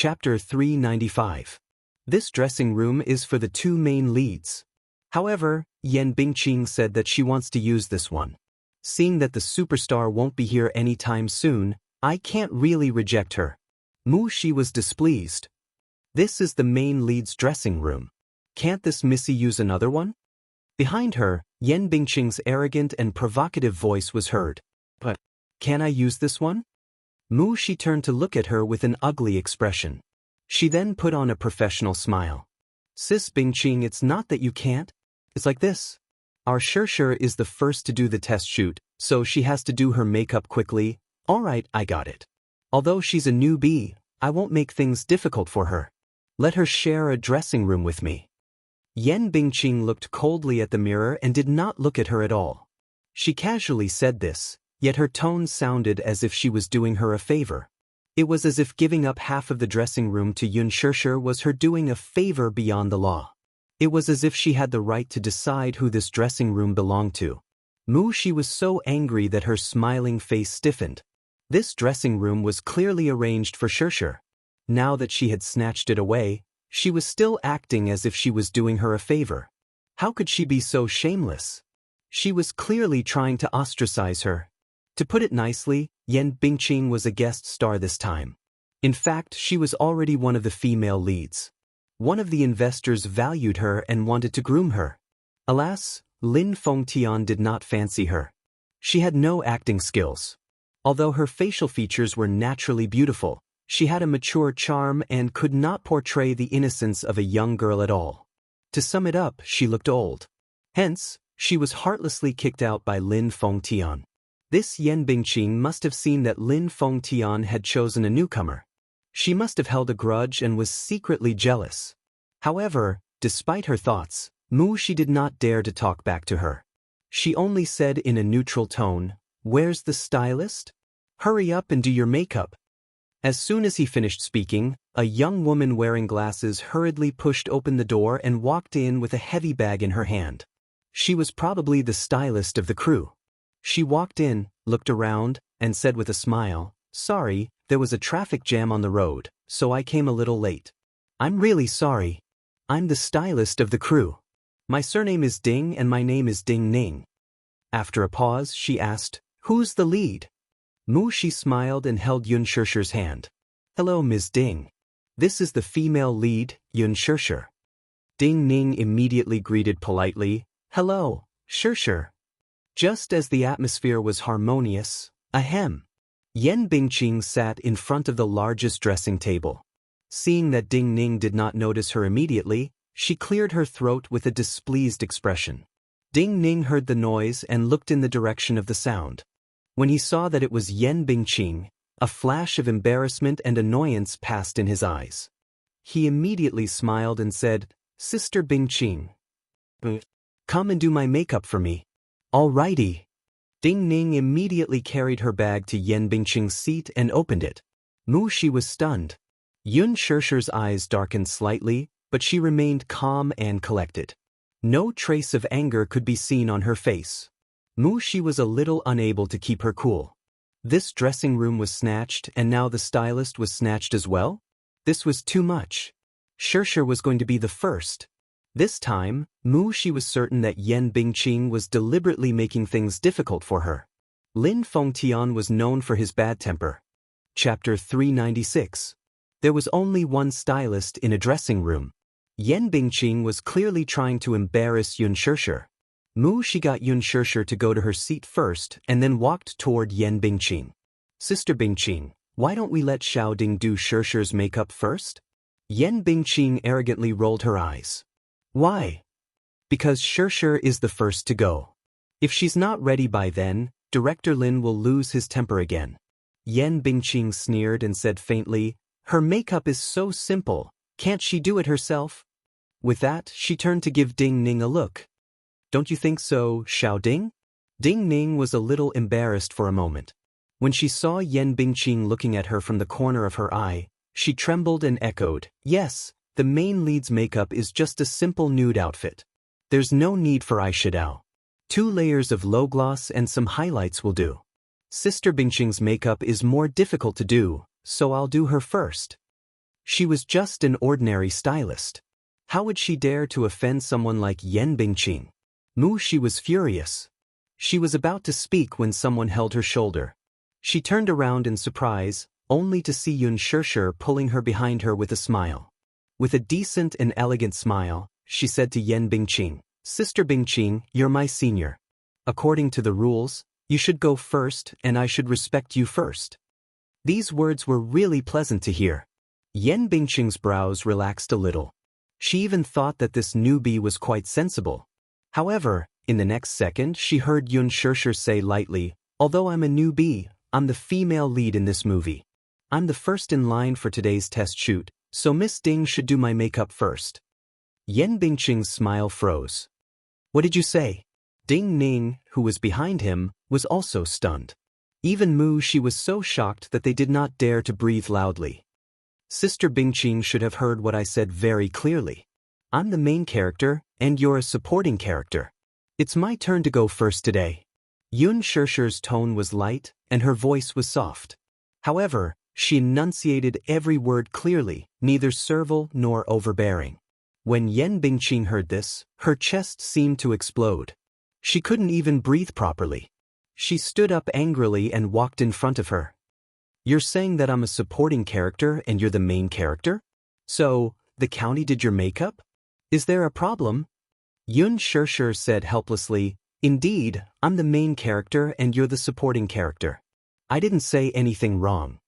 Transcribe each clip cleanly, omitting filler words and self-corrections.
Chapter 395. This dressing room is for the two main leads. However, Yan Bingqing said that she wants to use this one. Seeing that the superstar won't be here anytime soon, I can't really reject her. Mu Shi was displeased. This is the main lead's dressing room. Can't this missy use another one? Behind her, Yan Bingqing's arrogant and provocative voice was heard. But, can I use this one? Mu Shi turned to look at her with an ugly expression. She then put on a professional smile. Sis Bingqing, it's not that you can't. It's like this. Our Xianxia is the first to do the test shoot, so she has to do her makeup quickly. Alright, I got it. Although she's a newbie, I won't make things difficult for her. Let her share a dressing room with me. Yan Bingqing looked coldly at the mirror and did not look at her at all. She casually said this, yet her tone sounded as if she was doing her a favor. It was as if giving up half of the dressing room to Xianxia was her doing a favor beyond the law. It was as if she had the right to decide who this dressing room belonged to. Mu Shi was so angry that her smiling face stiffened. This dressing room was clearly arranged for Xianxia. Now that she had snatched it away, she was still acting as if she was doing her a favor. How could she be so shameless? She was clearly trying to ostracize her. To put it nicely, Yan Bingqing was a guest star this time. In fact, she was already one of the female leads. One of the investors valued her and wanted to groom her. Alas, Lin Fengtian did not fancy her. She had no acting skills. Although her facial features were naturally beautiful, she had a mature charm and could not portray the innocence of a young girl at all. To sum it up, she looked old. Hence, she was heartlessly kicked out by Lin Fengtian. This Yan Bingqing must have seen that Lin Fengtian had chosen a newcomer. She must have held a grudge and was secretly jealous. However, despite her thoughts, Mu Shi did not dare to talk back to her. She only said in a neutral tone, "Where's the stylist? Hurry up and do your makeup." As soon as he finished speaking, a young woman wearing glasses hurriedly pushed open the door and walked in with a heavy bag in her hand. She was probably the stylist of the crew. She walked in, looked around, and said with a smile, "Sorry, there was a traffic jam on the road, so I came a little late. I'm really sorry. I'm the stylist of the crew. My surname is Ding and my name is Ding Ning." After a pause, she asked, "Who's the lead?" Mu Shi smiled and held Xianxia's hand. "Hello, Ms. Ding. This is the female lead, Xianxia." Ding Ning immediately greeted politely, "Hello, Xianxia." Just as the atmosphere was harmonious, ahem. Yan Bingqing sat in front of the largest dressing table. Seeing that Ding Ning did not notice her immediately, she cleared her throat with a displeased expression. Ding Ning heard the noise and looked in the direction of the sound. When he saw that it was Yan Bingqing, a flash of embarrassment and annoyance passed in his eyes. He immediately smiled and said, "Sister Bingqing, come and do my makeup for me." "Alrighty." Ding Ning immediately carried her bag to Yan Bingqing's seat and opened it. Mu Shi was stunned. Xianxia's eyes darkened slightly, but she remained calm and collected. No trace of anger could be seen on her face. Mu Shi was a little unable to keep her cool. This dressing room was snatched and now the stylist was snatched as well? This was too much. Xianxia was going to be the first. This time, Mu Shi was certain that Yan Bingqing was deliberately making things difficult for her. Lin Fengtian was known for his bad temper. Chapter 396. There was only one stylist in a dressing room. Yan Bingqing was clearly trying to embarrass Xianxia. Mu Shi got Xianxia to go to her seat first and then walked toward Yan Bingqing. "Sister Bingqing, why don't we let Xiao Ding do Xianxia's makeup first?" Yan Bingqing arrogantly rolled her eyes. "Why?" "Because Xianxia is the first to go. If she's not ready by then, Director Lin will lose his temper again." Yan Bingqing sneered and said faintly, "Her makeup is so simple, can't she do it herself?" With that, she turned to give Ding Ning a look. "Don't you think so, Xiao Ding?" Ding Ning was a little embarrassed for a moment. When she saw Yan Bingqing looking at her from the corner of her eye, she trembled and echoed, "Yes, the main lead's makeup is just a simple nude outfit. There's no need for eyeshadow. 2 layers of low gloss and some highlights will do. Sister Bingqing's makeup is more difficult to do, so I'll do her first." She was just an ordinary stylist. How would she dare to offend someone like Yan Bingqing? She was furious. She was about to speak when someone held her shoulder. She turned around in surprise, only to see Xianxia pulling her behind her with a smile. With a decent and elegant smile, she said to Yan Bingqing, "Sister Bingqing, you're my senior. According to the rules, you should go first and I should respect you first." These words were really pleasant to hear. Yan Bingqing's brows relaxed a little. She even thought that this newbie was quite sensible. However, in the next second she heard Xianxia say lightly, "Although I'm a newbie, I'm the female lead in this movie. I'm the first in line for today's test shoot, so Miss Ding should do my makeup first." Yan Bingqing's smile froze. "What did you say?" Ding Ning, who was behind him, was also stunned. Even she was so shocked that they did not dare to breathe loudly. "Sister Bingqing should have heard what I said very clearly. I'm the main character, and you're a supporting character. It's my turn to go first today." Xianxia's tone was light, and her voice was soft. However, she enunciated every word clearly, neither servile nor overbearing. When Yan Bingqing heard this, her chest seemed to explode. She couldn't even breathe properly. She stood up angrily and walked in front of her. "You're saying that I'm a supporting character and you're the main character? So, the county did your makeup? Is there a problem?" Xianxia said helplessly, "Indeed, I'm the main character and you're the supporting character. I didn't say anything wrong.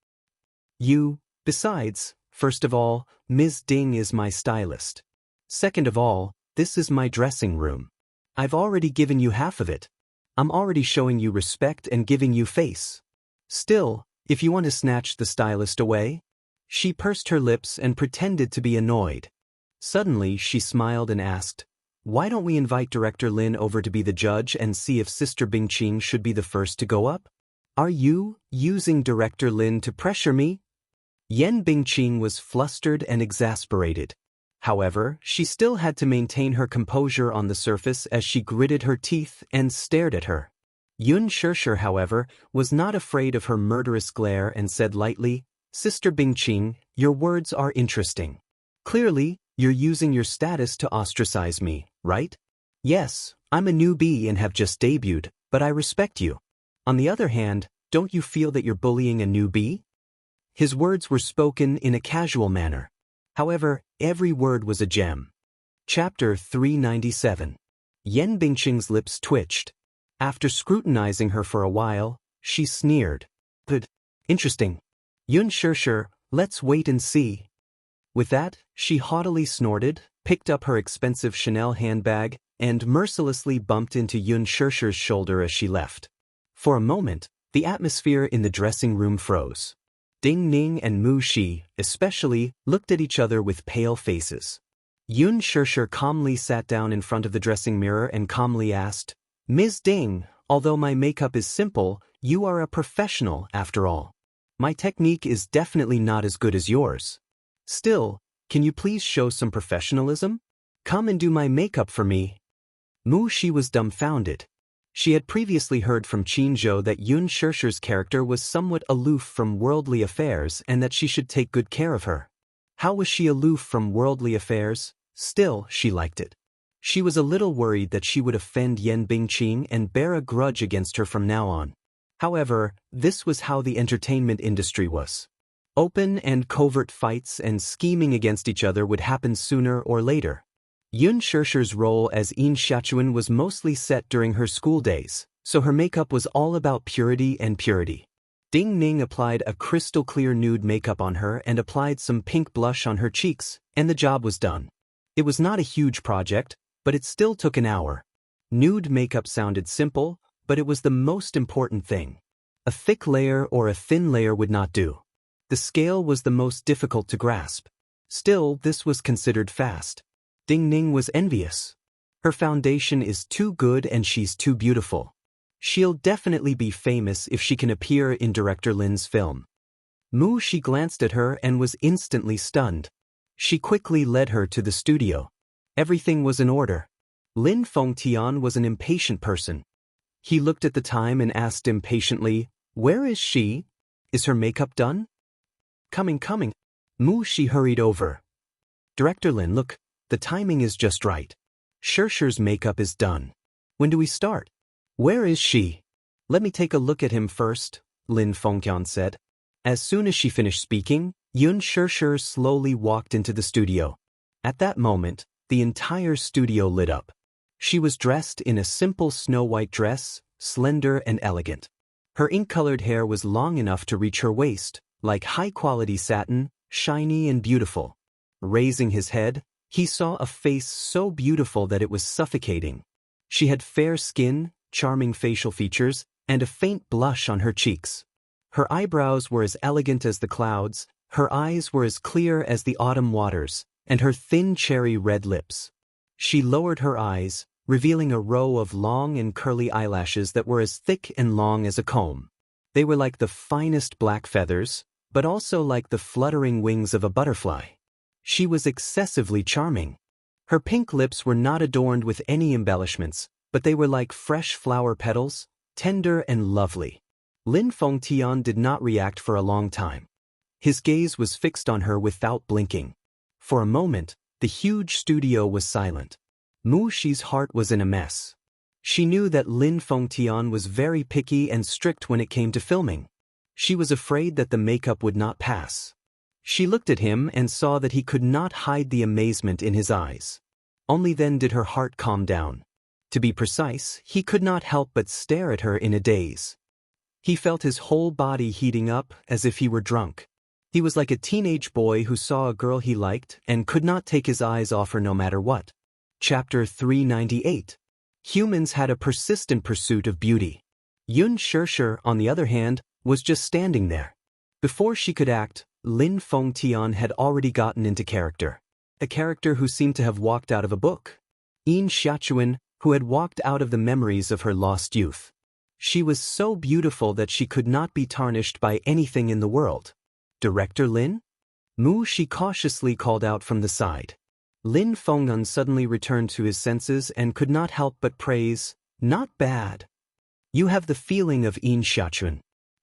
Besides, first of all, Ms. Ding is my stylist. Second of all, this is my dressing room. I've already given you half of it. I'm already showing you respect and giving you face. Still, if you want to snatch the stylist away?" She pursed her lips and pretended to be annoyed. Suddenly she smiled and asked, "Why don't we invite Director Lin over to be the judge and see if Sister Bingqing should be the first to go up? Are you using Director Lin to pressure me?" Yan Bingqing was flustered and exasperated. However, she still had to maintain her composure on the surface as she gritted her teeth and stared at her. Xianxia, however, was not afraid of her murderous glare and said lightly, "Sister Bingqing, your words are interesting. Clearly, you're using your status to ostracize me, right? Yes, I'm a newbie and have just debuted, but I respect you. On the other hand, don't you feel that you're bullying a newbie?" His words were spoken in a casual manner. However, every word was a gem. Chapter 397. Yan Bingqing's lips twitched. After scrutinizing her for a while, she sneered. "Good. Interesting. Xianxia, let's wait and see." With that, she haughtily snorted, picked up her expensive Chanel handbag, and mercilessly bumped into Xianxia's shoulder as she left. For a moment, the atmosphere in the dressing room froze. Ding Ning and Shi, especially, looked at each other with pale faces. Xianxia calmly sat down in front of the dressing mirror and calmly asked, "Ms. Ding, although my makeup is simple, you are a professional after all. My technique is definitely not as good as yours. Still, can you please show some professionalism? Come and do my makeup for me." Shi was dumbfounded. She had previously heard from Qinzhou that Xiaxia's character was somewhat aloof from worldly affairs and that she should take good care of her. How was she aloof from worldly affairs? Still, she liked it. She was a little worried that she would offend Yan Bingqing and bear a grudge against her from now on. However, this was how the entertainment industry was. Open and covert fights and scheming against each other would happen sooner or later. Xiaxia's role as Yin Xiachuan was mostly set during her school days, so her makeup was all about purity and purity. Ding Ning applied a crystal-clear nude makeup on her and applied some pink blush on her cheeks, and the job was done. It was not a huge project, but it still took an hour. Nude makeup sounded simple, but it was the most important thing. A thick layer or a thin layer would not do. The scale was the most difficult to grasp. Still, this was considered fast. Ding Ning was envious. Her foundation is too good and she's too beautiful. She'll definitely be famous if she can appear in Director Lin's film. She glanced at her and was instantly stunned. She quickly led her to the studio. Everything was in order. Lin Fengtian was an impatient person. He looked at the time and asked impatiently, "Where is she? Is her makeup done?" Coming. She hurried over. Director Lin, look, the timing is just right. Xiaxia's makeup is done. When do we start? Where is she? Let me take a look at him first, Lin Fengqian said. As soon as she finished speaking, Xiaxia slowly walked into the studio. At that moment, the entire studio lit up. She was dressed in a simple snow-white dress, slender and elegant. Her ink-colored hair was long enough to reach her waist, like high-quality satin, shiny and beautiful. Raising his head, he saw a face so beautiful that it was suffocating. She had fair skin, charming facial features, and a faint blush on her cheeks. Her eyebrows were as elegant as the clouds, her eyes were as clear as the autumn waters, and her thin cherry-red lips. She lowered her eyes, revealing a row of long and curly eyelashes that were as thick and long as a comb. They were like the finest black feathers, but also like the fluttering wings of a butterfly. She was excessively charming. Her pink lips were not adorned with any embellishments, but they were like fresh flower petals, tender and lovely. Lin Fengqian did not react for a long time. His gaze was fixed on her without blinking. For a moment, the huge studio was silent. Shi's heart was in a mess. She knew that Lin Fengqian was very picky and strict when it came to filming. She was afraid that the makeup would not pass. She looked at him and saw that he could not hide the amazement in his eyes. Only then did her heart calm down. To be precise, he could not help but stare at her in a daze. He felt his whole body heating up as if he were drunk. He was like a teenage boy who saw a girl he liked and could not take his eyes off her no matter what. Chapter 398. Humans had a persistent pursuit of beauty. Xiaxia, on the other hand, was just standing there. Before she could act, Lin Fengqian had already gotten into character. A character who seemed to have walked out of a book. Xianxia, who had walked out of the memories of her lost youth. She was so beautiful that she could not be tarnished by anything in the world. Director Lin? She cautiously called out from the side. Lin Fengqian suddenly returned to his senses and could not help but praise, "Not bad." You have the feeling of Xianxia.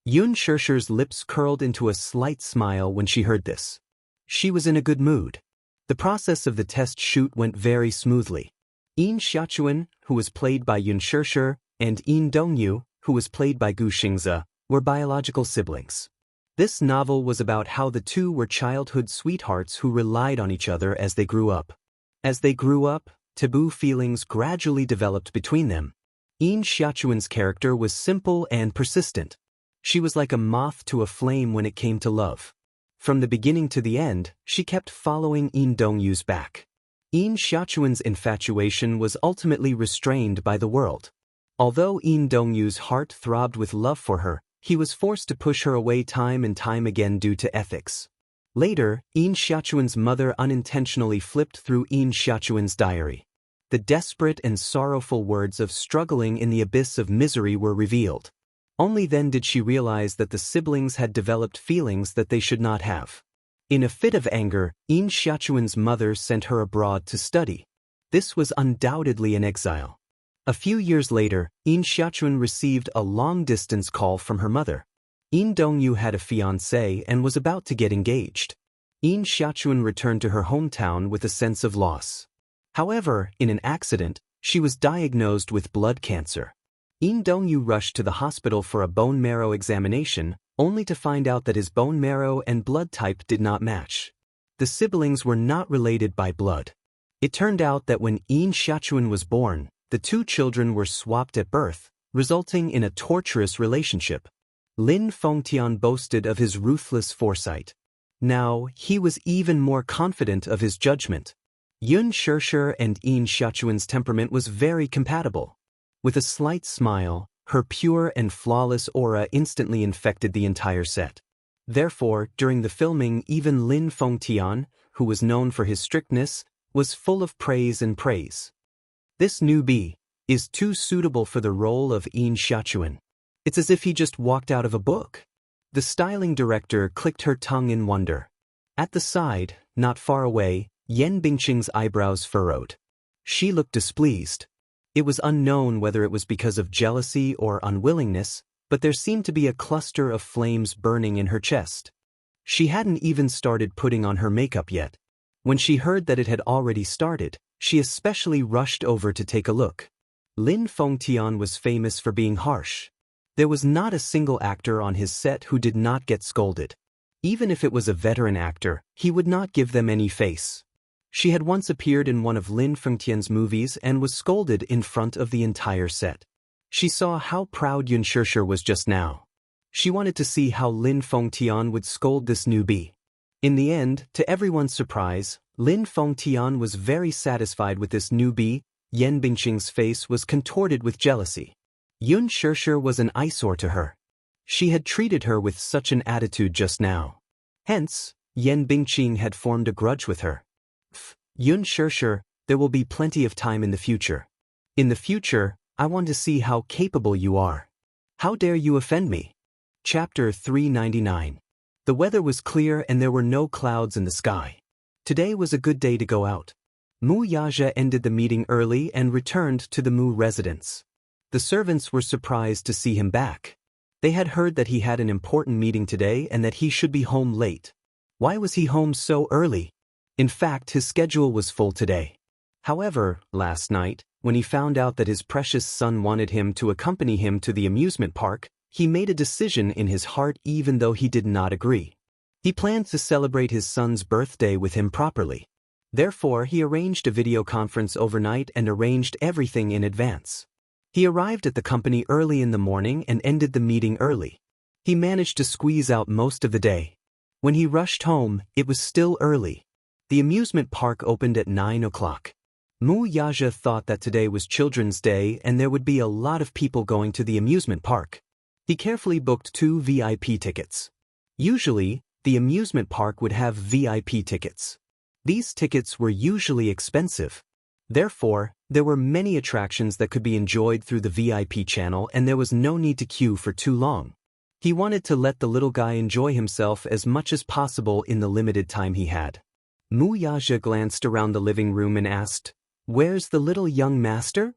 Xiaxia's lips curled into a slight smile when she heard this. She was in a good mood. The process of the test shoot went very smoothly. Xianxia, who was played by Xiaxia, and Dongyu, who was played by Gu Xingzi, were biological siblings. This novel was about how the two were childhood sweethearts who relied on each other as they grew up. As they grew up, taboo feelings gradually developed between them. Xiaxia's character was simple and persistent. She was like a moth to a flame when it came to love. From the beginning to the end, she kept following Dongyu's back. Xiaxia's infatuation was ultimately restrained by the world. Although Dongyu's heart throbbed with love for her, he was forced to push her away time and time again due to ethics. Later, Xiaxia's mother unintentionally flipped through Xiaxia's diary. The desperate and sorrowful words of struggling in the abyss of misery were revealed. Only then did she realize that the siblings had developed feelings that they should not have. In a fit of anger, Xiaxia's mother sent her abroad to study. This was undoubtedly an exile. A few years later, Xiaxia received a long-distance call from her mother. Dongyu had a fiancé and was about to get engaged. Xiaxia returned to her hometown with a sense of loss. However, in an accident, she was diagnosed with blood cancer. Dongyu rushed to the hospital for a bone marrow examination, only to find out that his bone marrow and blood type did not match. The siblings were not related by blood. It turned out that when Xiaxia was born, the two children were swapped at birth, resulting in a torturous relationship. Lin Fengqian boasted of his ruthless foresight. Now, he was even more confident of his judgment. Xiaxia and Xiaxia's temperament was very compatible. With a slight smile, her pure and flawless aura instantly infected the entire set. Therefore, during the filming, even Lin Fengqian, who was known for his strictness, was full of praise and praise. This newbie is too suitable for the role of Xiaxia. It's as if he just walked out of a book. The styling director clicked her tongue in wonder. At the side, not far away, Yan Bingqing's eyebrows furrowed. She looked displeased. It was unknown whether it was because of jealousy or unwillingness, but there seemed to be a cluster of flames burning in her chest. She hadn't even started putting on her makeup yet. When she heard that it had already started, she especially rushed over to take a look. Lin Fengtian was famous for being harsh. There was not a single actor on his set who did not get scolded. Even if it was a veteran actor, he would not give them any face. She had once appeared in one of Lin Fengtian's movies and was scolded in front of the entire set. She saw how proud Xianxia was just now. She wanted to see how Lin Fengtian would scold this newbie. In the end, to everyone's surprise, Lin Fengtian was very satisfied with this newbie. Yan Bingqing's face was contorted with jealousy. Xianxia was an eyesore to her. She had treated her with such an attitude just now. Hence, Yan Bingqing had formed a grudge with her. Xianxia, there will be plenty of time in the future. In the future, I want to see how capable you are. How dare you offend me? Chapter 399. The weather was clear and there were no clouds in the sky. Today was a good day to go out. Mu Yaja ended the meeting early and returned to the Mu residence. The servants were surprised to see him back. They had heard that he had an important meeting today and that he should be home late. Why was he home so early? In fact, his schedule was full today. However, last night, when he found out that his precious son wanted him to accompany him to the amusement park, he made a decision in his heart even though he did not agree. He planned to celebrate his son's birthday with him properly. Therefore, he arranged a video conference overnight and arranged everything in advance. He arrived at the company early in the morning and ended the meeting early. He managed to squeeze out most of the day. When he rushed home, it was still early. The amusement park opened at 9 o'clock. Mu Yaja thought that today was Children's Day and there would be a lot of people going to the amusement park. He carefully booked 2 VIP tickets. Usually, the amusement park would have VIP tickets. These tickets were usually expensive. Therefore, there were many attractions that could be enjoyed through the VIP channel and there was no need to queue for too long. He wanted to let the little guy enjoy himself as much as possible in the limited time he had. Mu Yaja glanced around the living room and asked, "Where's the little young master?"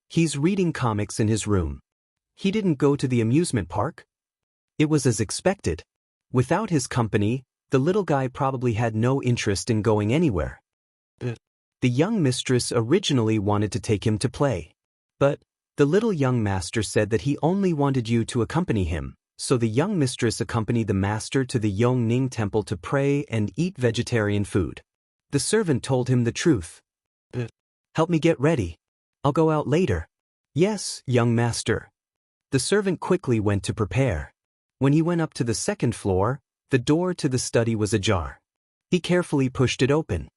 "He's reading comics in his room." "He didn't go to the amusement park?" It was as expected. Without his company, the little guy probably had no interest in going anywhere. The young mistress originally wanted to take him to play. But the little young master said that he only wanted you to accompany him, so the young mistress accompanied the master to the Yongning temple to pray and eat vegetarian food. The servant told him the truth. "Help me get ready. I'll go out later." "Yes, young master." The servant quickly went to prepare. When he went up to the second floor, the door to the study was ajar. He carefully pushed it open.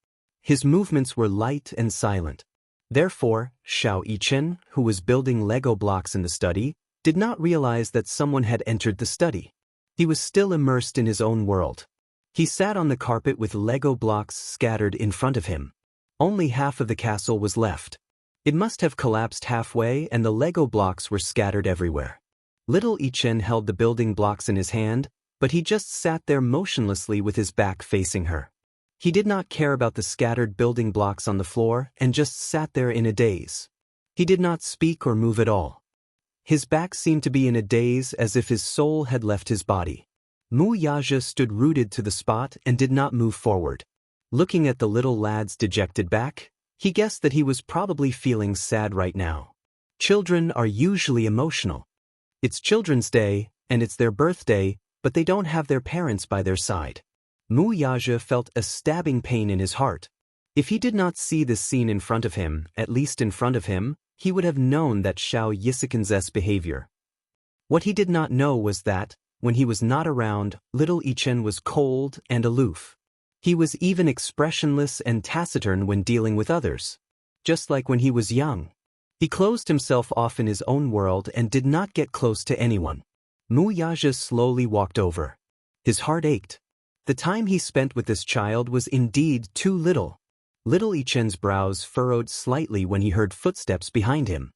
His movements were light and silent. Therefore, Xiao Yichen, who was building Lego blocks in the study, did not realize that someone had entered the study. He was still immersed in his own world. He sat on the carpet with Lego blocks scattered in front of him. Only half of the castle was left. It must have collapsed halfway and the Lego blocks were scattered everywhere. Little Yichen held the building blocks in his hand, but he just sat there motionlessly with his back facing her. He did not care about the scattered building blocks on the floor and just sat there in a daze. He did not speak or move at all. His back seemed to be in a daze as if his soul had left his body. Mu Yaja stood rooted to the spot and did not move forward. Looking at the little lad's dejected back, he guessed that he was probably feeling sad right now. Children are usually emotional. It's Children's Day, and it's their birthday, but they don't have their parents by their side. Mu Yaja felt a stabbing pain in his heart. If he did not see this scene in front of him, at least in front of him, he would have known that Xiao Yiseken's behavior. What he did not know was that, when he was not around, little Yichen was cold and aloof. He was even expressionless and taciturn when dealing with others. Just like when he was young. He closed himself off in his own world and did not get close to anyone. Mu Yaja slowly walked over. His heart ached. The time he spent with this child was indeed too little. Little Yichen's brows furrowed slightly when he heard footsteps behind him.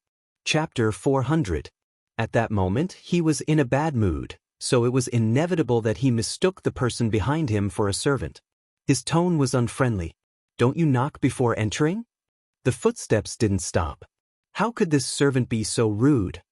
Chapter 400. At that moment, he was in a bad mood, so it was inevitable that he mistook the person behind him for a servant. His tone was unfriendly. "Don't you knock before entering?" The footsteps didn't stop. How could this servant be so rude?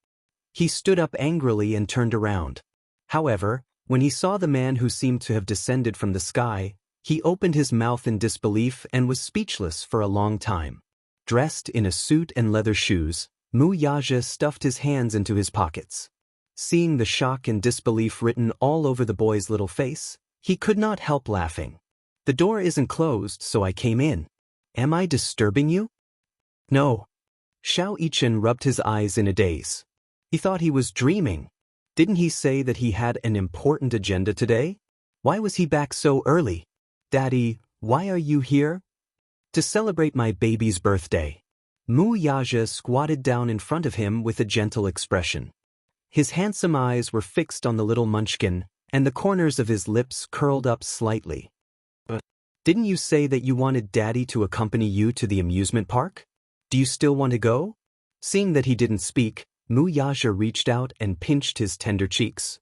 He stood up angrily and turned around. However, When he saw the man who seemed to have descended from the sky, he opened his mouth in disbelief and was speechless for a long time. Dressed in a suit and leather shoes, Mu Yaja stuffed his hands into his pockets. Seeing the shock and disbelief written all over the boy's little face, he could not help laughing. "The door isn't closed, so I came in. Am I disturbing you?" "No." Xiao Yichen rubbed his eyes in a daze. He thought he was dreaming. Didn't he say that he had an important agenda today? Why was he back so early? "Daddy, why are you here?" "To celebrate my baby's birthday." Mu Yaja squatted down in front of him with a gentle expression. His handsome eyes were fixed on the little munchkin, and the corners of his lips curled up slightly. "But didn't you say that you wanted Daddy to accompany you to the amusement park? Do you still want to go?" Seeing that he didn't speak, Mu Yaja reached out and pinched his tender cheeks.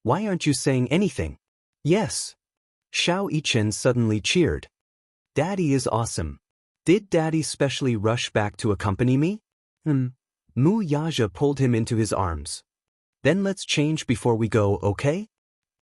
"Why aren't you saying anything?" "Yes." Xiao Yichen suddenly cheered. "Daddy is awesome. Did Daddy specially rush back to accompany me?" Mu Yaja pulled him into his arms. "Then let's change before we go, okay?"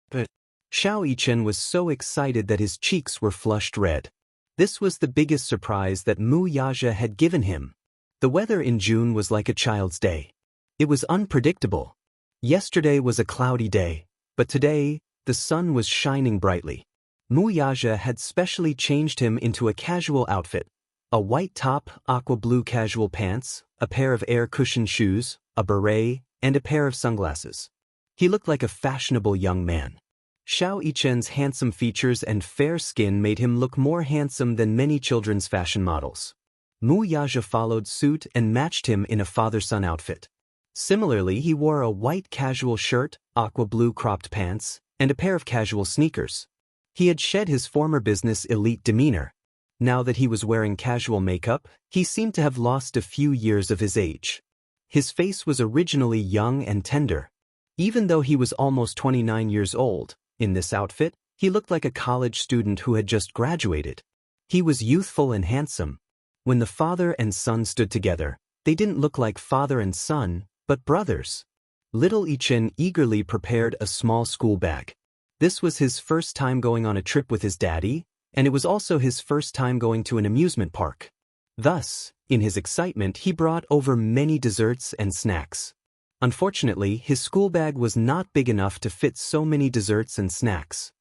But Xiao Yichen was so excited that his cheeks were flushed red. This was the biggest surprise that Mu Yaja had given him. The weather in June was like a child's day. It was unpredictable. Yesterday was a cloudy day, but today, the sun was shining brightly. Mu Yaja had specially changed him into a casual outfit. A white top, aqua blue casual pants, a pair of air-cushioned shoes, a beret, and a pair of sunglasses. He looked like a fashionable young man. Xiao Yichen's handsome features and fair skin made him look more handsome than many children's fashion models. Mu Yaja followed suit and matched him in a father-son outfit. Similarly, he wore a white casual shirt, aqua blue cropped pants, and a pair of casual sneakers. He had shed his former business elite demeanor. Now that he was wearing casual makeup, he seemed to have lost a few years of his age. His face was originally young and tender. Even though he was almost 29 years old, in this outfit, he looked like a college student who had just graduated. He was youthful and handsome. When the father and son stood together, they didn't look like father and son, but brothers. Little Yichen eagerly prepared a small school bag. This was his first time going on a trip with his daddy, and it was also his first time going to an amusement park. Thus, in his excitement, he brought over many desserts and snacks. Unfortunately, his school bag was not big enough to fit so many desserts and snacks.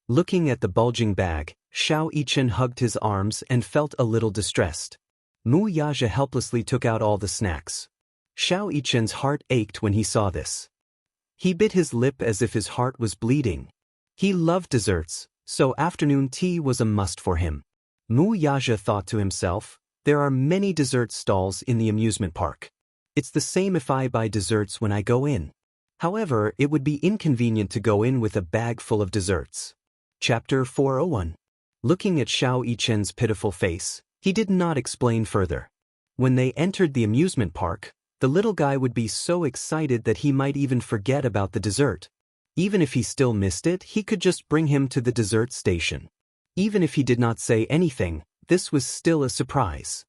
Looking at the bulging bag, Xiao Yichen hugged his arms and felt a little distressed. Mu Yaja helplessly took out all the snacks. Xiao Yichen's heart ached when he saw this. He bit his lip as if his heart was bleeding. He loved desserts, so afternoon tea was a must for him. Mu Yaja thought to himself, there are many dessert stalls in the amusement park. It's the same if I buy desserts when I go in. However, it would be inconvenient to go in with a bag full of desserts. Chapter 401. Looking at Xiao Yichen's pitiful face, he did not explain further. When they entered the amusement park, the little guy would be so excited that he might even forget about the dessert. Even if he still missed it, he could just bring him to the dessert station. Even if he did not say anything, this was still a surprise.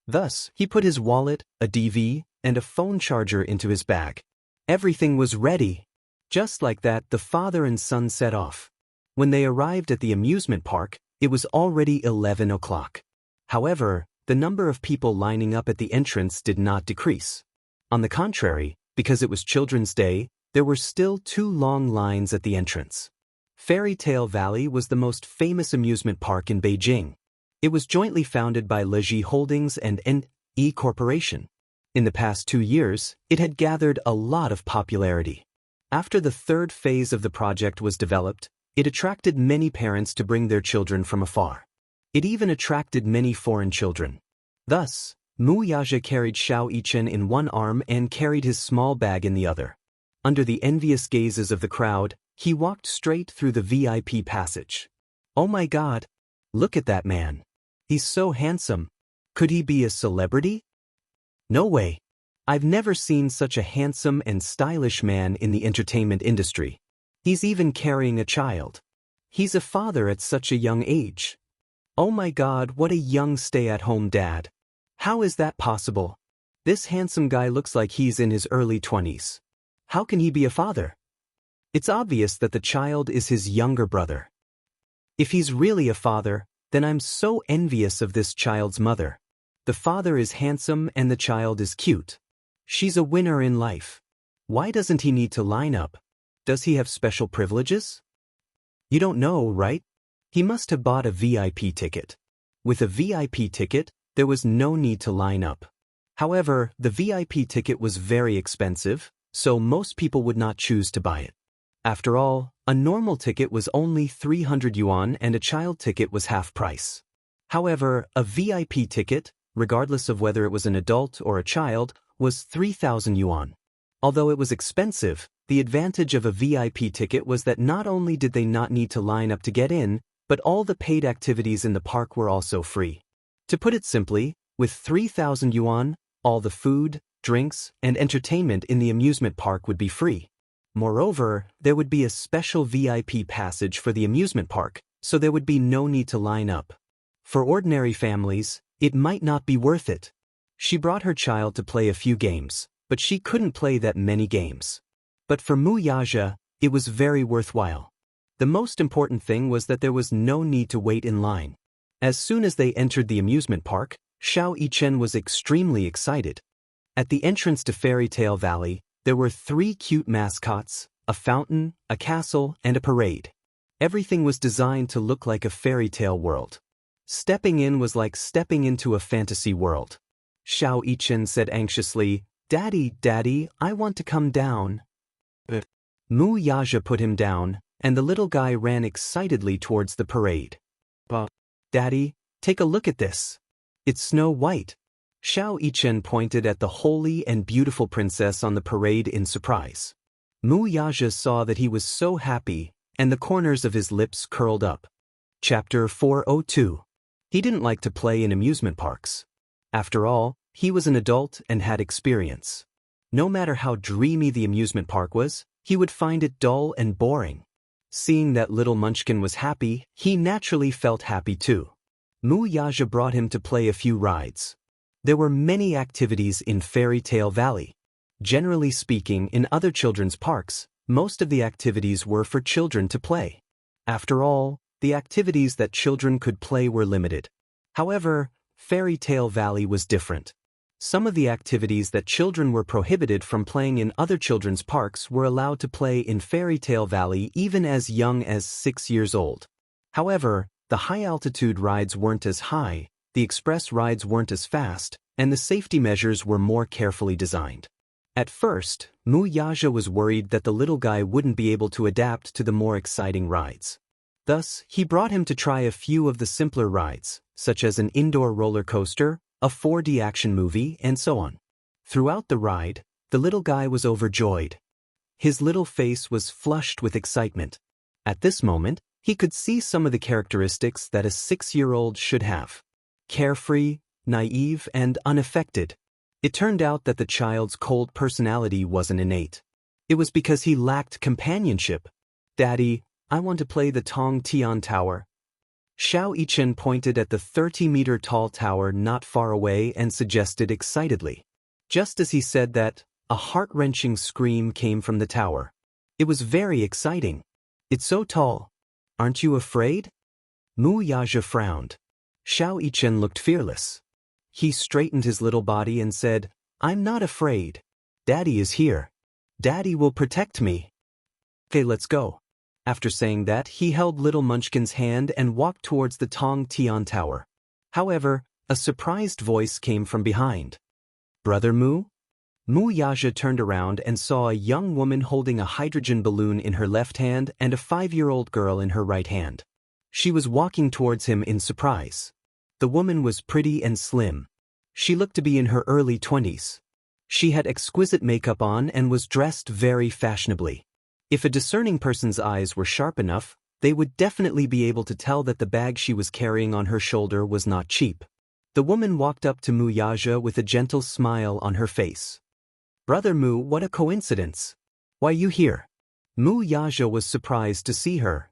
Thus, he put his wallet, a DV, and a phone charger into his bag. Everything was ready. Just like that, the father and son set off. When they arrived at the amusement park, it was already 11 o'clock. However, the number of people lining up at the entrance did not decrease. On the contrary, because it was Children's Day, there were still 2 long lines at the entrance. Fairy Tale Valley was the most famous amusement park in Beijing. It was jointly founded by Leji Holdings and N.E. Corporation. In the past 2 years, it had gathered a lot of popularity. After the third phase of the project was developed, it attracted many parents to bring their children from afar. It even attracted many foreign children. Thus, Mu Yaja carried Xiao Yichen in one arm and carried his small bag in the other. Under the envious gazes of the crowd, he walked straight through the VIP passage. Oh my God! Look at that man. He's so handsome. Could he be a celebrity? No way. I've never seen such a handsome and stylish man in the entertainment industry. He's even carrying a child. He's a father at such a young age. Oh my God, what a young stay-at-home dad. How is that possible? This handsome guy looks like he's in his early 20s. How can he be a father? It's obvious that the child is his younger brother. If he's really a father, then I'm so envious of this child's mother. The father is handsome and the child is cute. She's a winner in life. Why doesn't he need to line up? Does he have special privileges? You don't know, right? He must have bought a VIP ticket. With a VIP ticket, there was no need to line up. However, the VIP ticket was very expensive, so most people would not choose to buy it. After all, a normal ticket was only 300 yuan and a child ticket was half price. However, a VIP ticket, regardless of whether it was an adult or a child, was 3,000 yuan. Although it was expensive, the advantage of a VIP ticket was that not only did they not need to line up to get in, but all the paid activities in the park were also free. To put it simply, with 3,000 yuan, all the food, drinks, and entertainment in the amusement park would be free. Moreover, there would be a special VIP passage for the amusement park, so there would be no need to line up. For ordinary families, it might not be worth it. She brought her child to play a few games, but she couldn't play that many games. But for Wuxia, it was very worthwhile. The most important thing was that there was no need to wait in line. As soon as they entered the amusement park, Xiao Yichen was extremely excited. At the entrance to Fairy Tale Valley, there were 3 cute mascots, a fountain, a castle, and a parade. Everything was designed to look like a fairy tale world. Stepping in was like stepping into a fantasy world. Xiao Yichen said anxiously, "Daddy, Daddy, I want to come down." But Wuxia put him down, and the little guy ran excitedly towards the parade. "Daddy, take a look at this. It's Snow White." Xiao Yichen pointed at the holy and beautiful princess on the parade in surprise. Wuxia saw that he was so happy, and the corners of his lips curled up. Chapter 402. He didn't like to play in amusement parks. After all, he was an adult and had experience. No matter how dreamy the amusement park was, he would find it dull and boring. Seeing that little Munchkin was happy, he naturally felt happy too. Wuxia brought him to play a few rides. There were many activities in Fairy Tale Valley. Generally speaking, in other children's parks, most of the activities were for children to play. After all, the activities that children could play were limited. However, Fairy Tale Valley was different. Some of the activities that children were prohibited from playing in other children's parks were allowed to play in Fairy Tale Valley even as young as 6 years old. However, the high-altitude rides weren't as high, the express rides weren't as fast, and the safety measures were more carefully designed. At first, Wuxia was worried that the little guy wouldn't be able to adapt to the more exciting rides. Thus, he brought him to try a few of the simpler rides, such as an indoor roller coaster, a 4D action movie, and so on. Throughout the ride, the little guy was overjoyed. His little face was flushed with excitement. At this moment, he could see some of the characteristics that a 6-year-old should have. Carefree, naive, and unaffected. It turned out that the child's cold personality wasn't innate. It was because he lacked companionship. "Daddy, I want to play the Tong Tian Tower." Xiao Yichen pointed at the 30-meter tall tower not far away and suggested excitedly. Just as he said that, a heart-wrenching scream came from the tower. It was very exciting. "It's so tall. Aren't you afraid?" Wuxia frowned. Xiao Yichen looked fearless. He straightened his little body and said, "I'm not afraid. Daddy is here. Daddy will protect me." "Okay, let's go." After saying that, he held little Munchkin's hand and walked towards the Tong Tian Tower. However, a surprised voice came from behind. "Brother Mu?" Wuxia turned around and saw a young woman holding a hydrogen balloon in her left hand and a 5-year-old girl in her right hand. She was walking towards him in surprise. The woman was pretty and slim. She looked to be in her early 20s. She had exquisite makeup on and was dressed very fashionably. If a discerning person's eyes were sharp enough, they would definitely be able to tell that the bag she was carrying on her shoulder was not cheap. The woman walked up to Wuxia with a gentle smile on her face. "Brother Mu, what a coincidence. Why you here?" Wuxia was surprised to see her.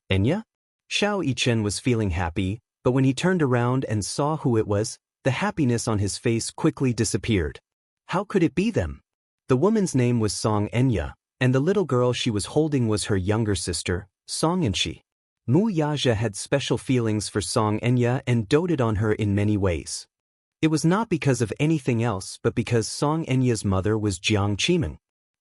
"Enya?" Xiao Yichen was feeling happy, but when he turned around and saw who it was, the happiness on his face quickly disappeared. How could it be them? The woman's name was Xianxia, and the little girl she was holding was her younger sister, Xianxia. Wuxia had special feelings for Xianxia and doted on her in many ways. It was not because of anything else but because Xianxia's mother was Jiang Qimeng.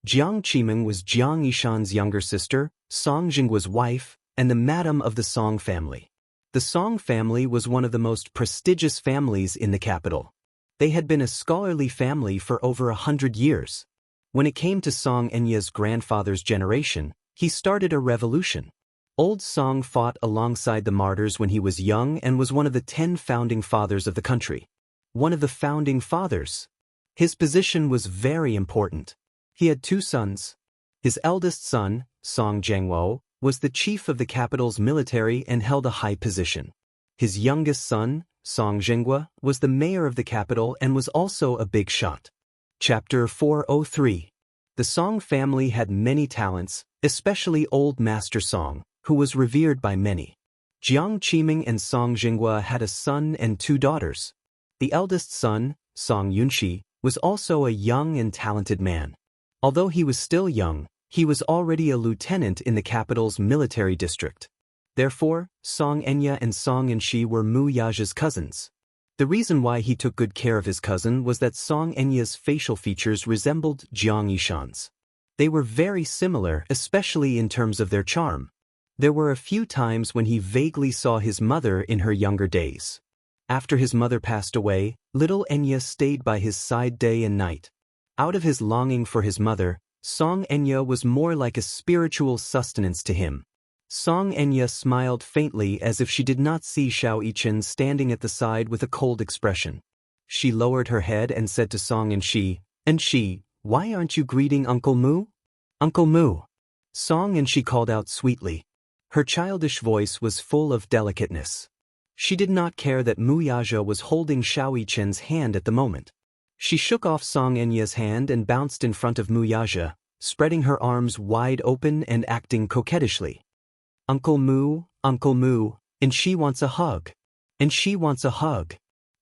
Jiang Qimeng was Jiang Yishan's younger sister, Song Jinggua's wife, and the madam of the Song family. The Song family was one of the most prestigious families in the capital. They had been a scholarly family for over 100 years. When it came to Xianxia's grandfather's generation, he started a revolution. Old Song fought alongside the martyrs when he was young and was one of the 10 founding fathers of the country. One of the founding fathers. His position was very important. He had 2 sons. His eldest son, Song Zhengguo, was the chief of the capital's military and held a high position. His youngest son, Song Zhenggua, was the mayor of the capital and was also a big shot. Chapter 403. The Song family had many talents, especially Old Master Song, who was revered by many. Jiang Qimeng and Song Jingguo had a son and 2 daughters. The eldest son, Song Yunxi, was also a young and talented man. Although he was still young, he was already a lieutenant in the capital's military district. Therefore, Xianxia and Song Yunxi were Wuxia's cousins. The reason why he took good care of his cousin was that Xianxia's facial features resembled Jiang Yishan's. They were very similar, especially in terms of their charm. There were a few times when he vaguely saw his mother in her younger days. After his mother passed away, little Enya stayed by his side day and night. Out of his longing for his mother, Xianxia was more like a spiritual sustenance to him. Xianxia smiled faintly as if she did not see Xiao Yichen standing at the side with a cold expression. She lowered her head and said to Song "Enshi, why aren't you greeting Uncle Mu?" "Uncle Mu." Xianxia called out sweetly. Her childish voice was full of delicateness. She did not care that Wuxia was holding Xiao Yichen's hand at the moment. She shook off Xianxia's hand and bounced in front of Wuxia, spreading her arms wide open and acting coquettishly. Uncle Mu, and she wants a hug. And she wants a hug."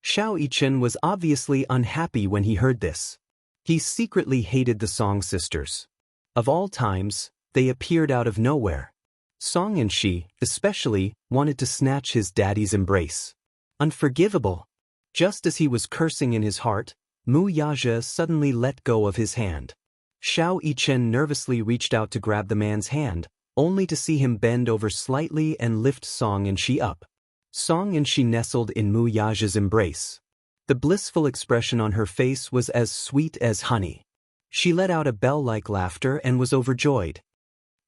Xiao Yichen was obviously unhappy when he heard this. He secretly hated the Song sisters. Of all times, they appeared out of nowhere. Song and she, especially, wanted to snatch his daddy's embrace. Unforgivable. Just as he was cursing in his heart, Wuxia suddenly let go of his hand. Xiao Yichen nervously reached out to grab the man's hand, only to see him bend over slightly and lift Song and she up. Song and she nestled in Wuxia's embrace. The blissful expression on her face was as sweet as honey. She let out a bell-like laughter and was overjoyed.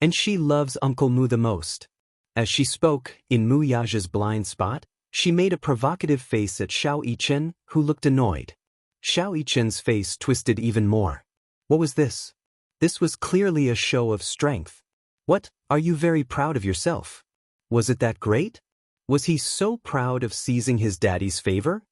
"And she loves Uncle Mu the most." As she spoke, in Wuxia's blind spot, she made a provocative face at Xiao Yichen, who looked annoyed. Xiao Yichen's face twisted even more. What was this? This was clearly a show of strength. What, are you very proud of yourself? Was it that great? Was he so proud of seizing his daddy's favor?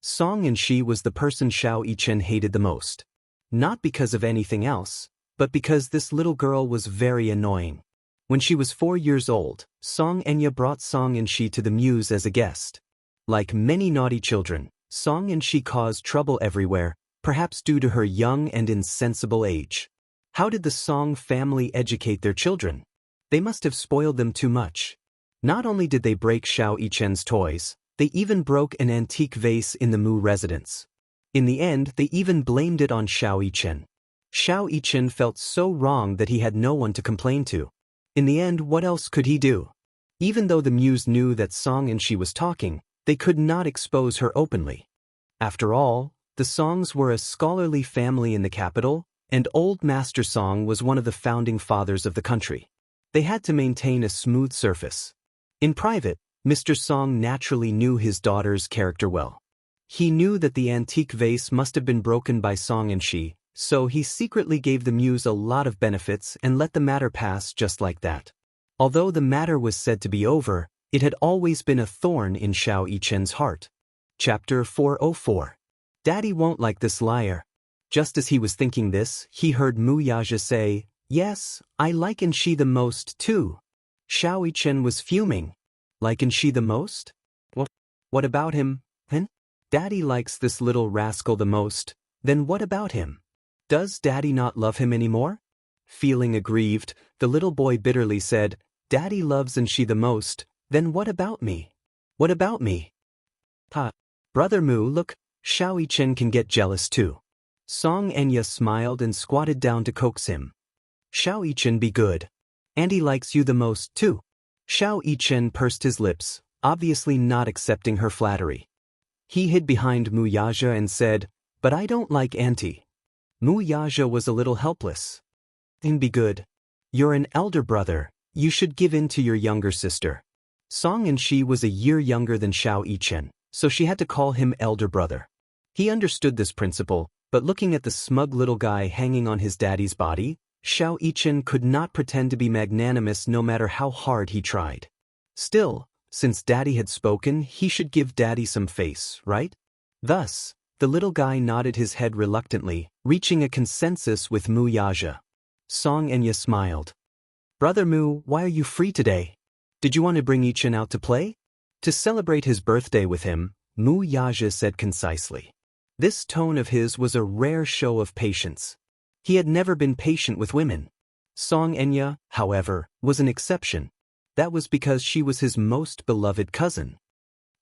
Song and she was the person Xiao Yichen hated the most. Not because of anything else, but because this little girl was very annoying. When she was 4 years old, Xianxia brought Song and she to the Muse as a guest. Like many naughty children, Song and she caused trouble everywhere, perhaps due to her young and insensible age. How did the Song family educate their children? They must have spoiled them too much. Not only did they break Xiao Yichen's toys, they even broke an antique vase in the Mu residence. In the end, they even blamed it on Xiao Yichen. Xiao Yichen felt so wrong that he had no one to complain to. In the end, what else could he do? Even though the Muse knew that Song and she was talking, they could not expose her openly. After all, the Songs were a scholarly family in the capital, and Old Master Song was one of the founding fathers of the country. They had to maintain a smooth surface. In private, Mr. Song naturally knew his daughter's character well. He knew that the antique vase must have been broken by Song and she, so he secretly gave the Muse a lot of benefits and let the matter pass just like that. Although the matter was said to be over, it had always been a thorn in Xiao Yichen's heart. Chapter 404. Daddy won't like this liar. Just as he was thinking this, he heard Wuxia say, "Yes, I like she the most too." Xiao Yichen was fuming. Like she the most? What about him, then? Daddy likes this little rascal the most, then what about him? Does Daddy not love him anymore? Feeling aggrieved, the little boy bitterly said, "Daddy loves Xianxia the most, then what about me? What about me?" "Ha. Brother Mu, look, Xiao Yichen can get jealous too." Xianxia smiled and squatted down to coax him. "Xiao Yichen, be good. And he likes you the most too." Xiao Yichen pursed his lips, obviously not accepting her flattery. He hid behind Mu Yaja and said, "But I don't like Auntie." Mu Yaja was a little helpless. "And be good. You're an elder brother, you should give in to your younger sister." Xianxia was a year younger than Xiao Yichen, so she had to call him elder brother. He understood this principle, but looking at the smug little guy hanging on his daddy's body, Xiao Yichen could not pretend to be magnanimous no matter how hard he tried. Still, since daddy had spoken, he should give daddy some face, right? Thus, the little guy nodded his head reluctantly, reaching a consensus with Mu Yaja. Xianxia smiled. "Brother Mu, why are you free today? Did you want to bring Yichen out to play?" To celebrate his birthday with him, Mu Yaja said concisely. This tone of his was a rare show of patience. He had never been patient with women. Xianxia, however, was an exception. That was because she was his most beloved cousin.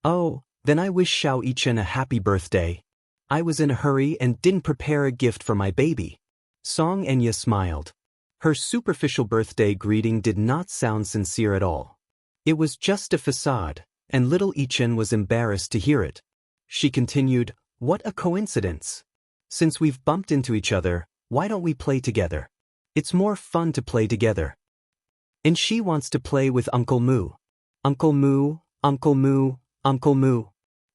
"Oh, then I wish Xiao Yichen a happy birthday. I was in a hurry and didn't prepare a gift for my baby." Xianxia smiled. Her superficial birthday greeting did not sound sincere at all. It was just a facade, and little Yichen was embarrassed to hear it. She continued, "What a coincidence. Since we've bumped into each other, why don't we play together? It's more fun to play together. And she wants to play with Uncle Mu." "Uncle Mu, Uncle Mu, Uncle Mu."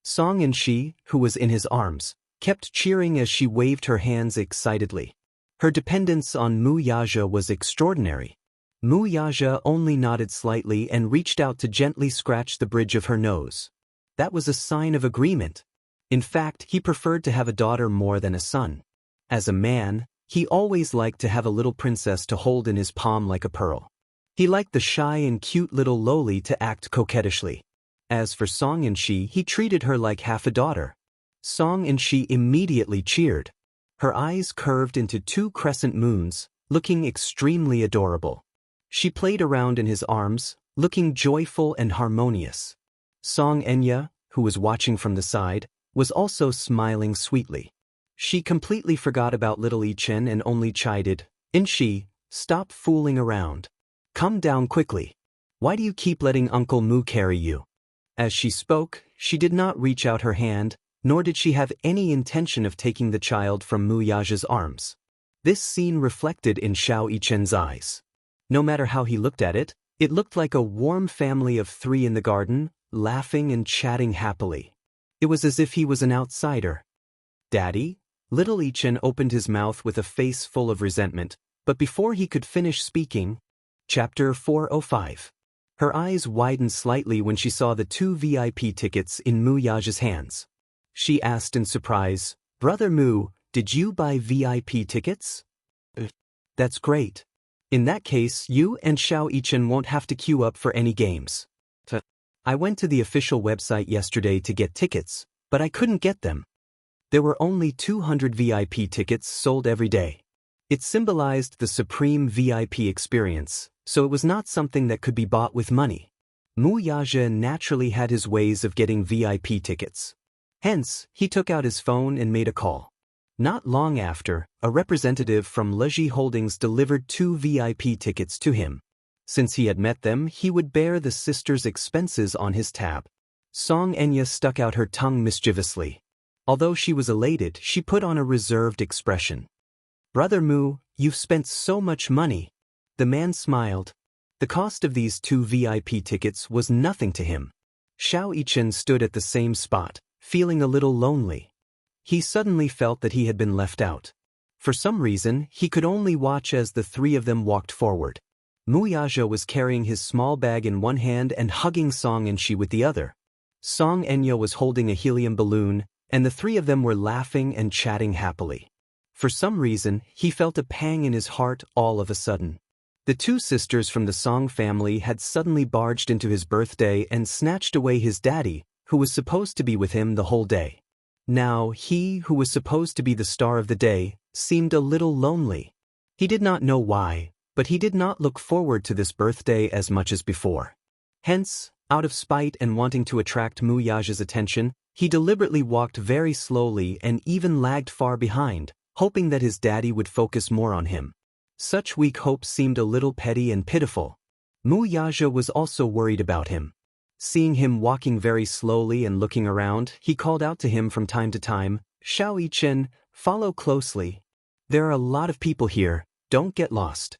Xianxia, who was in his arms, kept cheering as she waved her hands excitedly. Her dependence on Mu Yaja was extraordinary. Mu Yaja only nodded slightly and reached out to gently scratch the bridge of her nose. That was a sign of agreement. In fact, he preferred to have a daughter more than a son. As a man, he always liked to have a little princess to hold in his palm like a pearl. He liked the shy and cute little loli to act coquettishly. As for Xianxia, he treated her like half a daughter. Xianxia immediately cheered. Her eyes curved into two crescent moons, looking extremely adorable. She played around in his arms, looking joyful and harmonious. Xianxia, who was watching from the side, was also smiling sweetly. She completely forgot about little Yichen and only chided, "Xianxia, stop fooling around. Come down quickly. Why do you keep letting Uncle Mu carry you?" As she spoke, she did not reach out her hand, nor did she have any intention of taking the child from Mu Yaja's arms. This scene reflected in Xiao Yichen's eyes. No matter how he looked at it, it looked like a warm family of three in the garden, laughing and chatting happily. It was as if he was an outsider. "Daddy?" Little Yichen opened his mouth with a face full of resentment, but before he could finish speaking, Chapter 405. Her eyes widened slightly when she saw the 2 VIP tickets in Mu Yaja's hands. She asked in surprise, "Brother Mu, did you buy VIP tickets?" "That's great. In that case, you and Xiao Yichen won't have to queue up for any games." "I went to the official website yesterday to get tickets, but I couldn't get them. There were only 200 VIP tickets sold every day. It symbolized the supreme VIP experience, so it was not something that could be bought with money." Mu Yaja naturally had his ways of getting VIP tickets. Hence, he took out his phone and made a call. Not long after, a representative from Leji Holdings delivered 2 VIP tickets to him. Since he had met them, he would bear the sisters' expenses on his tab. Xianxia stuck out her tongue mischievously. Although she was elated, she put on a reserved expression. "Brother Mu, you've spent so much money." The man smiled. The cost of these 2 VIP tickets was nothing to him. Xiao Yichen stood at the same spot, feeling a little lonely. He suddenly felt that he had been left out. For some reason, he could only watch as the 3 of them walked forward. Mu Yaja was carrying his small bag in one hand and hugging Xianxia with the other. Xianxia was holding a helium balloon, and the 3 of them were laughing and chatting happily. For some reason, he felt a pang in his heart all of a sudden. The 2 sisters from the Song family had suddenly barged into his birthday and snatched away his daddy, who was supposed to be with him the whole day. Now he, who was supposed to be the star of the day, seemed a little lonely. He did not know why, but he did not look forward to this birthday as much as before. Hence, out of spite and wanting to attract Mu Yaja's attention, he deliberately walked very slowly and even lagged far behind, hoping that his daddy would focus more on him. Such weak hopes seemed a little petty and pitiful. Mu Yaja was also worried about him. Seeing him walking very slowly and looking around, he called out to him from time to time, "Xiao Yichen, follow closely. There are a lot of people here, don't get lost."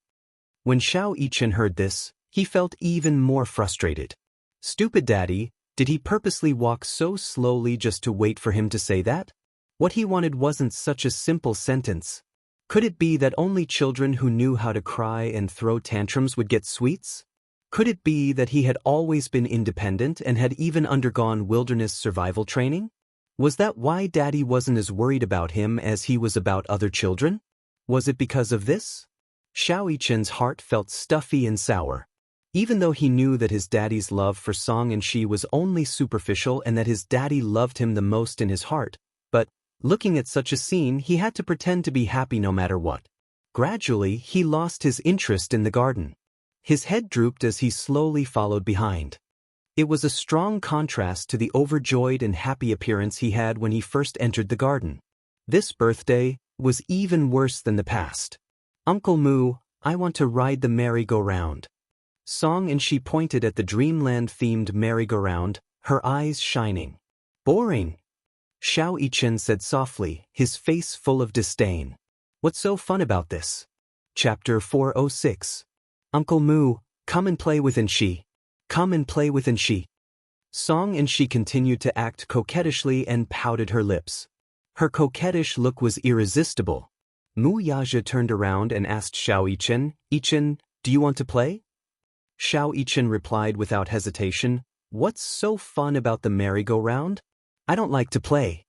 When Xiao Yichen heard this, he felt even more frustrated. Stupid daddy, did he purposely walk so slowly just to wait for him to say that? What he wanted wasn't such a simple sentence. Could it be that only children who knew how to cry and throw tantrums would get sweets? Could it be that he had always been independent and had even undergone wilderness survival training? Was that why Daddy wasn't as worried about him as he was about other children? Was it because of this? Xiao Yichen's heart felt stuffy and sour. Even though he knew that his daddy's love for Song and Shi was only superficial and that his daddy loved him the most in his heart, but, looking at such a scene, he had to pretend to be happy no matter what. Gradually, he lost his interest in the garden. His head drooped as he slowly followed behind. It was a strong contrast to the overjoyed and happy appearance he had when he first entered the garden. This birthday was even worse than the past. "Uncle Mu, I want to ride the merry-go-round." Song and Shi pointed at the dreamland-themed merry-go-round, her eyes shining. "Boring," Xiao Yichen said softly, his face full of disdain. "What's so fun about this?" Chapter 406. "Uncle Mu, come and play with Shi. Come and play with Shi." Song and Shi continued to act coquettishly and pouted her lips. Her coquettish look was irresistible. Mu Yaja turned around and asked Xiao Yichen, "Yichen, do you want to play?" Xiao Yichen replied without hesitation, "What's so fun about the merry-go-round? I don't like to play."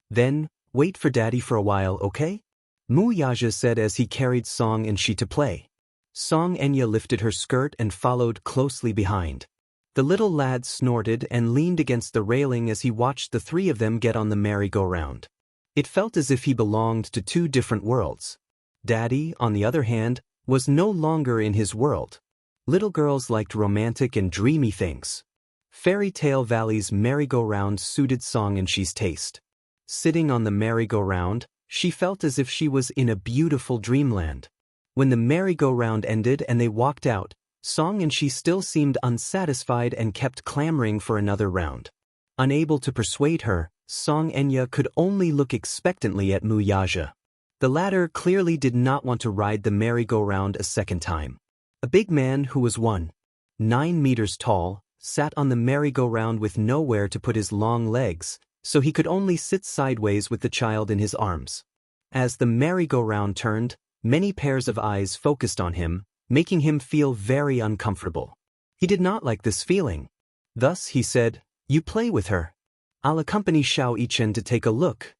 "Then, wait for Daddy for a while, okay?" Mu Yaja said as he carried Song and Shi to play. Xianxia lifted her skirt and followed closely behind. The little lad snorted and leaned against the railing as he watched the three of them get on the merry-go-round. It felt as if he belonged to two different worlds. Daddy, on the other hand, was no longer in his world. Little girls liked romantic and dreamy things. Fairy Tale Valley's merry-go-round suited Song and Shi's taste. Sitting on the merry-go-round, she felt as if she was in a beautiful dreamland. When the merry-go-round ended and they walked out, Song and Shi still seemed unsatisfied and kept clamoring for another round. Unable to persuade her, Xianxia could only look expectantly at Mu Yaja. The latter clearly did not want to ride the merry-go-round a second time. A big man who was 1.9 meters tall sat on the merry-go-round with nowhere to put his long legs, so he could only sit sideways with the child in his arms. As the merry-go-round turned, many pairs of eyes focused on him, making him feel very uncomfortable. He did not like this feeling. Thus he said, "You play with her. I'll accompany Xiao Yichen to take a look."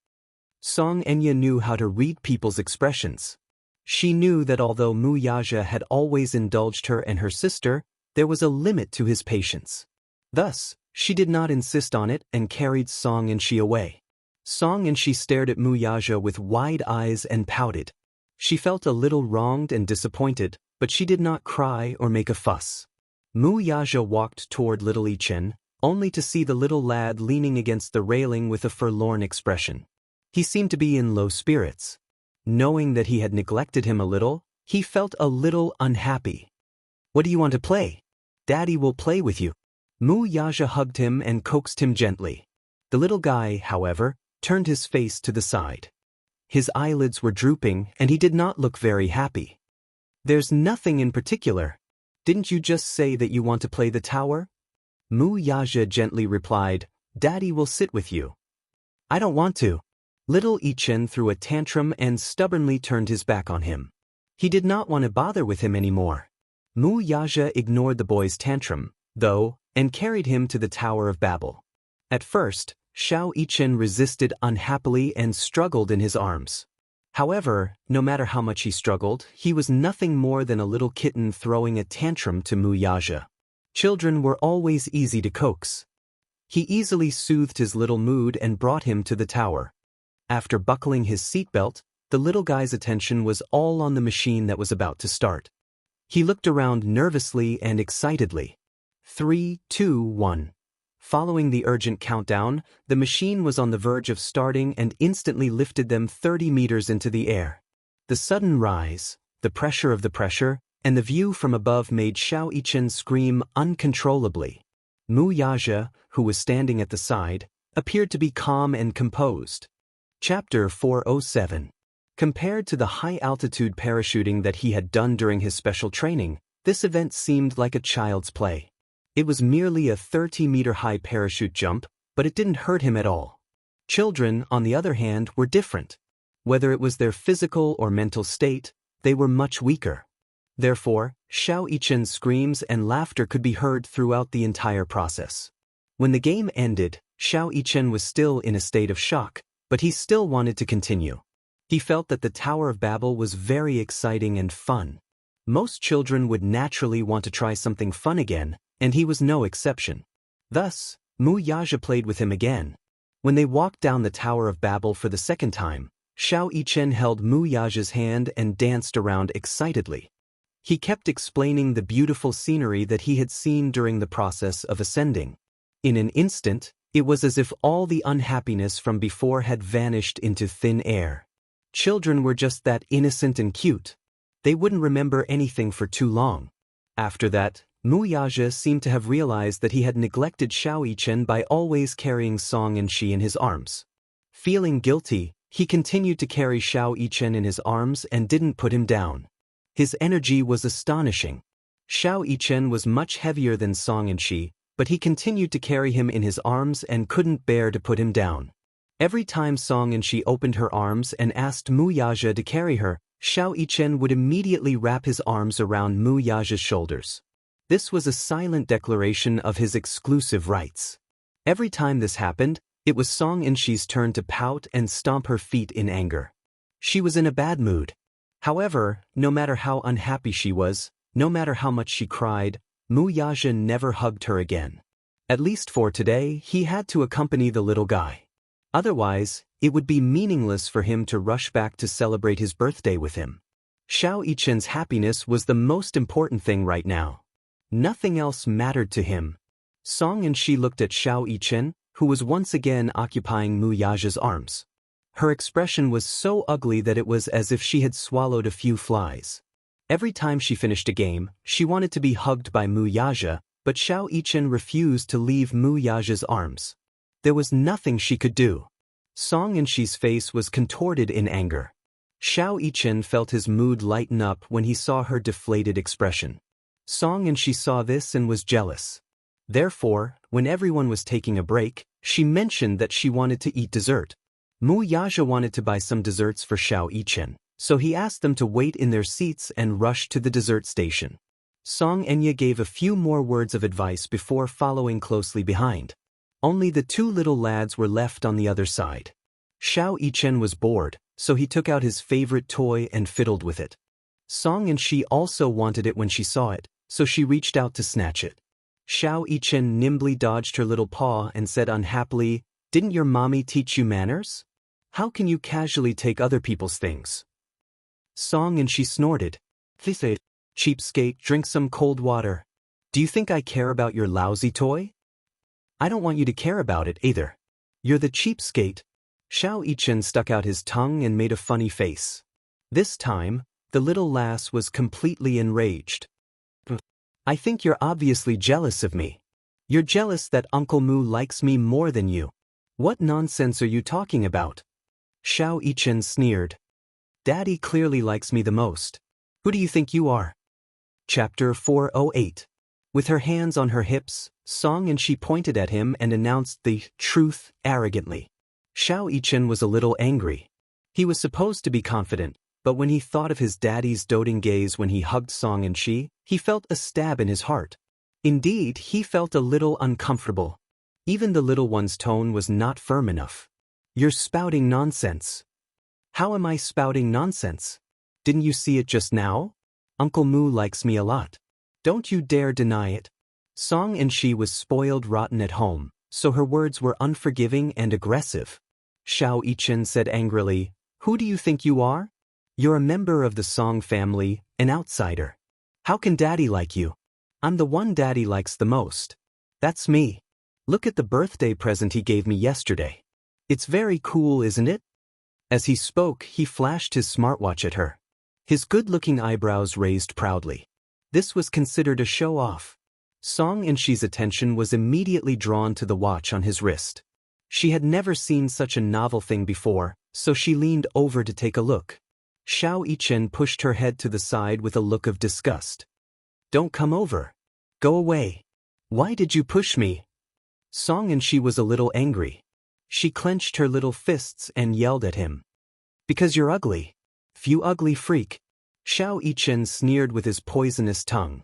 Xianxia knew how to read people's expressions. She knew that although Mu Yaja had always indulged her and her sister, there was a limit to his patience. Thus, she did not insist on it and carried Song and Shi away. Song and Shi stared at Mu Yaja with wide eyes and pouted. She felt a little wronged and disappointed, but she did not cry or make a fuss. Mu Yaja walked toward little Yichen, only to see the little lad leaning against the railing with a forlorn expression. He seemed to be in low spirits. Knowing that he had neglected him a little, he felt a little unhappy. "What do you want to play? Daddy will play with you." Mu Yaja hugged him and coaxed him gently. The little guy, however, turned his face to the side. His eyelids were drooping and he did not look very happy. "There's nothing in particular. Didn't you just say that you want to play the tower?" Mu Yaja gently replied, "Daddy will sit with you." "I don't want to." Little Yichen threw a tantrum and stubbornly turned his back on him. He did not want to bother with him anymore. Mu Yaja ignored the boy's tantrum, though, and carried him to the Tower of Babel. At first, Xiao Yichen resisted unhappily and struggled in his arms. However, no matter how much he struggled, he was nothing more than a little kitten throwing a tantrum to Mu Yaja. Children were always easy to coax. He easily soothed his little mood and brought him to the tower. After buckling his seatbelt, the little guy's attention was all on the machine that was about to start. He looked around nervously and excitedly. 3, 2, 1. Following the urgent countdown, the machine was on the verge of starting and instantly lifted them 30 meters into the air. The sudden rise, the pressure of the pressure, and the view from above made Xianxia scream uncontrollably. Wuxia, who was standing at the side, appeared to be calm and composed. Chapter 407. Compared to the high-altitude parachuting that he had done during his special training, this event seemed like a child's play. It was merely a 30-meter-high parachute jump, but it didn't hurt him at all. Children, on the other hand, were different. Whether it was their physical or mental state, they were much weaker. Therefore, Xianxia's screams and laughter could be heard throughout the entire process. When the game ended, Xianxia was still in a state of shock, but he still wanted to continue. He felt that the Tower of Babel was very exciting and fun. Most children would naturally want to try something fun again, and he was no exception. Thus, Wuxia played with him again. When they walked down the Tower of Babel for the second time, Xianxia held Wuxia's hand and danced around excitedly. He kept explaining the beautiful scenery that he had seen during the process of ascending. In an instant, it was as if all the unhappiness from before had vanished into thin air. Children were just that innocent and cute. They wouldn't remember anything for too long. After that, Wuxia seemed to have realized that he had neglected Xianxia by always carrying Xianxia in his arms. Feeling guilty, he continued to carry Xianxia in his arms and didn't put him down. His energy was astonishing. Xianxia was much heavier than Xianxia, but he continued to carry him in his arms and couldn't bear to put him down. Every time Xianxia opened her arms and asked Wuxia to carry her, Xianxia would immediately wrap his arms around Wuxia's shoulders. This was a silent declaration of his exclusive rights. Every time this happened, it was Xianxia's turn to pout and stomp her feet in anger. She was in a bad mood. However, no matter how unhappy she was, no matter how much she cried, Wuxia never hugged her again. At least for today, he had to accompany the little guy. Otherwise, it would be meaningless for him to rush back to celebrate his birthday with him. Xianxia's happiness was the most important thing right now. Nothing else mattered to him. Xianxia looked at Xianxia, who was once again occupying Wuxia's arms. Her expression was so ugly that it was as if she had swallowed a few flies. Every time she finished a game, she wanted to be hugged by Wuxia, but Xianxia refused to leave Wuxia's arms. There was nothing she could do. Xianxia's face was contorted in anger. Xianxia felt his mood lighten up when he saw her deflated expression. Xianxia saw this and was jealous. Therefore, when everyone was taking a break, she mentioned that she wanted to eat dessert. Wuxia wanted to buy some desserts for Xianxia, so he asked them to wait in their seats and rush to the dessert station. Xianxia gave a few more words of advice before following closely behind. Only the two little lads were left on the other side. Xianxia was bored, so he took out his favorite toy and fiddled with it. Xianxia also wanted it when she saw it, so she reached out to snatch it. Xianxia nimbly dodged her little paw and said unhappily, "Didn't your mommy teach you manners? How can you casually take other people's things?" Xianxia snorted. "Cheapskate, drink some cold water. Do you think I care about your lousy toy?" "I don't want you to care about it either. You're the cheapskate." Xianxia stuck out his tongue and made a funny face. This time, the little lass was completely enraged. "I think you're obviously jealous of me. You're jealous that Uncle Mu likes me more than you. What nonsense are you talking about?" Xianxia sneered. "Daddy clearly likes me the most. Who do you think you are?" Chapter 408. With her hands on her hips, Xianxia pointed at him and announced the truth arrogantly. Xianxia was a little angry. He was supposed to be confident, but when he thought of his daddy's doting gaze when he hugged Xianxia, he felt a stab in his heart. Indeed, he felt a little uncomfortable. Even the little one's tone was not firm enough. "You're spouting nonsense." "How am I spouting nonsense? Didn't you see it just now? Uncle Mu likes me a lot. Don't you dare deny it." Xianxia was spoiled rotten at home, so her words were unforgiving and aggressive. Xianxia said angrily, Who do you think you are? You're a member of the Song family, an outsider. How can Daddy like you? I'm the one Daddy likes the most. That's me. Look at the birthday present he gave me yesterday. It's very cool, isn't it? As he spoke, he flashed his smartwatch at her. His good-looking eyebrows raised proudly. This was considered a show-off. Song Inshi's attention was immediately drawn to the watch on his wrist. She had never seen such a novel thing before, so she leaned over to take a look. Xiao Yichen pushed her head to the side with a look of disgust. Don't come over. Go away. Why did you push me? Song Inshi was a little angry. She clenched her little fists and yelled at him. Because you're ugly. You ugly freak. Xiao Yichen sneered with his poisonous tongue.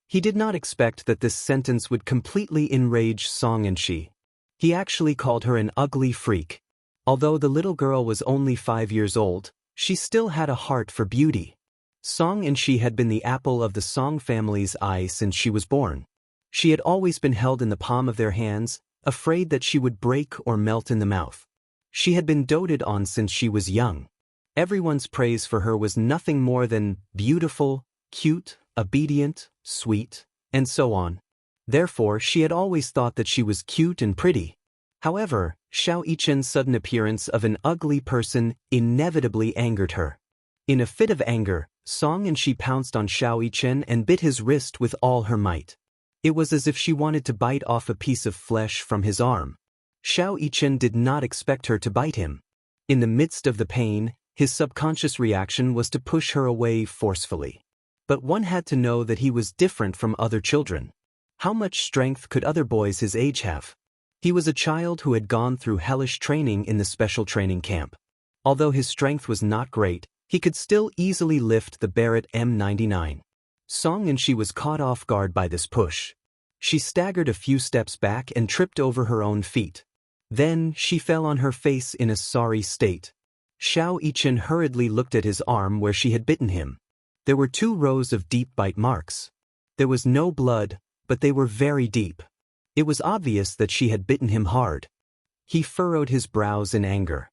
He did not expect that this sentence would completely enrage Song Inshi. He actually called her an ugly freak. Although the little girl was only 5 years old, she still had a heart for beauty. Song Inshi had been the apple of the Song family's eye since she was born. She had always been held in the palm of their hands, afraid that she would break or melt in the mouth. She had been doted on since she was young. Everyone's praise for her was nothing more than beautiful, cute, obedient, sweet, and so on. Therefore, she had always thought that she was cute and pretty. However, Xiao Yichen's sudden appearance of an ugly person inevitably angered her. In a fit of anger, Song Inshi pounced on Xiao Yichen and bit his wrist with all her might. It was as if she wanted to bite off a piece of flesh from his arm. Xiao Yichen did not expect her to bite him. In the midst of the pain, his subconscious reaction was to push her away forcefully. But one had to know that he was different from other children. How much strength could other boys his age have? He was a child who had gone through hellish training in the special training camp. Although his strength was not great, he could still easily lift the Barrett M99. Song Inshi was caught off guard by this push. She staggered a few steps back and tripped over her own feet. Then, she fell on her face in a sorry state. Xiao Yichen hurriedly looked at his arm where she had bitten him. There were 2 rows of deep bite marks. There was no blood, but they were very deep. It was obvious that she had bitten him hard. He furrowed his brows in anger.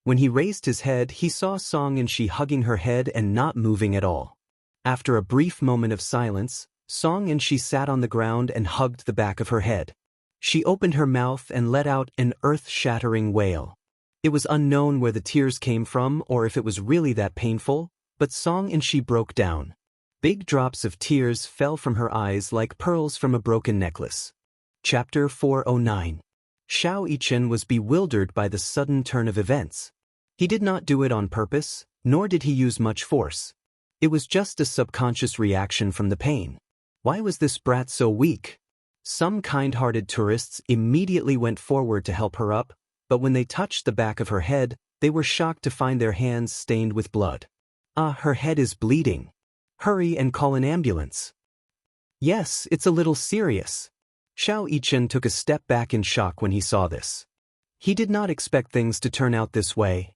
When he raised his head, he saw Song Inshi hugging her head and not moving at all. After a brief moment of silence, Song Inshi sat on the ground and hugged the back of her head. She opened her mouth and let out an earth-shattering wail. It was unknown where the tears came from or if it was really that painful, but Song Inshi broke down. Big drops of tears fell from her eyes like pearls from a broken necklace. Chapter 409. Xiao Yichen was bewildered by the sudden turn of events. He did not do it on purpose, nor did he use much force. It was just a subconscious reaction from the pain. Why was this brat so weak? Some kind-hearted tourists immediately went forward to help her up, but when they touched the back of her head, they were shocked to find their hands stained with blood. Her head is bleeding. Hurry and call an ambulance. Yes, it's a little serious. Xiao Yichen took a step back in shock when he saw this. He did not expect things to turn out this way.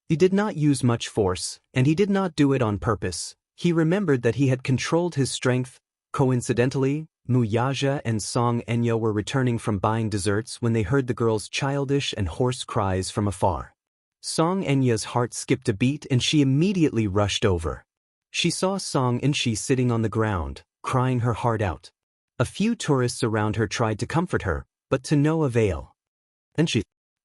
He did not use much force, and he did not do it on purpose. He remembered that he had controlled his strength. Coincidentally, Wuxia and Song Enya were returning from buying desserts when they heard the girl's childish and hoarse cries from afar. Song Enya's heart skipped a beat and she immediately rushed over. She saw Song Inshi sitting on the ground, crying her heart out. A few tourists around her tried to comfort her, but to no avail.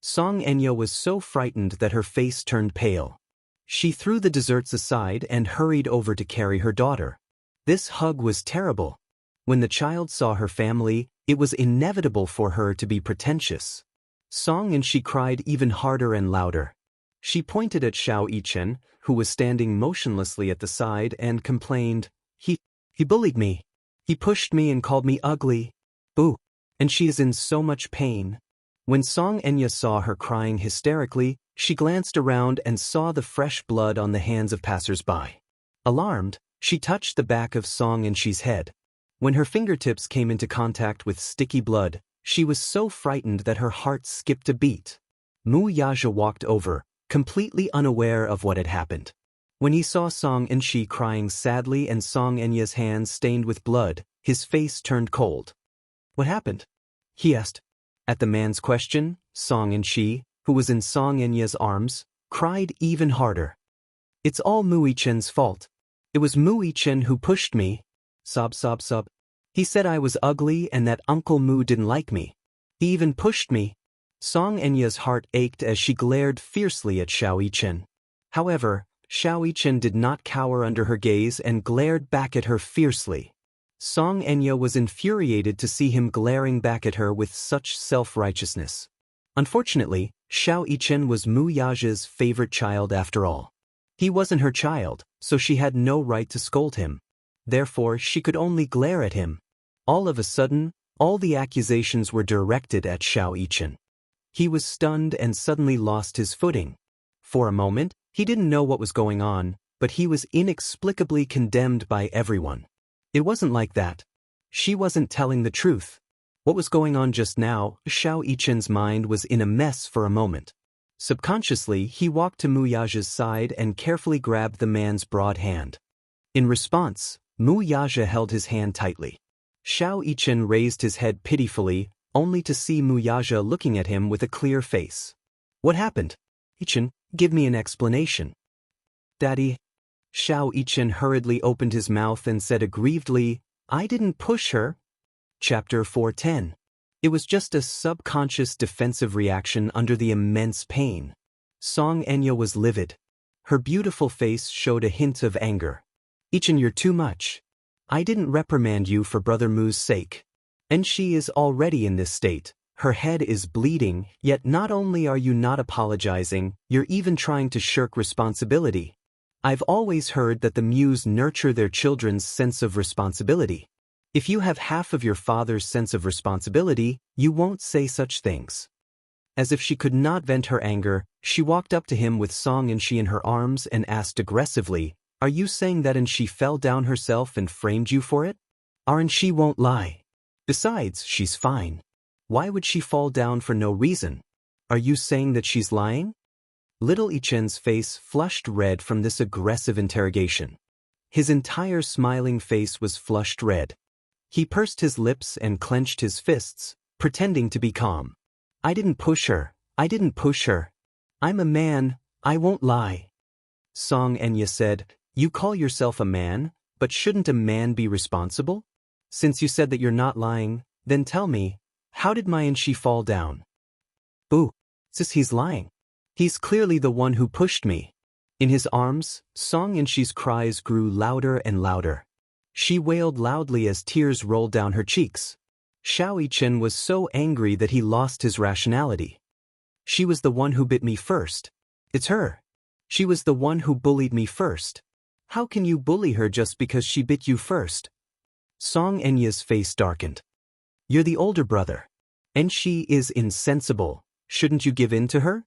Song Enya was so frightened that her face turned pale. She threw the desserts aside and hurried over to carry her daughter. This hug was terrible. When the child saw her family, it was inevitable for her to be pretentious. Song Inshi cried even harder and louder. She pointed at Xiao Yichen, who was standing motionlessly at the side, and complained, He bullied me. He pushed me and called me ugly. Boo! And she is in so much pain. When Song Enya saw her crying hysterically, she glanced around and saw the fresh blood on the hands of passers-by. Alarmed, she touched the back of Song Inshi's head. When her fingertips came into contact with sticky blood, she was so frightened that her heart skipped a beat. Wuxia walked over, completely unaware of what had happened. When he saw Song Inshi crying sadly and Song Enya's hands stained with blood, his face turned cold. What happened? He asked. At the man's question, Song Inshi, who was in Song Enya's arms, cried even harder. It's all Mu Yichen's fault. It was Mu Yichen who pushed me. Sob, sob, sob. He said I was ugly and that Uncle Mu didn't like me. He even pushed me. Xianxia's heart ached as she glared fiercely at Xiao Yichen. However, Xiao Yichen did not cower under her gaze and glared back at her fiercely. Xianxia was infuriated to see him glaring back at her with such self-righteousness. Unfortunately, Xiao Yichen was Mu Yaja's favorite child after all. He wasn't her child, so she had no right to scold him. Therefore, she could only glare at him. All of a sudden, all the accusations were directed at Xiao Yichen. He was stunned and suddenly lost his footing. For a moment, he didn't know what was going on, but he was inexplicably condemned by everyone. It wasn't like that. She wasn't telling the truth. What was going on just now? Xiao Yichen's mind was in a mess for a moment. Subconsciously, he walked to Mu Yaja's side and carefully grabbed the man's broad hand. In response, Mu Yaja held his hand tightly. Xiao Yichen raised his head pitifully, only to see Mu Yaja looking at him with a clear face. What happened? Yichen, give me an explanation. Daddy. Xiao Yichen hurriedly opened his mouth and said aggrievedly, I didn't push her. Chapter 410. It was just a subconscious defensive reaction under the immense pain. Xianxia was livid. Her beautiful face showed a hint of anger. Yichen, you're too much. I didn't reprimand you for Brother Mu's sake. And she is already in this state. Her head is bleeding, yet not only are you not apologizing, you're even trying to shirk responsibility. I've always heard that the Muse nurture their children's sense of responsibility. If you have half of your father's sense of responsibility, you won't say such things. As if she could not vent her anger, she walked up to him with Xianxia in her arms and asked aggressively, Are you saying that and she fell down herself and framed you for it? Aren't she won't lie. Besides, she's fine. Why would she fall down for no reason? Are you saying that she's lying? Little Yichen's face flushed red from this aggressive interrogation. His entire smiling face was flushed red. He pursed his lips and clenched his fists, pretending to be calm. I didn't push her. I didn't push her. I'm a man. I won't lie. Xianxia said, You call yourself a man, but shouldn't a man be responsible? Since you said that you're not lying, then tell me, how did my and she fall down? Boo, sis, he's lying. He's clearly the one who pushed me. In his arms, Xianxia's cries grew louder and louder. She wailed loudly as tears rolled down her cheeks. Xiao Yichen was so angry that he lost his rationality. She was the one who bit me first. It's her. She was the one who bullied me first. How can you bully her just because she bit you first? Xianxia's face darkened. You're the older brother. And she is insensible. Shouldn't you give in to her?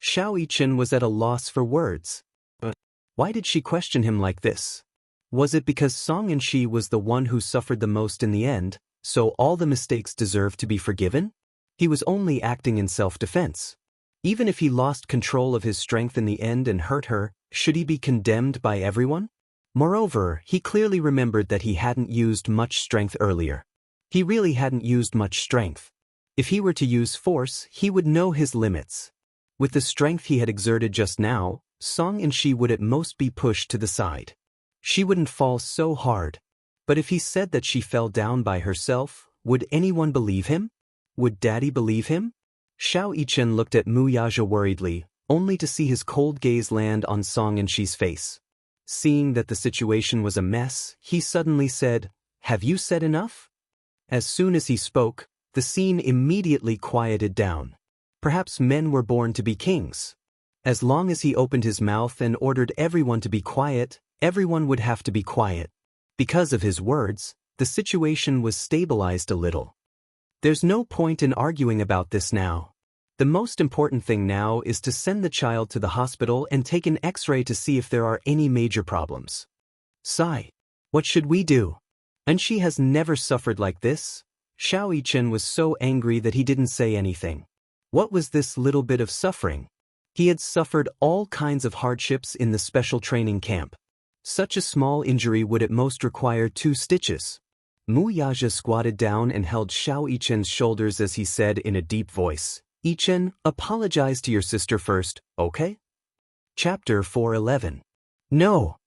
Xiao Yichen was at a loss for words. But why did she question him like this? Was it because Xianxia was the one who suffered the most in the end, so all the mistakes deserved to be forgiven? He was only acting in self-defense. Even if he lost control of his strength in the end and hurt her, should he be condemned by everyone? Moreover, he clearly remembered that he hadn't used much strength earlier. He really hadn't used much strength. If he were to use force, he would know his limits. With the strength he had exerted just now, Xianxia would at most be pushed to the side. She wouldn't fall so hard. But if he said that she fell down by herself, would anyone believe him? Would Daddy believe him? Xiao Yichen looked at Mu Yaja worriedly, only to see his cold gaze land on Xianxia's face. Seeing that the situation was a mess, he suddenly said, Have you said enough? As soon as he spoke, the scene immediately quieted down. Perhaps men were born to be kings. As long as he opened his mouth and ordered everyone to be quiet, everyone would have to be quiet. Because of his words, the situation was stabilized a little. There's no point in arguing about this now. The most important thing now is to send the child to the hospital and take an X-ray to see if there are any major problems. Sigh. What should we do? And she has never suffered like this. Xiao Yichen was so angry that he didn't say anything. What was this little bit of suffering? He had suffered all kinds of hardships in the special training camp. Such a small injury would at most require 2 stitches. Mu Yaja squatted down and held Xiao Yichen's shoulders as he said in a deep voice, Yichen, apologize to your sister first, okay? Chapter 411. No.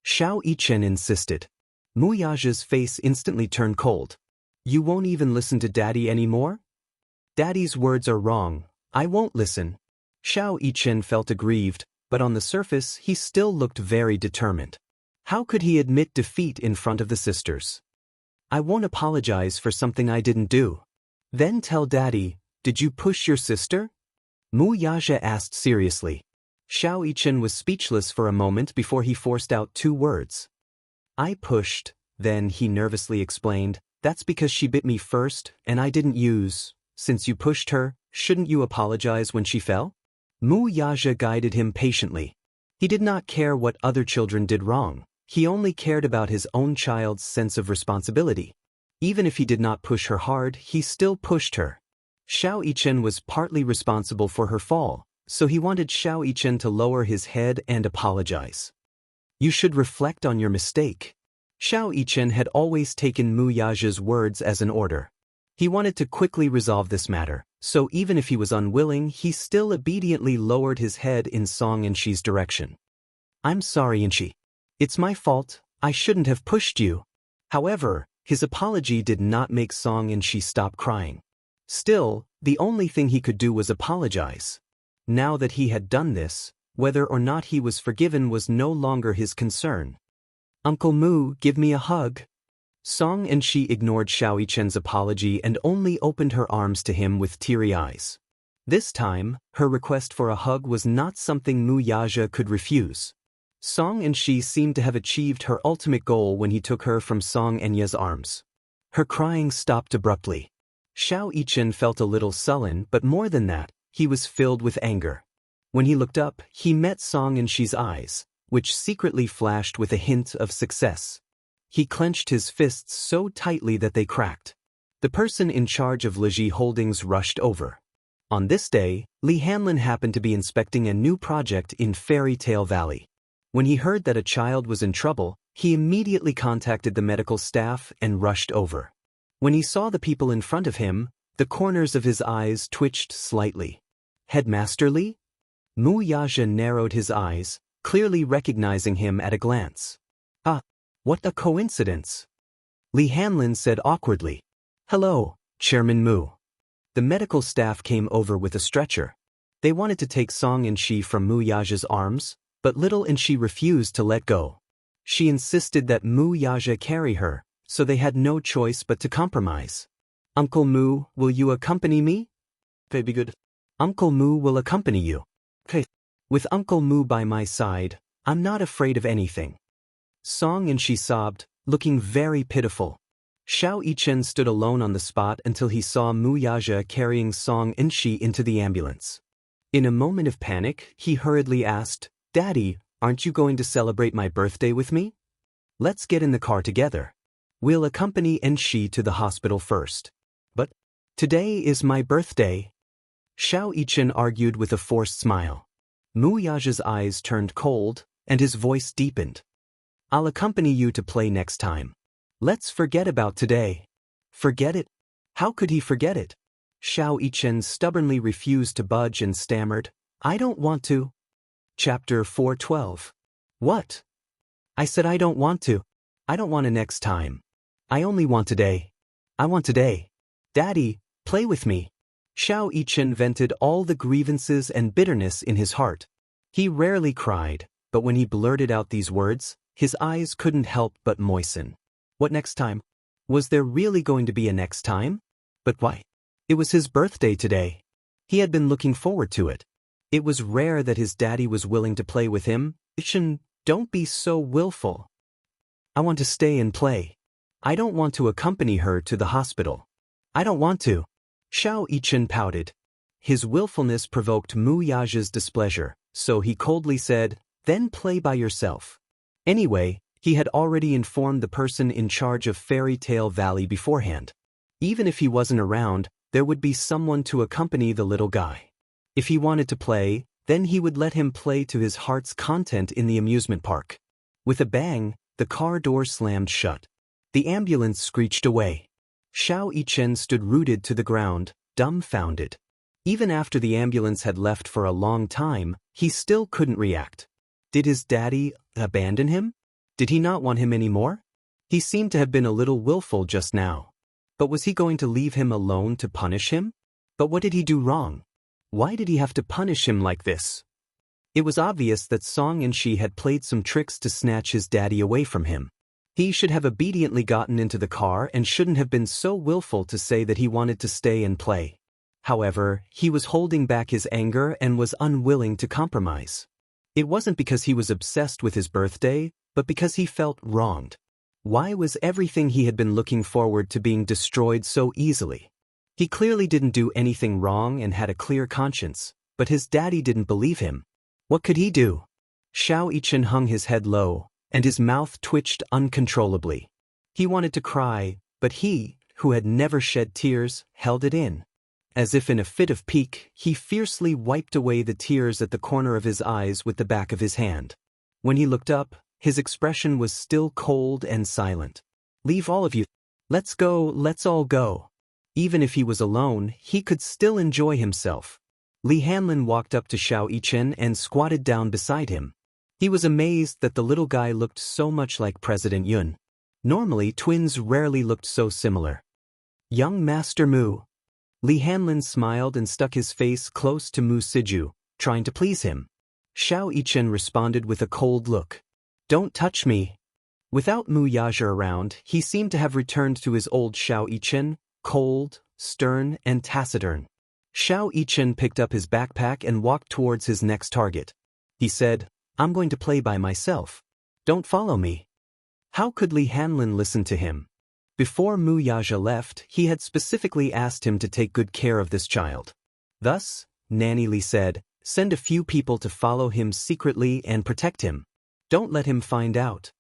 Xiao Yichen insisted. Mu Yaja's face instantly turned cold. You won't even listen to Daddy anymore? Daddy's words are wrong. I won't listen. Xiao Yichen felt aggrieved, but on the surface he still looked very determined. How could he admit defeat in front of the sisters? I won't apologize for something I didn't do. Then tell Daddy, did you push your sister? Mu Yaja asked seriously. Xiao Yichen was speechless for a moment before he forced out 2 words. I pushed, then he nervously explained, that's because she bit me first and I didn't use. Since you pushed her, shouldn't you apologize when she fell? Mu Yaja guided him patiently. He did not care what other children did wrong. He only cared about his own child's sense of responsibility. Even if he did not push her hard, he still pushed her. Xiao Yichen was partly responsible for her fall, so he wanted Xiao Yichen to lower his head and apologize. You should reflect on your mistake. Xiao Yichen had always taken Mu Yaja's words as an order. He wanted to quickly resolve this matter, so even if he was unwilling, he still obediently lowered his head in Xianxi's direction. I'm sorry, Xianxia. It's my fault, I shouldn't have pushed you. However, his apology did not make Xianxia stop crying. Still, the only thing he could do was apologize. Now that he had done this, whether or not he was forgiven was no longer his concern. Uncle Mu, give me a hug. Xianxia ignored Xiao Yichen's apology and only opened her arms to him with teary eyes. This time, her request for a hug was not something Mu Yaja could refuse. Xianxia seemed to have achieved her ultimate goal when he took her from Xianxia's arms. Her crying stopped abruptly. Xiao Yichen felt a little sullen, but more than that, he was filled with anger. When he looked up, he met Xianxia's eyes, which secretly flashed with a hint of success. He clenched his fists so tightly that they cracked. The person in charge of Liji Holdings rushed over. On this day, Li Hanlin happened to be inspecting a new project in Fairy Tale Valley. When he heard that a child was in trouble, he immediately contacted the medical staff and rushed over. When he saw the people in front of him, the corners of his eyes twitched slightly. Headmaster Li? Mu Yaja narrowed his eyes, clearly recognizing him at a glance. Ah, what a coincidence. Li Hanlin said awkwardly. Hello, Chairman Mu. The medical staff came over with a stretcher. They wanted to take Xianxia from Mu Yaja's arms, but little Xianxia refused to let go. She insisted that Mu Yaja carry her, so they had no choice but to compromise. Uncle Mu, will you accompany me? Okay, be good. Uncle Mu will accompany you. Okay. With Uncle Mu by my side, I'm not afraid of anything. Xianxia sobbed, looking very pitiful. Xiao Yichen stood alone on the spot until he saw Mu Yaja carrying Xianxia into the ambulance. In a moment of panic, he hurriedly asked, Daddy, aren't you going to celebrate my birthday with me? Let's get in the car together. We'll accompany Xianxia to the hospital first. But today is my birthday. Xiao Yichen argued with a forced smile. Mu Yaja's eyes turned cold, and his voice deepened. I'll accompany you to play next time. Let's forget about today. Forget it? How could he forget it? Xiao Yichen stubbornly refused to budge and stammered, I don't want to. Chapter 412. What? I said I don't want to. I don't want to next time. I only want today. I want today. Daddy, play with me. Xiao Yichen vented all the grievances and bitterness in his heart. He rarely cried, but when he blurted out these words, his eyes couldn't help but moisten. What next time? Was there really going to be a next time? But why? It was his birthday today. He had been looking forward to it. It was rare that his daddy was willing to play with him. Yichen, don't be so willful. I want to stay and play. I don't want to accompany her to the hospital. I don't want to. Xiao Yichen pouted. His willfulness provoked Mu Yaja's displeasure, so he coldly said, Then play by yourself. Anyway, he had already informed the person in charge of Fairy Tale Valley beforehand. Even if he wasn't around, there would be someone to accompany the little guy. If he wanted to play, then he would let him play to his heart's content in the amusement park. With a bang, the car door slammed shut. The ambulance screeched away. Xiao Yichen stood rooted to the ground, dumbfounded. Even after the ambulance had left for a long time, he still couldn't react. Did his daddy abandon him? Did he not want him anymore? He seemed to have been a little willful just now. But was he going to leave him alone to punish him? But what did he do wrong? Why did he have to punish him like this? It was obvious that Xianxia had played some tricks to snatch his daddy away from him. He should have obediently gotten into the car and shouldn't have been so willful to say that he wanted to stay and play. However, he was holding back his anger and was unwilling to compromise. It wasn't because he was obsessed with his birthday, but because he felt wronged. Why was everything he had been looking forward to being destroyed so easily? He clearly didn't do anything wrong and had a clear conscience, but his daddy didn't believe him. What could he do? Xianxia hung his head low, and his mouth twitched uncontrollably. He wanted to cry, but he, who had never shed tears, held it in. As if in a fit of pique, he fiercely wiped away the tears at the corner of his eyes with the back of his hand. When he looked up, his expression was still cold and silent. "Leave all of you. Let's go, let's all go." Even if he was alone, he could still enjoy himself. Li Hanlin walked up to Xianxia and squatted down beside him. He was amazed that the little guy looked so much like President Yun. Normally, twins rarely looked so similar. "Young Master Mu." Li Hanlin smiled and stuck his face close to Mu Siju, trying to please him. Xianxia responded with a cold look. "Don't touch me." Without Mu Yazhi around, he seemed to have returned to his old Xianxia, cold, stern, and taciturn. Xianxia picked up his backpack and walked towards his next target. He said, "I'm going to play by myself. Don't follow me." How could Li Hanlin listen to him? Before Mu Yazhi left, he had specifically asked him to take good care of this child. Thus, Nanny Li said, "Send a few people to follow him secretly and protect him. Don't let him find out."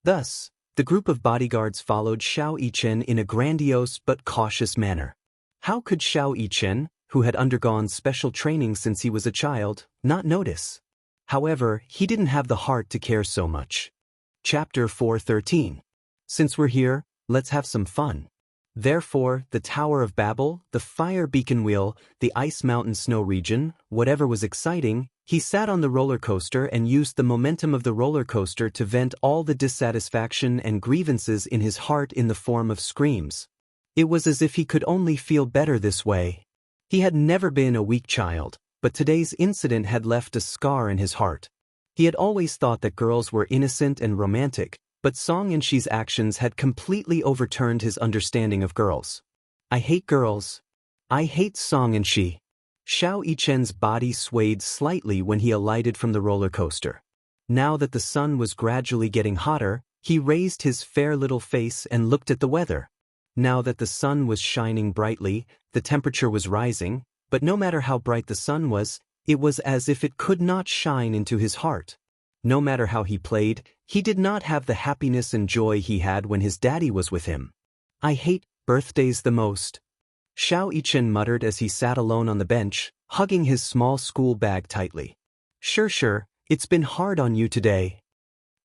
Thus, the group of bodyguards followed Xianxia in a grandiose but cautious manner. How could Xianxia, who had undergone special training since he was a child, not notice? However, he didn't have the heart to care so much. Chapter 4:13. Since we're here, let's have some fun. Therefore, the Tower of Babel, the Fire Beacon Wheel, the Ice Mountain Snow Region, whatever was exciting, he sat on the roller coaster and used the momentum of the roller coaster to vent all the dissatisfaction and grievances in his heart in the form of screams. It was as if he could only feel better this way. He had never been a weak child, but today's incident had left a scar in his heart. He had always thought that girls were innocent and romantic, but Xianxia's actions had completely overturned his understanding of girls. "I hate girls. I hate Xianxia." Xianxia's body swayed slightly when he alighted from the roller coaster. Now that the sun was gradually getting hotter, he raised his fair little face and looked at the weather. Now that the sun was shining brightly, the temperature was rising, but no matter how bright the sun was, it was as if it could not shine into his heart. No matter how he played, he did not have the happiness and joy he had when his daddy was with him. "I hate birthdays the most," Xianxia muttered as he sat alone on the bench, hugging his small school bag tightly. Sure, it's been hard on you today."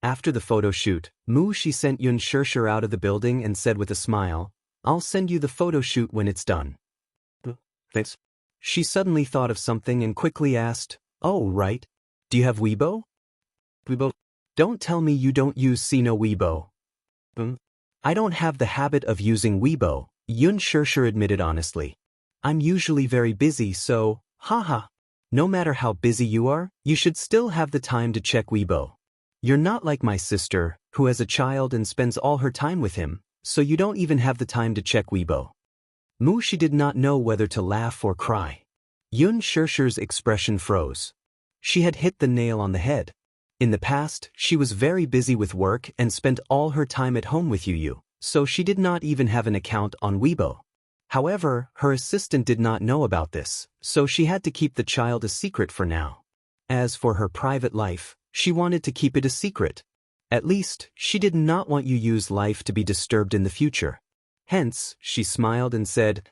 After the photo shoot, Mu Shi sent Yun Sure out of the building and said with a smile, "I'll send you the photo shoot when it's done." Thanks. She suddenly thought of something and quickly asked, "Oh, right. Do you have Weibo?" "Weibo? Don't tell me you don't use Sino Weibo." "I don't have the habit of using Weibo," Yun Sure admitted honestly. "I'm usually very busy, so, haha. No matter how busy you are, you should still have the time to check Weibo. You're not like my sister, who has a child and spends all her time with him, so you don't even have the time to check Weibo." Mu Shi did not know whether to laugh or cry. Yun Sure's expression froze. She had hit the nail on the head. In the past, she was very busy with work and spent all her time at home with Yu, so she did not even have an account on Weibo. However, her assistant did not know about this, so she had to keep the child a secret for now. As for her private life, she wanted to keep it a secret. At least, she did not want Yu's life to be disturbed in the future. Hence, she smiled and said,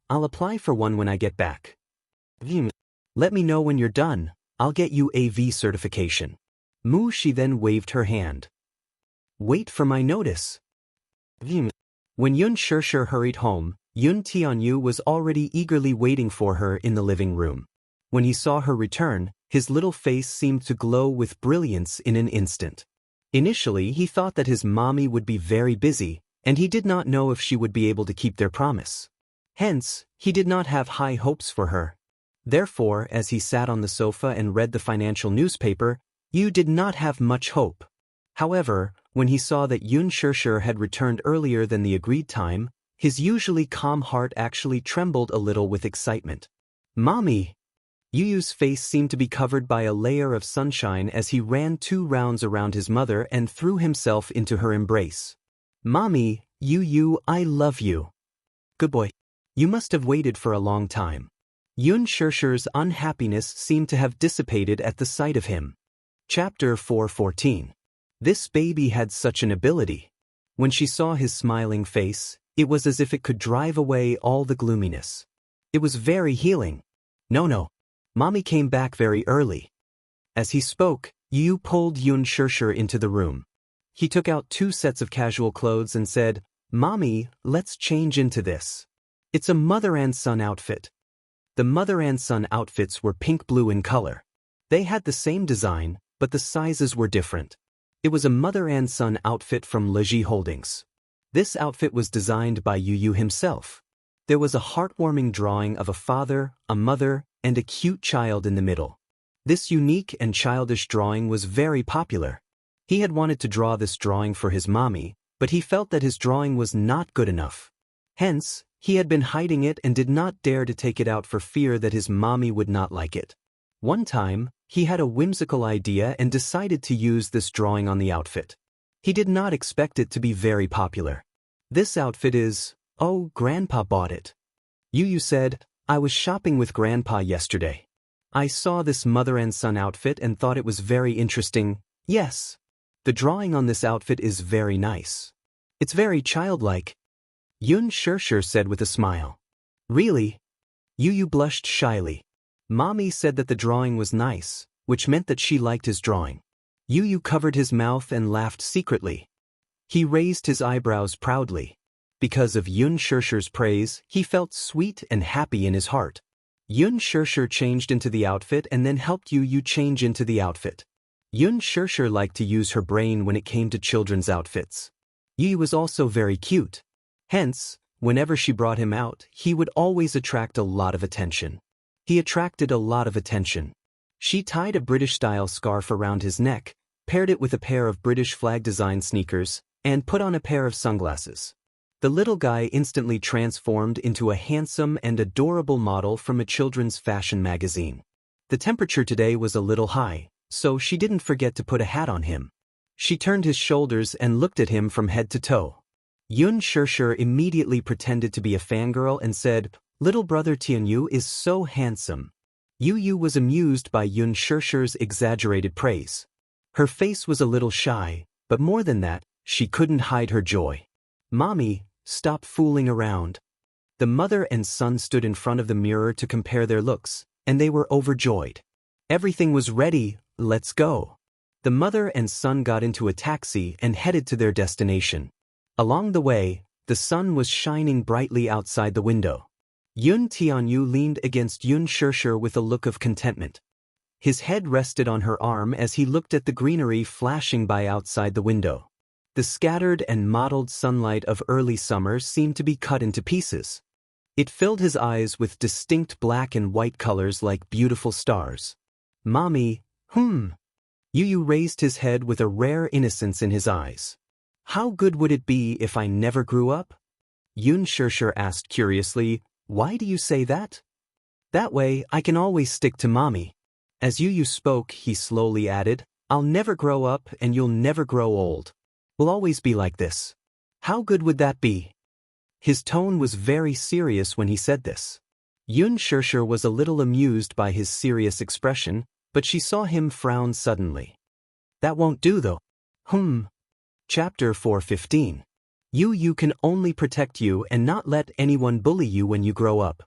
"I'll apply for one when I get back." "Let me know when you're done. I'll get you AV certification." Mu Shi then waved her hand. "Wait for my notice." When Yun Sure hurried home, Yun Tianyu was already eagerly waiting for her in the living room. When he saw her return, his little face seemed to glow with brilliance in an instant. Initially, he thought that his mommy would be very busy, and he did not know if she would be able to keep their promise. Hence, he did not have high hopes for her. Therefore, as he sat on the sofa and read the financial newspaper, Yu did not have much hope. However, when he saw that Yun Shishir had returned earlier than the agreed time, his usually calm heart actually trembled a little with excitement. "Mommy!" Yu's face seemed to be covered by a layer of sunshine as he ran 2 rounds around his mother and threw himself into her embrace. "Mommy, Yu, I love you." "Good boy. You must have waited for a long time." Yun Shishir's unhappiness seemed to have dissipated at the sight of him. Chapter 4:14. This baby had such an ability. When she saw his smiling face, it was as if it could drive away all the gloominess. It was very healing. No. Mommy came back very early." As he spoke, Yu pulled Yun Shishir into the room. He took out 2 sets of casual clothes and said, "Mommy, let's change into this. It's a mother and son outfit." The mother and son outfits were pink-blue in color. They had the same design, but the sizes were different. It was a mother and son outfit from Leji Holdings. This outfit was designed by Yu himself. There was a heartwarming drawing of a father, a mother, and a cute child in the middle. This unique and childish drawing was very popular. He had wanted to draw this drawing for his mommy, but he felt that his drawing was not good enough. Hence, he had been hiding it and did not dare to take it out for fear that his mommy would not like it. One time, he had a whimsical idea and decided to use this drawing on the outfit. He did not expect it to be very popular. "This outfit is, oh, Grandpa bought it." Yu said, "I was shopping with Grandpa yesterday. I saw this mother and son outfit and thought it was very interesting. Yes. The drawing on this outfit is very nice. It's very childlike." Yun Shishir said with a smile. "Really?" Yu blushed shyly. Mommy said that the drawing was nice, which meant that she liked his drawing. Yu covered his mouth and laughed secretly. He raised his eyebrows proudly. Because of Yun Shishir's praise, he felt sweet and happy in his heart. Yun Shishir changed into the outfit and then helped Yu change into the outfit. Yun Shishir liked to use her brain when it came to children's outfits. Yu was also very cute. Hence, whenever she brought him out, he would always attract a lot of attention. He attracted a lot of attention. She tied a British-style scarf around his neck, paired it with a pair of British flag-design sneakers, and put on a pair of sunglasses. The little guy instantly transformed into a handsome and adorable model from a children's fashion magazine. The temperature today was a little high, so she didn't forget to put a hat on him. She turned his shoulders and looked at him from head to toe. Yun Shishir immediately pretended to be a fangirl and said, "Little brother Tianyu is so handsome." Yu was amused by Yun Shishir's exaggerated praise. Her face was a little shy, but more than that, she couldn't hide her joy. "Mommy, stop fooling around." The mother and son stood in front of the mirror to compare their looks, and they were overjoyed. Everything was ready, let's go. The mother and son got into a taxi and headed to their destination. Along the way, the sun was shining brightly outside the window. Yun Tianyu leaned against Yun Shishir with a look of contentment. His head rested on her arm as he looked at the greenery flashing by outside the window. The scattered and mottled sunlight of early summer seemed to be cut into pieces. It filled his eyes with distinct black and white colors like beautiful stars. "Mommy, Yu raised his head with a rare innocence in his eyes. "How good would it be if I never grew up?" Yun Shishir asked curiously, "Why do you say that?" "That way, I can always stick to Mommy." As Yu spoke, he slowly added, "I'll never grow up and you'll never grow old. We'll always be like this. How good would that be?" His tone was very serious when he said this. Yun Shishir was a little amused by his serious expression, but she saw him frown suddenly. "That won't do though." Chapter 4:15. Yu can only protect you and not let anyone bully you when you grow up.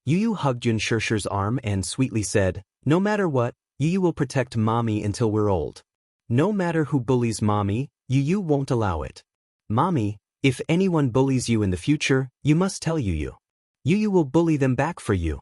Yu hugged Yun Shishir's arm and sweetly said, "No matter what, Yu will protect Mommy until we're old. No matter who bullies Mommy, Yu won't allow it. Mommy, If anyone bullies you in the future, you must tell Yu. Yu will bully them back for you.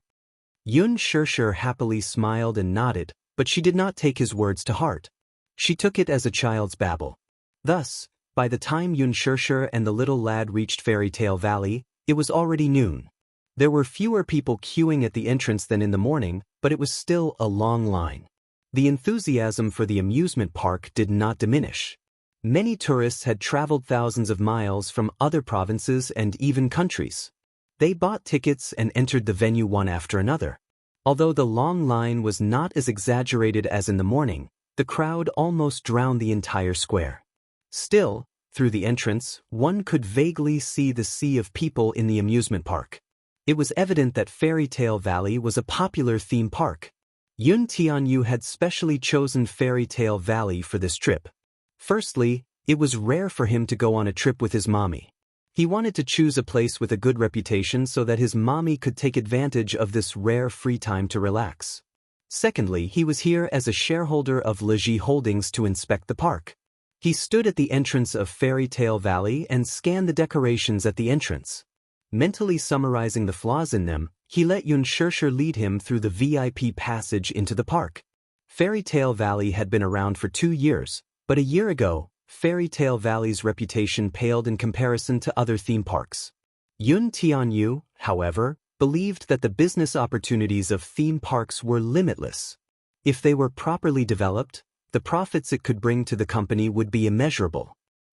Xianxia happily smiled and nodded, but she did not take his words to heart. She took it as a child's babble. Thus, by the time Xianxia and the little lad reached Fairy Tale Valley, it was already noon. There were fewer people queuing at the entrance than in the morning, but it was still a long line. The enthusiasm for the amusement park did not diminish. Many tourists had traveled thousands of miles from other provinces and even countries. They bought tickets and entered the venue one after another. Although the long line was not as exaggerated as in the morning, the crowd almost drowned the entire square. Still, through the entrance, one could vaguely see the sea of people in the amusement park. It was evident that Fairy Tale Valley was a popular theme park. Yun Tianyu had specially chosen Fairy Tale Valley for this trip. Firstly, it was rare for him to go on a trip with his mommy. He wanted to choose a place with a good reputation so that his mommy could take advantage of this rare free time to relax. Secondly, he was here as a shareholder of Leji Holdings to inspect the park. He stood at the entrance of Fairy Tale Valley and scanned the decorations at the entrance. Mentally summarizing the flaws in them, he let Xianxia lead him through the VIP passage into the park. Fairy Tale Valley had been around for 2 years, but a year ago, Fairy Tale Valley's reputation paled in comparison to other theme parks. Yun Tianyu, however, believed that the business opportunities of theme parks were limitless. If they were properly developed, the profits it could bring to the company would be immeasurable.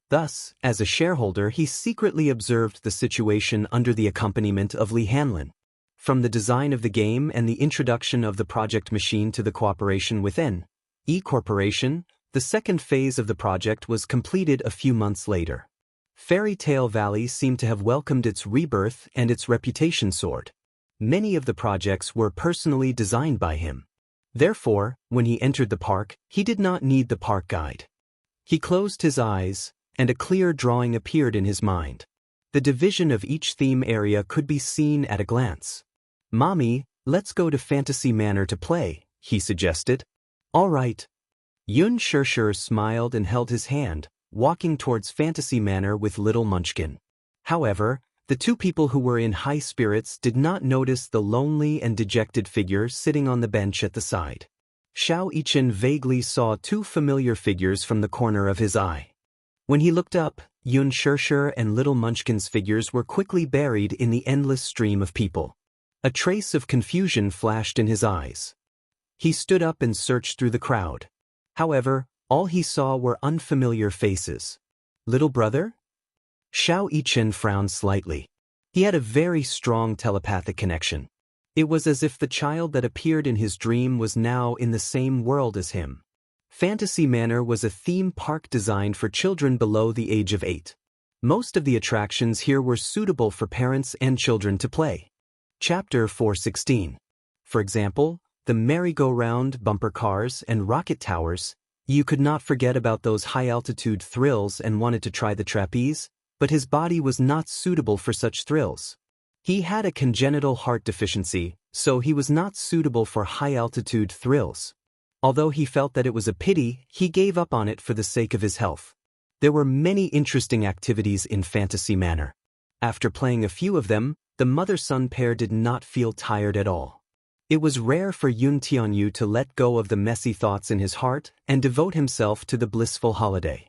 Thus, as a shareholder, he secretly observed the situation under the accompaniment of Li Hanlin. From the design of the game and the introduction of the project machine to the cooperation with N.E. Corporation, the second phase of the project was completed a few months later. Fairy Tale Valley seemed to have welcomed its rebirth and its reputation soared. Many of the projects were personally designed by him. Therefore, when he entered the park, he did not need the park guide. He closed his eyes, and a clear drawing appeared in his mind. The division of each theme area could be seen at a glance. "Mommy, let's go to Fantasy Manor to play," he suggested. "All right." Xianxia smiled and held his hand, walking towards Fantasy Manor with little Munchkin. However, the two people who were in high spirits did not notice the lonely and dejected figure sitting on the bench at the side. Xiao Yichen vaguely saw two familiar figures from the corner of his eye. When he looked up, Xianxia and little Munchkin's figures were quickly buried in the endless stream of people. A trace of confusion flashed in his eyes. He stood up and searched through the crowd. However, all he saw were unfamiliar faces. "Little brother?" Xiao Yichen frowned slightly. He had a very strong telepathic connection. It was as if the child that appeared in his dream was now in the same world as him. Fantasy Manor was a theme park designed for children below the age of 8. Most of the attractions here were suitable for parents and children to play. Chapter 416. For example, the merry-go-round, bumper cars, and rocket towers. You could not forget about those high-altitude thrills and wanted to try the trapeze, but his body was not suitable for such thrills. He had a congenital heart deficiency, so he was not suitable for high-altitude thrills. Although he felt that it was a pity, he gave up on it for the sake of his health. There were many interesting activities in Fantasy Manor. After playing a few of them, the mother-son pair did not feel tired at all. It was rare for Yun Tianyu to let go of the messy thoughts in his heart and devote himself to the blissful holiday.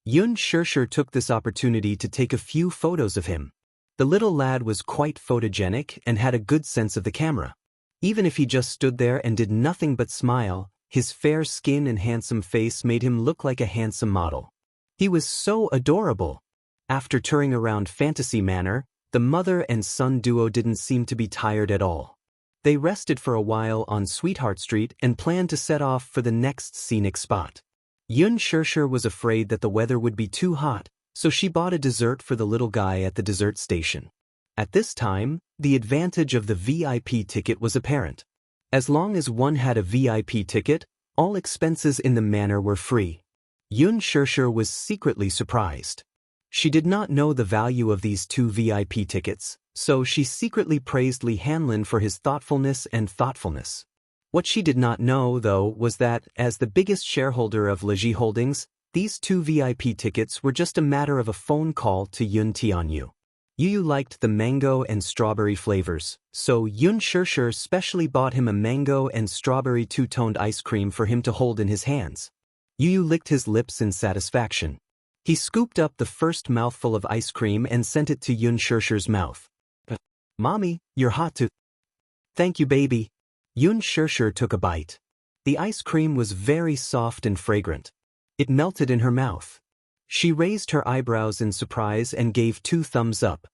Xianxia took this opportunity to take a few photos of him. The little lad was quite photogenic and had a good sense of the camera. Even if he just stood there and did nothing but smile, his fair skin and handsome face made him look like a handsome model. He was so adorable. After touring around Fantasy Manor, the mother and son duo didn't seem to be tired at all. They rested for a while on Sweetheart Street and planned to set off for the next scenic spot. Xianxia was afraid that the weather would be too hot, so she bought a dessert for the little guy at the dessert station. At this time, the advantage of the VIP ticket was apparent. As long as one had a VIP ticket, all expenses in the manor were free. Xianxia was secretly surprised. She did not know the value of these 2 VIP tickets, so she secretly praised Li Hanlin for his thoughtfulness and thoughtfulness. What she did not know, though, was that, as the biggest shareholder of Leji Holdings, These 2 VIP tickets were just a matter of a phone call to Yun Tianyu. Yu liked the mango and strawberry flavors, so Yun Shishir specially bought him a mango and strawberry two-toned ice cream for him to hold in his hands. Yu licked his lips in satisfaction. He scooped up the first mouthful of ice cream and sent it to Yun Shishir's mouth. "Mommy, you're hot too." "Thank you, baby." Yun Shishir took a bite. The ice cream was very soft and fragrant. It melted in her mouth. She raised her eyebrows in surprise and gave 2 thumbs up.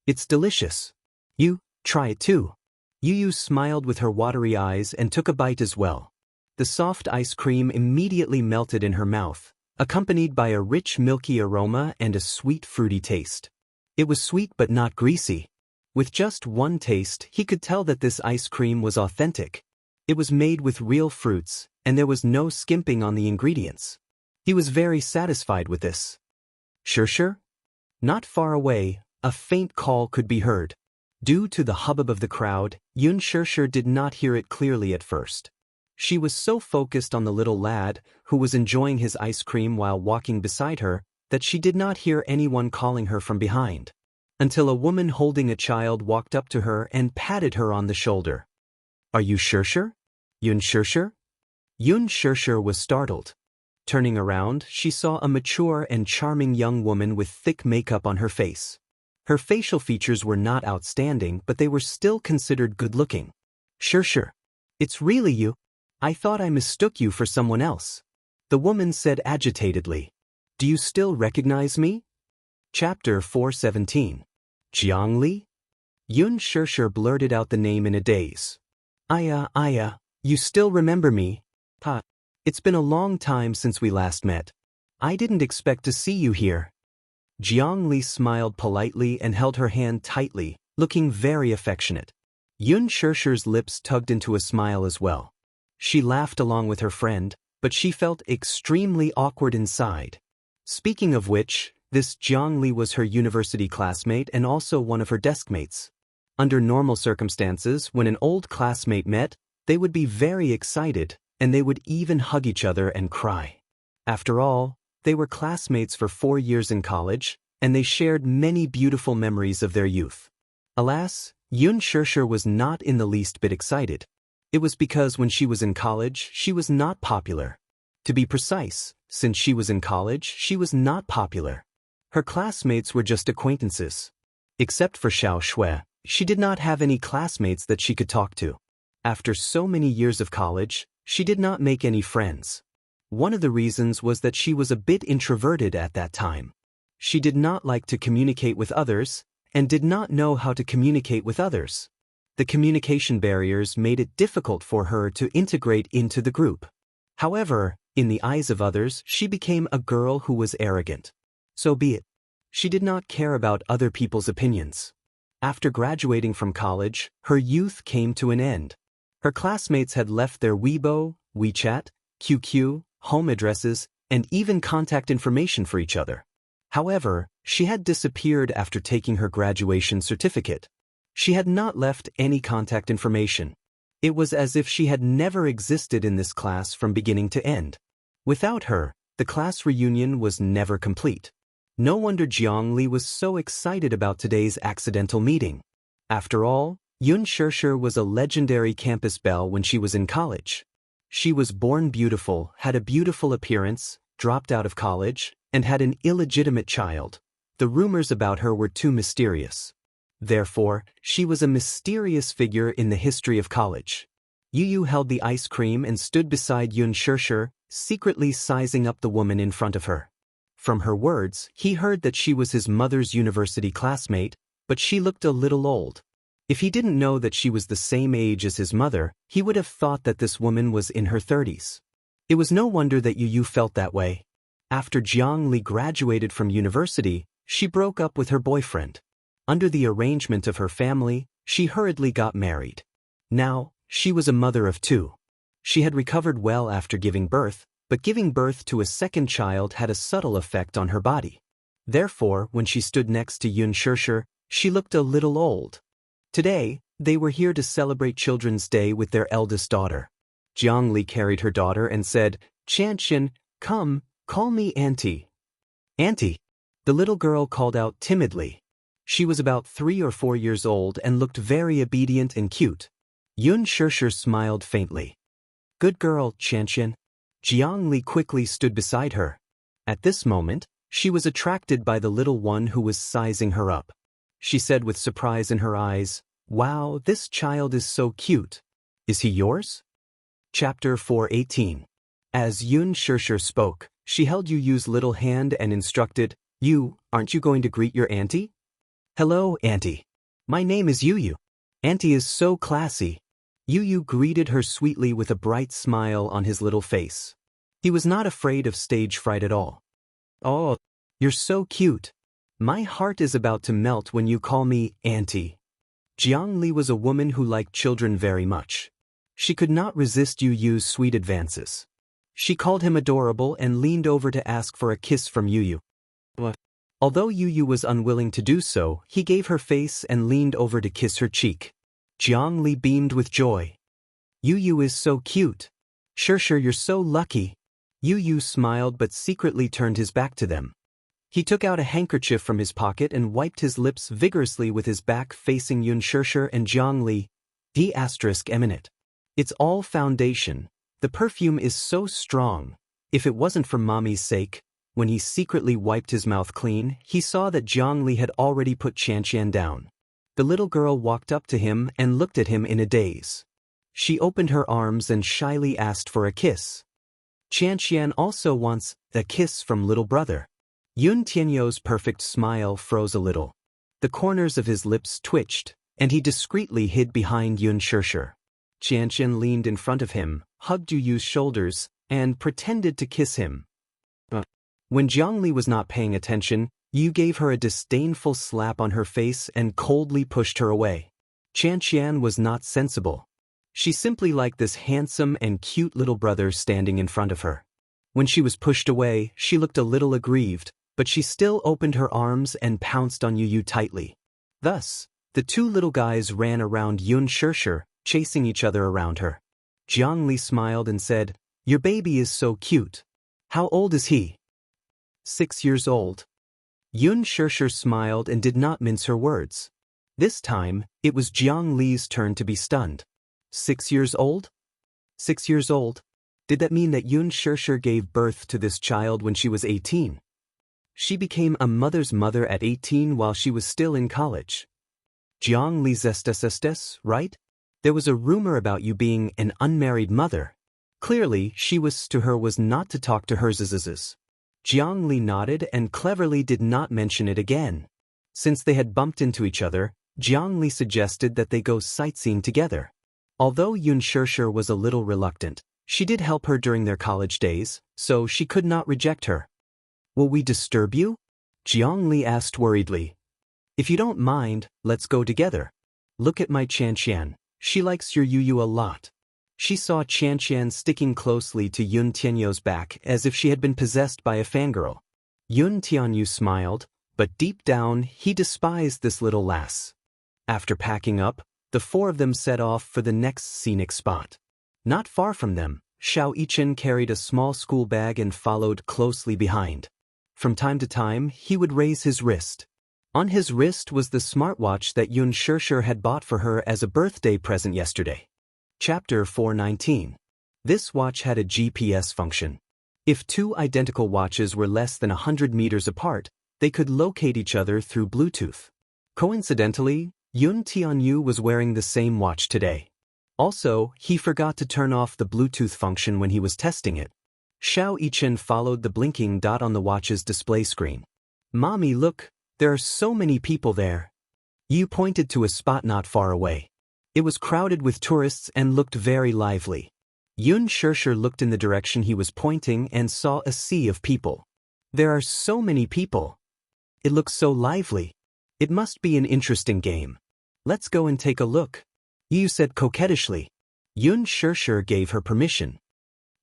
"It's delicious. You, try it too." Yu smiled with her watery eyes and took a bite as well. The soft ice cream immediately melted in her mouth, accompanied by a rich milky aroma and a sweet fruity taste. It was sweet but not greasy. With just one taste, he could tell that this ice cream was authentic. It was made with real fruits, and there was no skimping on the ingredients. He was very satisfied with this. "Shishir?" Not far away, a faint call could be heard. Due to the hubbub of the crowd, Yun Shishir did not hear it clearly at first. She was so focused on the little lad, who was enjoying his ice cream while walking beside her, that she did not hear anyone calling her from behind. Until a woman holding a child walked up to her and patted her on the shoulder. "Are you Shishir? Yun Shishir?" Yun Shishir was startled. Turning around, she saw a mature and charming young woman with thick makeup on her face. Her facial features were not outstanding, but they were still considered good-looking. "Shishir, it's really you. I thought I mistook you for someone else," the woman said agitatedly. "Do you still recognize me?" Chapter 417. Jiangli? Yun Shishir blurted out the name in a daze. Aya, you still remember me? Ha, it's been a long time since we last met. I didn't expect to see you here." Jiangli smiled politely and held her hand tightly, looking very affectionate. Yun Shishir's lips tugged into a smile as well. She laughed along with her friend, but she felt extremely awkward inside. Speaking of which, this Jiangli was her university classmate and also one of her deskmates. Under normal circumstances, when an old classmate met, they would be very excited, and they would even hug each other and cry. After all, they were classmates for 4 years in college, and they shared many beautiful memories of their youth. Alas, Yun Shishir was not in the least bit excited. It was because when she was in college, she was not popular. To be precise, since she was in college, she was not popular. Her classmates were just acquaintances. Except for Xiao Shui, she did not have any classmates that she could talk to. After so many years of college, she did not make any friends. One of the reasons was that she was a bit introverted at that time. She did not like to communicate with others, and did not know how to communicate with others. The communication barriers made it difficult for her to integrate into the group. However, in the eyes of others, she became a girl who was arrogant. So be it. She did not care about other people's opinions. After graduating from college, her youth came to an end. Her classmates had left their Weibo, WeChat, QQ, home addresses, and even contact information for each other. However, she had disappeared after taking her graduation certificate. She had not left any contact information. It was as if she had never existed in this class from beginning to end. Without her, the class reunion was never complete. No wonder Jiangli was so excited about today's accidental meeting. After all, Yun Shishir was a legendary campus belle when she was in college. She was born beautiful, had a beautiful appearance, dropped out of college, and had an illegitimate child. The rumors about her were too mysterious. Therefore, she was a mysterious figure in the history of college. Yu held the ice cream and stood beside Yun Shishir, secretly sizing up the woman in front of her. From her words, he heard that she was his mother's university classmate, but she looked a little old. If he didn't know that she was the same age as his mother, he would have thought that this woman was in her 30s. It was no wonder that Yu felt that way. After Jiangli graduated from university, she broke up with her boyfriend. Under the arrangement of her family, she hurriedly got married. Now, she was a mother of 2. She had recovered well after giving birth, but giving birth to a second child had a subtle effect on her body. Therefore, when she stood next to Yun Shishir, she looked a little old. Today, they were here to celebrate Children's Day with their eldest daughter. Jiangli carried her daughter and said, "Xianxia, come, Call me Auntie. Auntie, the little girl called out timidly. She was about 3 or 4 years old and looked very obedient and cute. Yun Shishir smiled faintly. Good girl, Xianxia. Jiang Li quickly stood beside her. At this moment, she was attracted by the little one who was sizing her up. She said with surprise in her eyes, Wow, this child is so cute. Is he yours? Chapter 418. As Yun Shishir spoke, she held Yu Yu's little hand and instructed, You, aren't you going to greet your auntie? Hello, Auntie. My name is Yu Yu. Auntie is so classy. Yu Yu greeted her sweetly with a bright smile on his little face. He was not afraid of stage fright at all. Oh, you're so cute. My heart is about to melt when you call me Auntie. Jiang Li was a woman who liked children very much. She could not resist Yu Yu's sweet advances. She called him adorable and leaned over to ask for a kiss from Yu Yu. Although Yu Yu was unwilling to do so, he gave her face and leaned over to kiss her cheek. Jiang Li beamed with joy. Yu Yu is so cute. Shishir, you're so lucky. Yu Yu smiled but secretly turned his back to them. He took out a handkerchief from his pocket and wiped his lips vigorously with his back facing Yun Shishir and Jiang Li. D*eminent. It's all foundation. The perfume is so strong. If it wasn't for Mommy's sake. When he secretly wiped his mouth clean, he saw that Jiang Li had already put Xianxia down. The little girl walked up to him and looked at him in a daze. She opened her arms and shyly asked for a kiss. Xianxia also wants a kiss from little brother. Yun Tianyou's perfect smile froze a little. The corners of his lips twitched, and he discreetly hid behind Yun Shishir. Xianxia leaned in front of him, hugged Yu Yu's shoulders, and pretended to kiss him. When Jiang Li was not paying attention, Yu gave her a disdainful slap on her face and coldly pushed her away. Xianxia was not sensible. She simply liked this handsome and cute little brother standing in front of her. When she was pushed away, she looked a little aggrieved, but she still opened her arms and pounced on Yu Yu tightly. Thus, the two little guys ran around Yun Shishir, chasing each other around her. Jiang Li smiled and said, Your baby is so cute. How old is he? 6 years old. Yun Shishir smiled and did not mince her words. This time, it was Jiang Li's turn to be stunned. 6 years old? 6 years old? Did that mean that Yun Shishir gave birth to this child when she was 18? She became a mother's mother at 18 while she was still in college. Jiang Li zestes, right? There was a rumor about you being an unmarried mother. Clearly, she was not to talk to her zzzz. Jiang Li nodded and cleverly did not mention it again. Since they had bumped into each other, Jiang Li suggested that they go sightseeing together. Although Yun Shishir was a little reluctant, she did help her during their college days, so she could not reject her. Will we disturb you? Jiang Li asked worriedly. If you don't mind, let's go together. Look at my Xianxia. She likes your Yu Yu a lot. She saw Xianxia sticking closely to Yun Tianyou's back as if she had been possessed by a fangirl. Yun Tianyou smiled, but deep down he despised this little lass. After packing up, the four of them set off for the next scenic spot. Not far from them, Xiao Yichen carried a small school bag and followed closely behind. From time to time, he would raise his wrist. On his wrist was the smartwatch that Yun Shishir had bought for her as a birthday present yesterday. Chapter 419. This watch had a GPS function. If two identical watches were less than 100 meters apart, they could locate each other through Bluetooth. Coincidentally, Yun Tianyou was wearing the same watch today. Also, he forgot to turn off the Bluetooth function when he was testing it. Xiao Yichen followed the blinking dot on the watch's display screen. Mommy, look, there are so many people there. Yu pointed to a spot not far away. It was crowded with tourists and looked very lively. Yun Shishir looked in the direction he was pointing and saw a sea of people. There are so many people. It looks so lively. It must be an interesting game. Let's go and take a look. Yu said coquettishly. Yun Shishir gave her permission.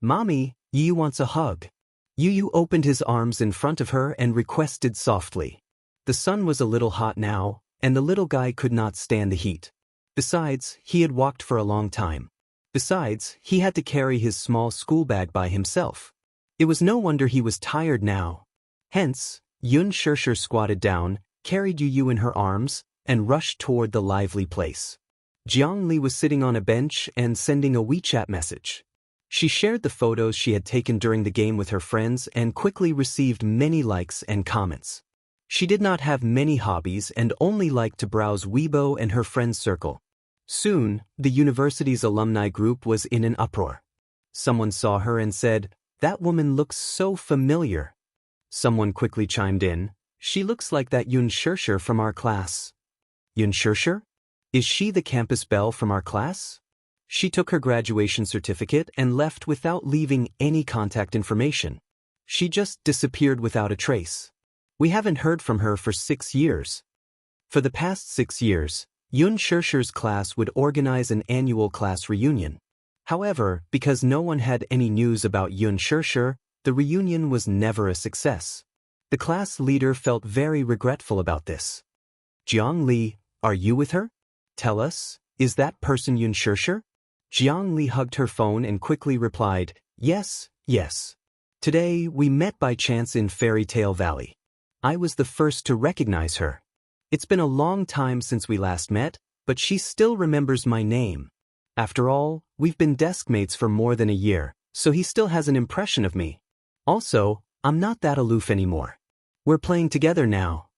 Mommy, Yu wants a hug. Yu opened his arms in front of her and requested softly. The sun was a little hot now, and the little guy could not stand the heat. Besides, he had walked for a long time. Besides, he had to carry his small school bag by himself. It was no wonder he was tired now. Hence, Yun Shirshir squatted down, carried Yu in her arms, and rushed toward the lively place. Jiangli was sitting on a bench and sending a WeChat message. She shared the photos she had taken during the game with her friends and quickly received many likes and comments. She did not have many hobbies and only liked to browse Weibo and her friends' circle. Soon, the university's alumni group was in an uproar. Someone saw her and said, "That woman looks so familiar." Someone quickly chimed in, "She looks like that Yun Shirshir from our class." Yun Shirshir? Is she the campus belle from our class? She took her graduation certificate and left without leaving any contact information. She just disappeared without a trace. We haven't heard from her for 6 years. For the past 6 years, Yun Shirshir's class would organize an annual class reunion. However, because no one had any news about Yun Shirshir, the reunion was never a success. The class leader felt very regretful about this. "Jiang Li, are you with her? Tell us, is that person Yun Shirshir?" Jiang Li hugged her phone and quickly replied, "Yes, yes. Today, we met by chance in Fairy Tale Valley. I was the first to recognize her. It's been a long time since we last met, but she still remembers my name. After all, we've been desk mates for more than a year, so he still has an impression of me. Also, I'm not that aloof anymore. We're playing together now."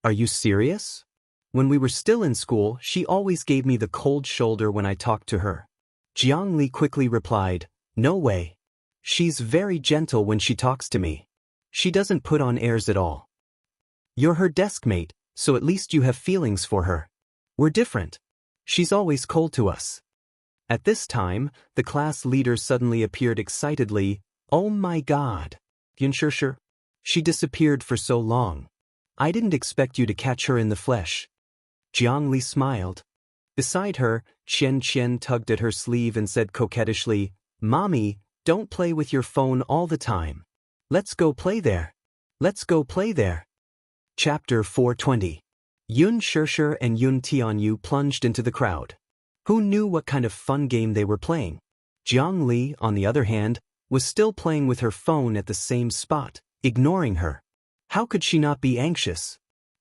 "Are you serious?" "When we were still in school, she always gave me the cold shoulder when I talked to her." Jiang Li quickly replied, "No way. She's very gentle when she talks to me. She doesn't put on airs at all. You're her desk mate, so at least you have feelings for her. We're different. She's always cold to us." At this time, the class leader suddenly appeared excitedly. "Oh my God. Yun Shirshir? She disappeared for so long. I didn't expect you to catch her in the flesh." Jiang Li smiled. Beside her, Xianxia tugged at her sleeve and said coquettishly, "Mommy, don't play with your phone all the time. Let's go play there. Let's go play there." Chapter 420. Yun Shirshir and Yun Tianyu plunged into the crowd. Who knew what kind of fun game they were playing? Jiang Li, on the other hand, was still playing with her phone at the same spot, ignoring her. How could she not be anxious?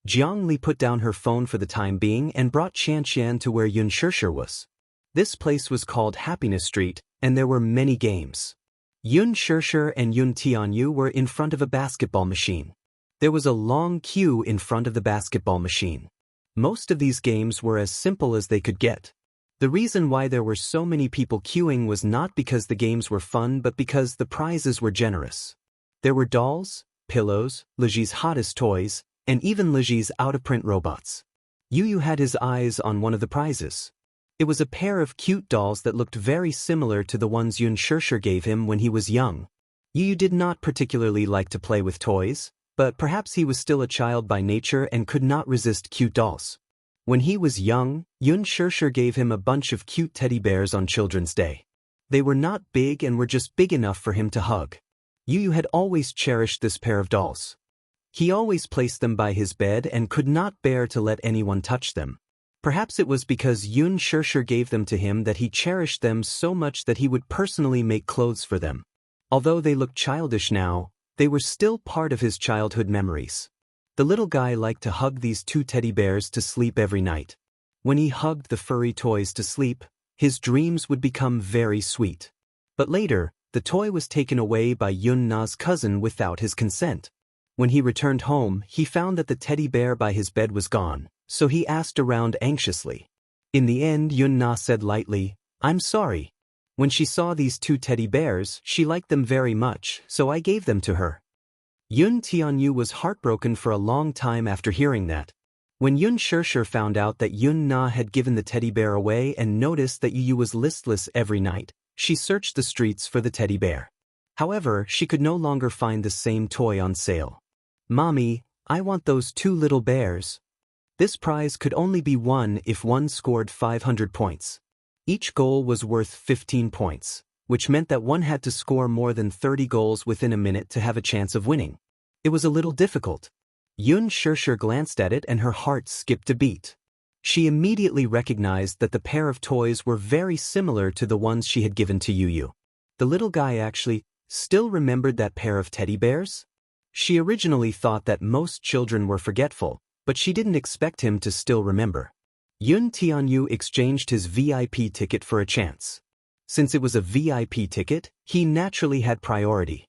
Jiang Li put down her phone for the time being and brought Xianxia to where Yun Shirshir was. This place was called Happiness Street, and there were many games. Yun Shirshir and Yun Tianyu were in front of a basketball machine. There was a long queue in front of the basketball machine. Most of these games were as simple as they could get. The reason why there were so many people queuing was not because the games were fun but because the prizes were generous. There were dolls, pillows, Liji's hottest toys, and even Liji's out-of-print robots. Yu had his eyes on one of the prizes. It was a pair of cute dolls that looked very similar to the ones Yun Shirshir gave him when he was young. Yu did not particularly like to play with toys, but perhaps he was still a child by nature and could not resist cute dolls. When he was young, Yun Shirshir gave him a bunch of cute teddy bears on Children's Day. They were not big and were just big enough for him to hug. Yu had always cherished this pair of dolls. He always placed them by his bed and could not bear to let anyone touch them. Perhaps it was because Yun Shirshir gave them to him that he cherished them so much that he would personally make clothes for them. Although they looked childish now, they were still part of his childhood memories. The little guy liked to hug these 2 teddy bears to sleep every night. When he hugged the furry toys to sleep, his dreams would become very sweet. But later, the toy was taken away by Yun Na's cousin without his consent. When he returned home, he found that the teddy bear by his bed was gone, so he asked around anxiously. In the end, Yun Na said lightly, "I'm sorry. When she saw these 2 teddy bears, she liked them very much, so I gave them to her." Yun Tianyu was heartbroken for a long time after hearing that. When Yun Shirshir found out that Yun Na had given the teddy bear away and noticed that Yu was listless every night, she searched the streets for the teddy bear. However, she could no longer find the same toy on sale. "Mommy, I want those 2 little bears." This prize could only be won if one scored 500 points. Each goal was worth 15 points, which meant that one had to score more than 30 goals within a minute to have a chance of winning. It was a little difficult. Yun Shirshir glanced at it and her heart skipped a beat. She immediately recognized that the pair of toys were very similar to the ones she had given to Yu. The little guy actually, Still remembered that pair of teddy bears? She originally thought that most children were forgetful, but she didn't expect him to still remember. Yun Tianyu exchanged his VIP ticket for a chance. Since it was a VIP ticket, he naturally had priority.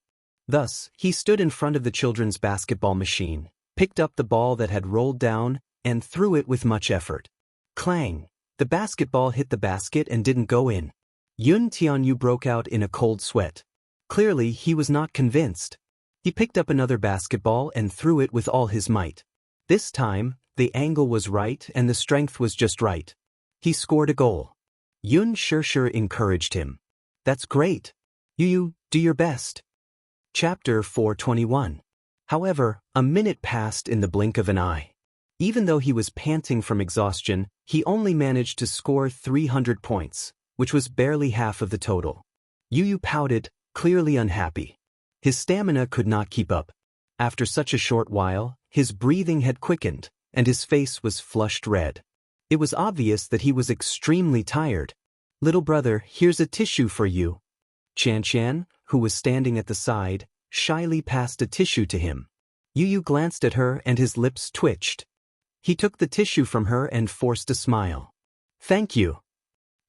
Thus, he stood in front of the children's basketball machine, picked up the ball that had rolled down, and threw it with much effort. Clang! The basketball hit the basket and didn't go in. Yun Tianyu broke out in a cold sweat. Clearly, he was not convinced. He picked up another basketball and threw it with all his might. This time, the angle was right and the strength was just right. He scored a goal. Yun Xianxia encouraged him. That's great. You do your best. Chapter 421. However, a minute passed in the blink of an eye. Even though he was panting from exhaustion, he only managed to score 300 points, which was barely half of the total. Yu pouted, clearly unhappy. His stamina could not keep up. After such a short while, his breathing had quickened, and his face was flushed red. It was obvious that he was extremely tired. Little brother, here's a tissue for you. Xianxia, who was standing at the side, shyly passed a tissue to him. Yu glanced at her and his lips twitched. He took the tissue from her and forced a smile. Thank you.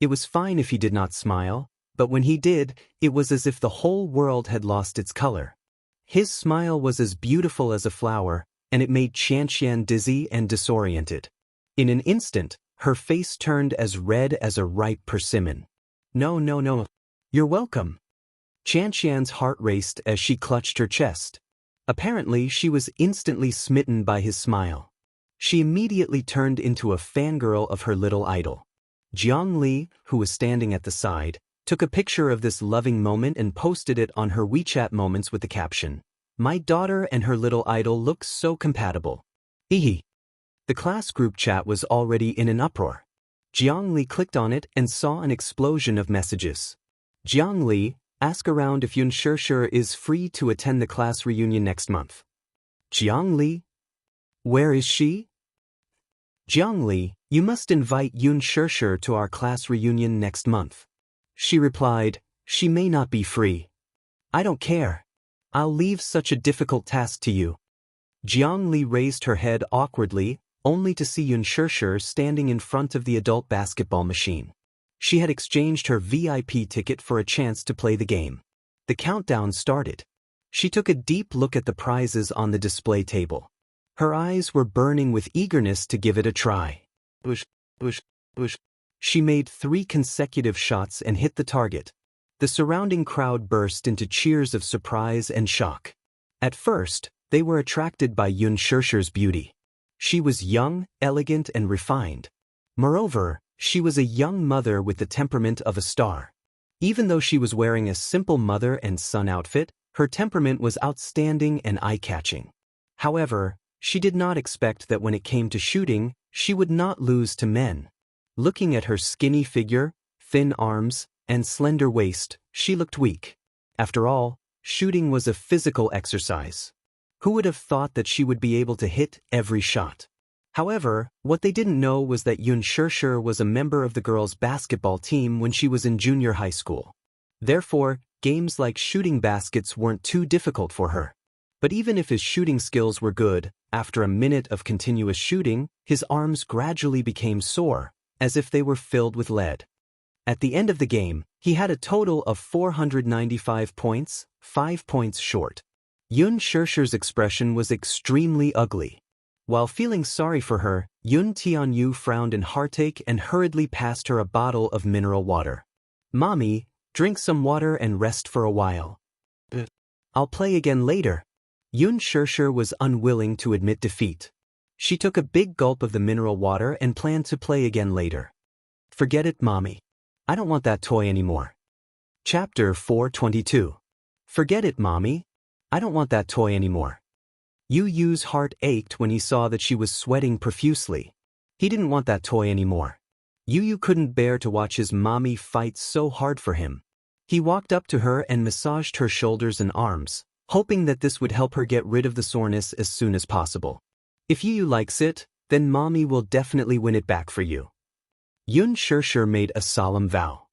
It was fine if he did not smile, but when he did, it was as if the whole world had lost its color. His smile was as beautiful as a flower, and it made Xianxia dizzy and disoriented. In an instant, her face turned as red as a ripe persimmon. No. You're welcome. Xianxia's heart raced as she clutched her chest. Apparently, she was instantly smitten by his smile. She immediately turned into a fangirl of her little idol. Jiangli, who was standing at the side, took a picture of this loving moment and posted it on her WeChat moments with the caption, "My daughter and her little idol look so compatible." Hehe. The class group chat was already in an uproar. Jiangli clicked on it and saw an explosion of messages. Jiangli, ask around if Yun Xianxia is free to attend the class reunion next month. Jiangli? Where is she? Jiangli, you must invite Yun Xianxia to our class reunion next month. She replied, she may not be free. I don't care. I'll leave such a difficult task to you. Jiangli raised her head awkwardly, only to see Yun Xianxia standing in front of the adult basketball machine. She had exchanged her VIP ticket for a chance to play the game. The countdown started. She took a deep look at the prizes on the display table. Her eyes were burning with eagerness to give it a try. Bush. She made 3 consecutive shots and hit the target. The surrounding crowd burst into cheers of surprise and shock. At first, they were attracted by Yun Xianxia's beauty. She was young, elegant, and refined. Moreover, she was a young mother with the temperament of a star. Even though she was wearing a simple mother and son outfit, her temperament was outstanding and eye-catching. However, she did not expect that when it came to shooting, she would not lose to men. Looking at her skinny figure, thin arms, and slender waist, she looked weak. After all, shooting was a physical exercise. Who would have thought that she would be able to hit every shot? However, what they didn't know was that Yun Xianxia was a member of the girls' basketball team when she was in junior high school. Therefore, games like shooting baskets weren't too difficult for her. But even if his shooting skills were good, after a minute of continuous shooting, his arms gradually became sore, as if they were filled with lead. At the end of the game, he had a total of 495 points, 5 points short. Yun Xianxia's expression was extremely ugly. While feeling sorry for her, Yun Tianyu frowned in heartache and hurriedly passed her a bottle of mineral water. Mommy, drink some water and rest for a while. I'll play again later. Yun Xianxia was unwilling to admit defeat. She took a big gulp of the mineral water and planned to play again later. Forget it, Mommy. I don't want that toy anymore. Chapter 422. Forget it, Mommy. I don't want that toy anymore. Yu's heart ached when he saw that she was sweating profusely. He didn't want that toy anymore. Yu couldn't bear to watch his mommy fight so hard for him. He walked up to her and massaged her shoulders and arms, hoping that this would help her get rid of the soreness as soon as possible. If Yu likes it, then Mommy will definitely win it back for you. Yun Xianxia made a solemn vow.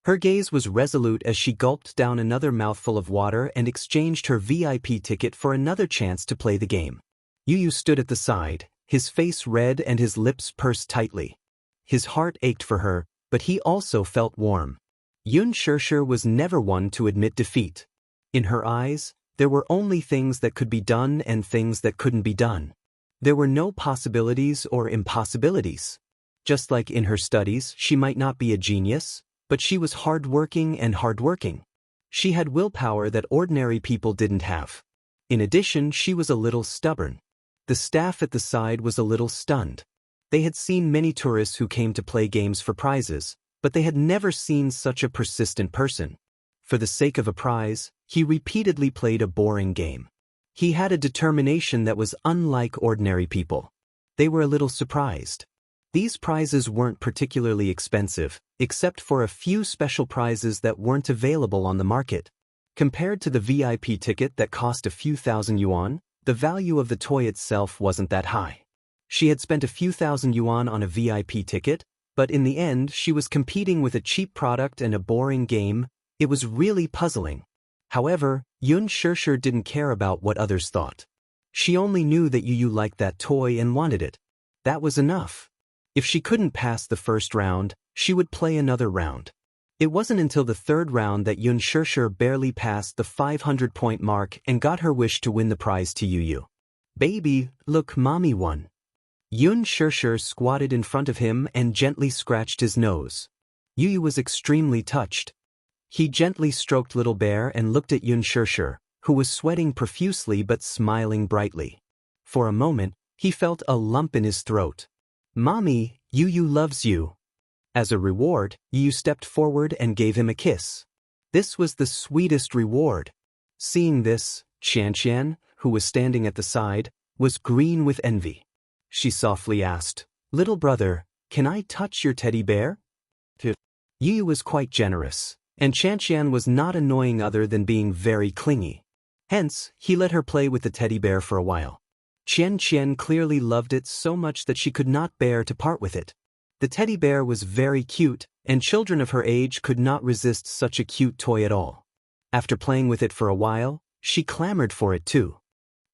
Her gaze was resolute as she gulped down another mouthful of water and exchanged her VIP ticket for another chance to play the game. Yu stood at the side, his face red and his lips pursed tightly. His heart ached for her, but he also felt warm. Xianxia was never one to admit defeat. In her eyes, there were only things that could be done and things that couldn't be done. There were no possibilities or impossibilities. Just like in her studies, she might not be a genius, but she was hardworking and hardworking. She had willpower that ordinary people didn't have. In addition, she was a little stubborn. The staff at the side was a little stunned. They had seen many tourists who came to play games for prizes, but they had never seen such a persistent person. For the sake of a prize, he repeatedly played a boring game. He had a determination that was unlike ordinary people. They were a little surprised. These prizes weren't particularly expensive, except for a few special prizes that weren't available on the market. Compared to the VIP ticket that cost a few thousand yuan, the value of the toy itself wasn't that high. She had spent a few thousand yuan on a VIP ticket, but in the end she was competing with a cheap product and a boring game. It was really puzzling. However, Xianxia didn't care about what others thought. She only knew that Yu liked that toy and wanted it. That was enough. If she couldn't pass the first round, she would play another round. It wasn't until the third round that Xianxia barely passed the 500-point mark and got her wish to win the prize to Yu. "Baby, look, mommy won." Xianxia squatted in front of him and gently scratched his nose. Yu was extremely touched. He gently stroked Little Bear and looked at Xianxia, who was sweating profusely but smiling brightly. For a moment, he felt a lump in his throat. "Mommy, Yu loves you." As a reward, Yu stepped forward and gave him a kiss. This was the sweetest reward. Seeing this, Xianxia, who was standing at the side, was green with envy. She softly asked, "Little brother, can I touch your teddy bear?" Yu was quite generous, and Xianxia was not annoying other than being very clingy. Hence, he let her play with the teddy bear for a while. Xianxia clearly loved it so much that she could not bear to part with it. The teddy bear was very cute, and children of her age could not resist such a cute toy at all. After playing with it for a while, she clamored for it too.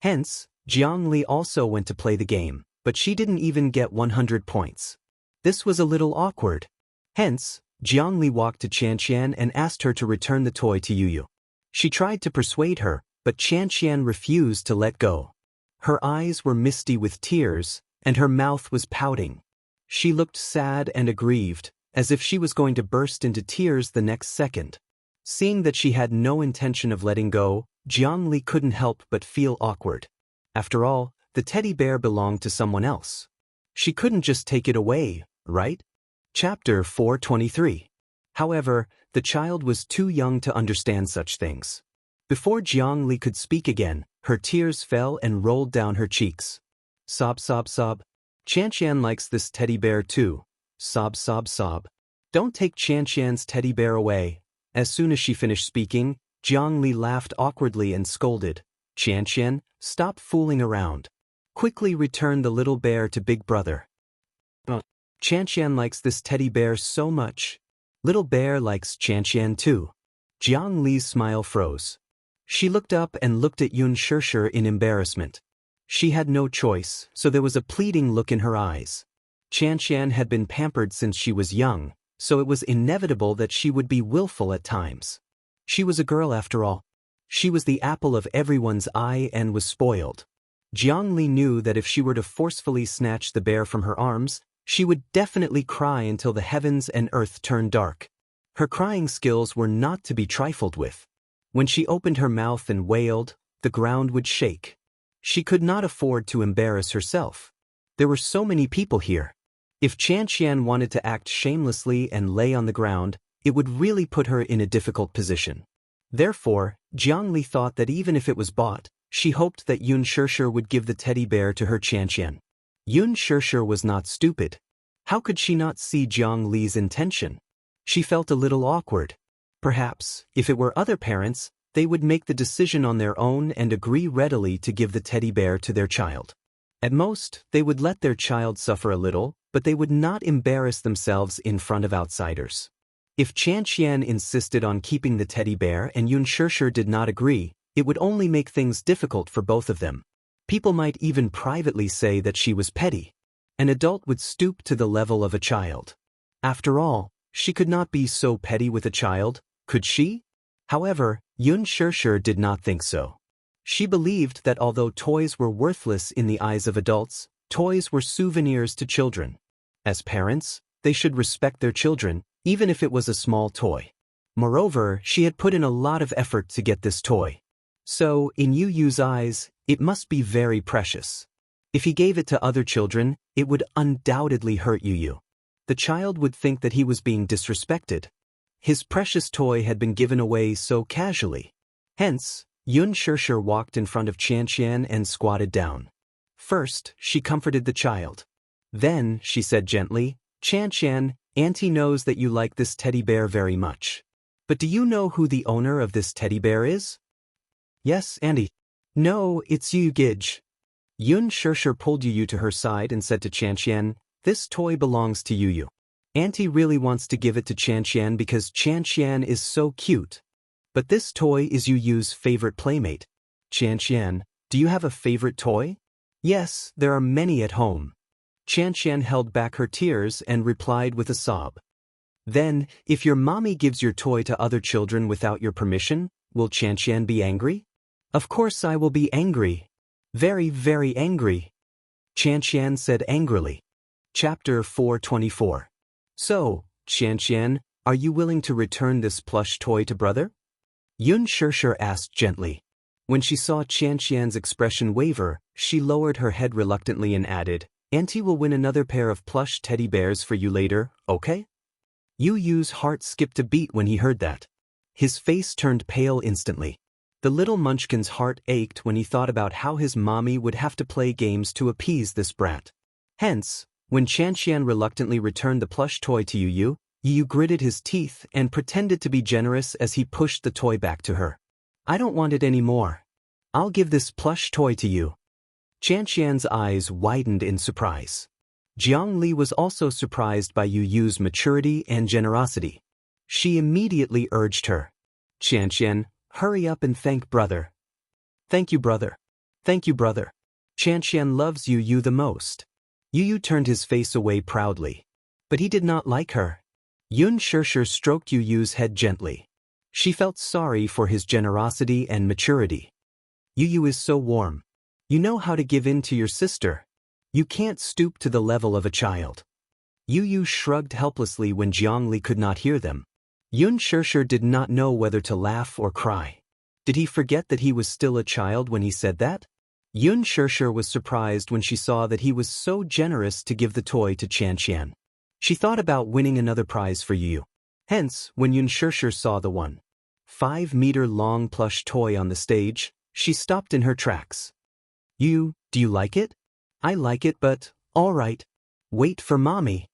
Hence, Jiangli also went to play the game, but she didn't even get 100 points. This was a little awkward. Hence, Jiangli walked to Xianxia and asked her to return the toy to Yu. She tried to persuade her, but Xianxia refused to let go. Her eyes were misty with tears, and her mouth was pouting. She looked sad and aggrieved, as if she was going to burst into tears the next second. Seeing that she had no intention of letting go, Jiangli couldn't help but feel awkward. After all, the teddy bear belonged to someone else. She couldn't just take it away, right? Chapter 423. However, the child was too young to understand such things. Before Jiangli could speak again, her tears fell and rolled down her cheeks. Sob, sob, sob. Xianxia likes this teddy bear too. Sob, sob, sob. Don't take Xianxia's teddy bear away. As soon as she finished speaking, Jiangli laughed awkwardly and scolded. Xianxia, stop fooling around. Quickly return the little bear to Big Brother. Xianxia likes this teddy bear so much. Little Bear likes Xianxia too. Jiangli's smile froze. She looked up and looked at Xianxia in embarrassment. She had no choice, so there was a pleading look in her eyes. Xianxia had been pampered since she was young, so it was inevitable that she would be willful at times. She was a girl after all. She was the apple of everyone's eye and was spoiled. Jiangli knew that if she were to forcefully snatch the bear from her arms, she would definitely cry until the heavens and earth turned dark. Her crying skills were not to be trifled with. When she opened her mouth and wailed, the ground would shake. She could not afford to embarrass herself. There were so many people here. If Xianxia wanted to act shamelessly and lay on the ground, it would really put her in a difficult position. Therefore, Jiangli thought that even if it was bought, she hoped that Xianxia would give the teddy bear to her Xianxia. Xianxia was not stupid. How could she not see Jiangli's intention? She felt a little awkward. Perhaps, if it were other parents, they would make the decision on their own and agree readily to give the teddy bear to their child. At most, they would let their child suffer a little, but they would not embarrass themselves in front of outsiders. If Xianxia insisted on keeping the teddy bear and Xianxia did not agree, it would only make things difficult for both of them. People might even privately say that she was petty. An adult would stoop to the level of a child. After all, she could not be so petty with a child, could she? However, Xianxia did not think so. She believed that although toys were worthless in the eyes of adults, toys were souvenirs to children. As parents, they should respect their children, even if it was a small toy. Moreover, she had put in a lot of effort to get this toy. So, in Yu Yu's eyes, it must be very precious. If he gave it to other children, it would undoubtedly hurt Yu Yu. The child would think that he was being disrespected. His precious toy had been given away so casually. Hence, Xianxia walked in front of Xianxia and squatted down. First, she comforted the child. Then, she said gently, "Xianxia, Auntie knows that you like this teddy bear very much. But do you know who the owner of this teddy bear is?" "Yes, Auntie." "No, it's Yu Gij." Xianxia pulled Yu Yu to her side and said to Xianxia, "This toy belongs to Yu Yu. Auntie really wants to give it to Xianxia because Xianxia is so cute. But this toy is Yu Yu's favorite playmate." "Xianxia, do you have a favorite toy?" "Yes, there are many at home." Xianxia held back her tears and replied with a sob. "Then, if your mommy gives your toy to other children without your permission, will Xianxia be angry?" "Of course I will be angry. Very, very angry," Xianxia said angrily. Chapter 424. "So, Xianxia, are you willing to return this plush toy to brother?" Xianxia asked gently. When she saw Xianxia's expression waver, she lowered her head reluctantly and added, "Auntie will win another pair of plush teddy bears for you later, okay?" Yu Yu's heart skipped a beat when he heard that. His face turned pale instantly. The little munchkin's heart ached when he thought about how his mommy would have to play games to appease this brat. Hence, when Xianxia reluctantly returned the plush toy to Yu Yu, Yu Yu gritted his teeth and pretended to be generous as he pushed the toy back to her. "I don't want it anymore. I'll give this plush toy to you." Xianxia's eyes widened in surprise. Jiangli was also surprised by Yu Yu's maturity and generosity. She immediately urged her. "Xianxia, hurry up and thank brother." "Thank you, brother. Thank you, brother." Xianxia loves Yu Yu the most. Yu Yu turned his face away proudly. But he did not like her. Xianxia stroked Yu Yu's head gently. She felt sorry for his generosity and maturity. "Yu Yu is so warm. You know how to give in to your sister. You can't stoop to the level of a child." Yu Yu shrugged helplessly when Jiangli could not hear them. Xianxia did not know whether to laugh or cry. Did he forget that he was still a child when he said that? Xianxia was surprised when she saw that he was so generous to give the toy to Xianxia. She thought about winning another prize for Yu Yu. Hence, when Xianxia saw the 1.5-meter-long plush toy on the stage, she stopped in her tracks. "You, do you like it?" "I like it, but, all right. Wait for mommy."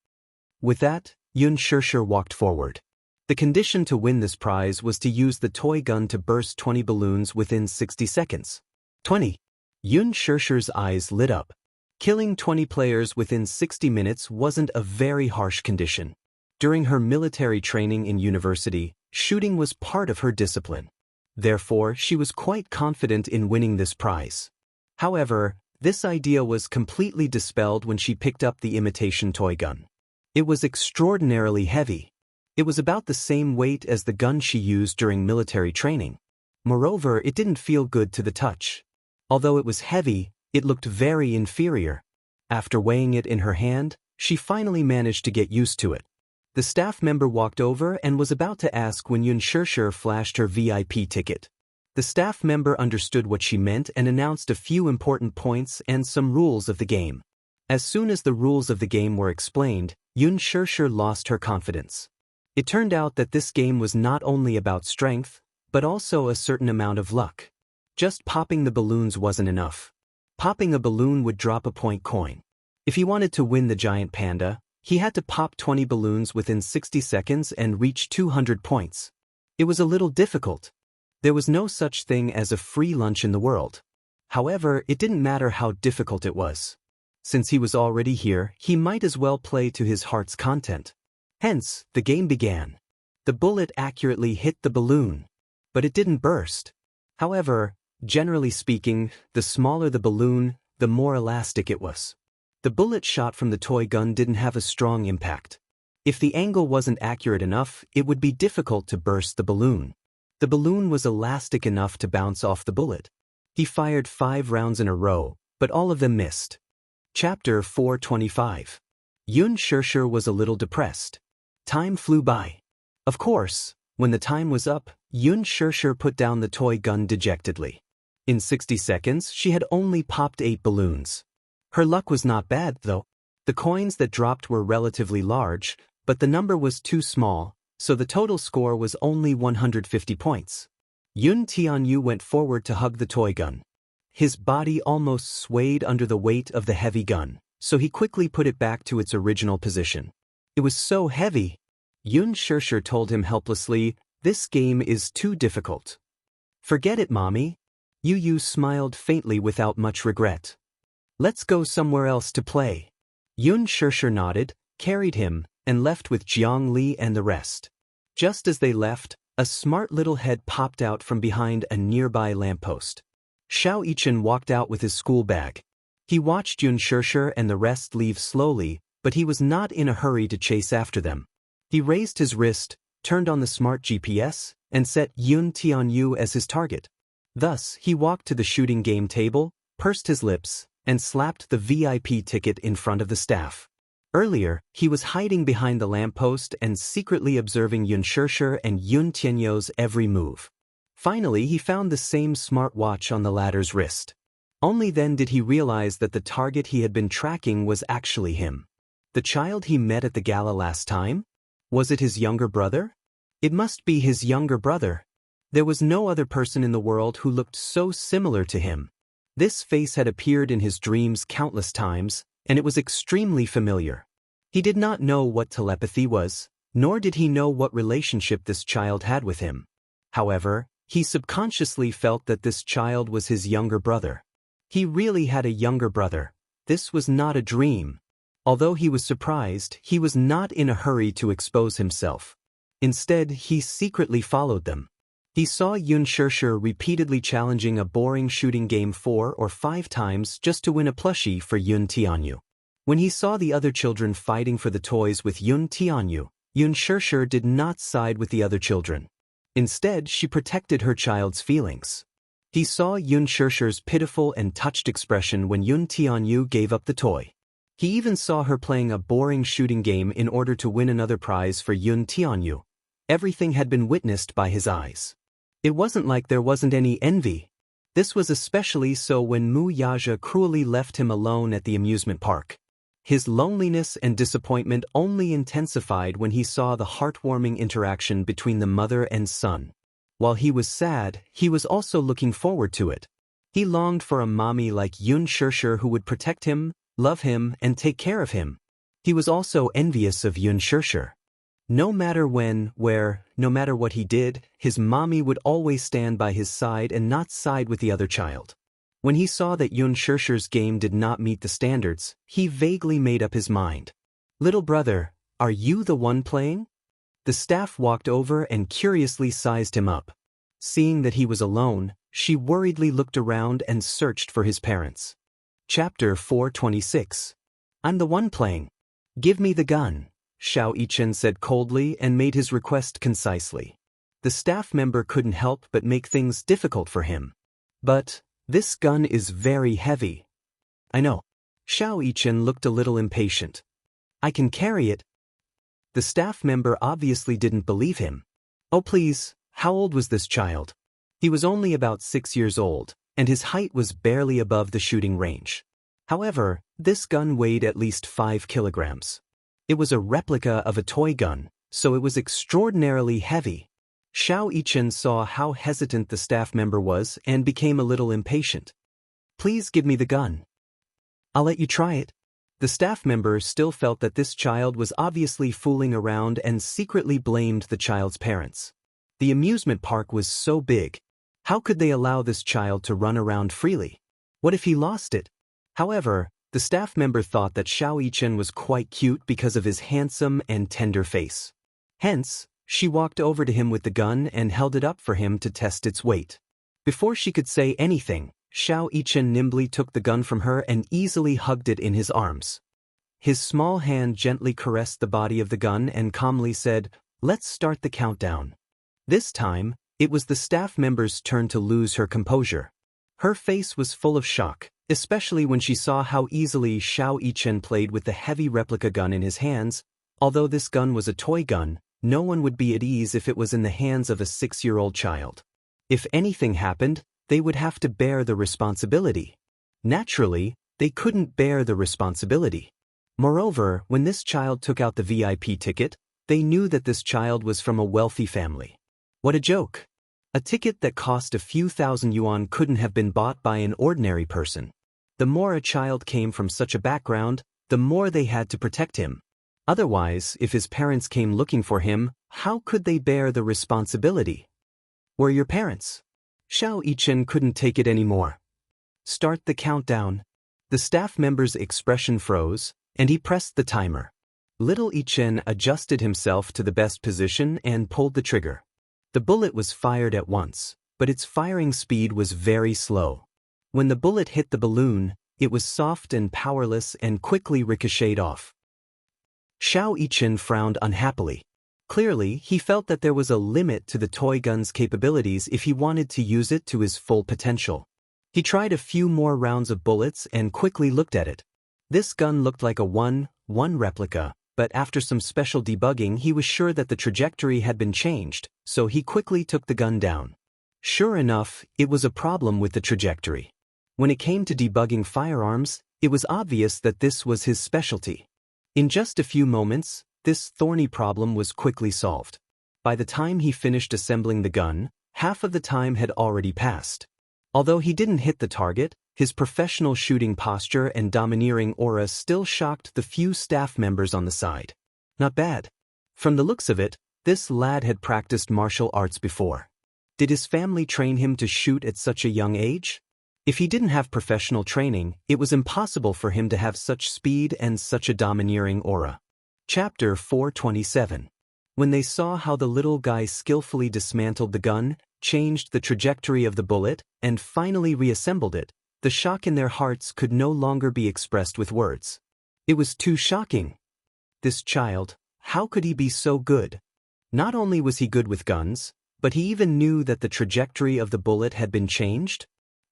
With that, Xianxia walked forward. The condition to win this prize was to use the toy gun to burst 20 balloons within 60 seconds. 20. Xianxia's eyes lit up. Killing 20 players within 60 minutes wasn't a very harsh condition. During her military training in university, shooting was part of her discipline. Therefore, she was quite confident in winning this prize. However, this idea was completely dispelled when she picked up the imitation toy gun. It was extraordinarily heavy. It was about the same weight as the gun she used during military training. Moreover, it didn't feel good to the touch. Although it was heavy, it looked very inferior. After weighing it in her hand, she finally managed to get used to it. The staff member walked over and was about to ask when Xianxia flashed her VIP ticket. The staff member understood what she meant and announced a few important points and some rules of the game. As soon as the rules of the game were explained, Xianxia lost her confidence. It turned out that this game was not only about strength, but also a certain amount of luck. Just popping the balloons wasn't enough. Popping a balloon would drop a point coin. If he wanted to win the giant panda, he had to pop 20 balloons within 60 seconds and reach 200 points. It was a little difficult. There was no such thing as a free lunch in the world. However, it didn't matter how difficult it was. Since he was already here, he might as well play to his heart's content. Hence, the game began. The bullet accurately hit the balloon, but it didn't burst. However, generally speaking, the smaller the balloon, the more elastic it was. The bullet shot from the toy gun didn't have a strong impact. If the angle wasn't accurate enough, it would be difficult to burst the balloon. The balloon was elastic enough to bounce off the bullet. He fired 5 rounds in a row, but all of them missed. Chapter 425. Xianxia was a little depressed. Time flew by. Of course, when the time was up, Xianxia put down the toy gun dejectedly. In 60 seconds, she had only popped 8 balloons. Her luck was not bad, though. The coins that dropped were relatively large, but the number was too small, so the total score was only 150 points. Yun Tianyu went forward to hug the toy gun. His body almost swayed under the weight of the heavy gun, so he quickly put it back to its original position. It was so heavy. Xianxia told him helplessly, "This game is too difficult." "Forget it, Mommy." Yu smiled faintly without much regret. "Let's go somewhere else to play." Xianxia nodded, carried him, and left with Jiang Li and the rest. Just as they left, a smart little head popped out from behind a nearby lamppost. Xiao Yichen walked out with his school bag. He watched Xianxia and the rest leave slowly, but he was not in a hurry to chase after them. He raised his wrist, turned on the smart GPS, and set Yun Tianyu as his target. Thus, he walked to the shooting game table, pursed his lips, and slapped the VIP ticket in front of the staff. Earlier, he was hiding behind the lamppost and secretly observing Xianxia and Yun Tianyu's every move. Finally, he found the same smart watch on the latter's wrist. Only then did he realize that the target he had been tracking was actually him. The child he met at the gala last time? Was it his younger brother? It must be his younger brother. There was no other person in the world who looked so similar to him. This face had appeared in his dreams countless times, and it was extremely familiar. He did not know what telepathy was, nor did he know what relationship this child had with him. However, he subconsciously felt that this child was his younger brother. He really had a younger brother. This was not a dream. Although he was surprised, he was not in a hurry to expose himself. Instead, he secretly followed them. He saw Xianxia repeatedly challenging a boring shooting game 4 or 5 times just to win a plushie for Yun Tianyu. When he saw the other children fighting for the toys with Yun Tianyu, Xianxia did not side with the other children. Instead, she protected her child's feelings. He saw Xianxia's pitiful and touched expression when Yun Tianyu gave up the toy. He even saw her playing a boring shooting game in order to win another prize for Yun Tianyu. Everything had been witnessed by his eyes. It wasn't like there wasn't any envy. This was especially so when Mu Yaja cruelly left him alone at the amusement park. His loneliness and disappointment only intensified when he saw the heartwarming interaction between the mother and son. While he was sad, he was also looking forward to it. He longed for a mommy like Xianxia who would protect him, love him, and take care of him. He was also envious of Xianxia. No matter when, where, no matter what he did, his mommy would always stand by his side and not side with the other child. When he saw that Xianxia's game did not meet the standards, he vaguely made up his mind. "Little brother, are you the one playing?" The staff walked over and curiously sized him up. Seeing that he was alone, she worriedly looked around and searched for his parents. Chapter 426. "I'm the one playing. Give me the gun," Xiao Yichen said coldly and made his request concisely. The staff member couldn't help but make things difficult for him. "But this gun is very heavy." "I know." Xiao Yichen looked a little impatient. "I can carry it." The staff member obviously didn't believe him. "Oh please, how old was this child?" He was only about 6 years old, and his height was barely above the shooting range. However, this gun weighed at least 5 kilograms. It was a replica of a toy gun, so it was extraordinarily heavy. Xiao Yichen saw how hesitant the staff member was and became a little impatient. "Please give me the gun. I'll let you try it." The staff member still felt that this child was obviously fooling around and secretly blamed the child's parents. The amusement park was so big. How could they allow this child to run around freely? What if he lost it? However, the staff member thought that Xiao Yichen was quite cute because of his handsome and tender face. Hence, She walked over to him with the gun and held it up for him to test its weight. Before she could say anything, Xiao Yichen nimbly took the gun from her and easily hugged it in his arms. His small hand gently caressed the body of the gun and calmly said, "Let's start the countdown." This time, it was the staff member's turn to lose her composure. Her face was full of shock, especially when she saw how easily Xiao Yichen played with the heavy replica gun in his hands. Although this gun was a toy gun, no one would be at ease if it was in the hands of a 6-year-old child. If anything happened, they would have to bear the responsibility. Naturally, they couldn't bear the responsibility. Moreover, when this child took out the VIP ticket, they knew that this child was from a wealthy family. What a joke! A ticket that cost a few thousand yuan couldn't have been bought by an ordinary person. The more a child came from such a background, the more they had to protect him. Otherwise, if his parents came looking for him, how could they bear the responsibility? Were your parents? Xiao Yichen couldn't take it anymore. Start the countdown. The staff member's expression froze, and he pressed the timer. Little Yichen adjusted himself to the best position and pulled the trigger. The bullet was fired at once, but its firing speed was very slow. When the bullet hit the balloon, it was soft and powerless and quickly ricocheted off. Xiao Yichen frowned unhappily. Clearly, he felt that there was a limit to the toy gun's capabilities if he wanted to use it to his full potential. He tried a few more rounds of bullets and quickly looked at it. This gun looked like a 1-1 replica, but after some special debugging he was sure that the trajectory had been changed, so he quickly took the gun down. Sure enough, it was a problem with the trajectory. When it came to debugging firearms, it was obvious that this was his specialty. In just a few moments, this thorny problem was quickly solved. By the time he finished assembling the gun, half of the time had already passed. Although he didn't hit the target, his professional shooting posture and domineering aura still shocked the few staff members on the side. Not bad. From the looks of it, this lad had practiced martial arts before. Did his family train him to shoot at such a young age? If he didn't have professional training, it was impossible for him to have such speed and such a domineering aura. Chapter 427. When they saw how the little guy skillfully dismantled the gun, changed the trajectory of the bullet, and finally reassembled it, the shock in their hearts could no longer be expressed with words. It was too shocking. This child, how could he be so good? Not only was he good with guns, but he even knew that the trajectory of the bullet had been changed?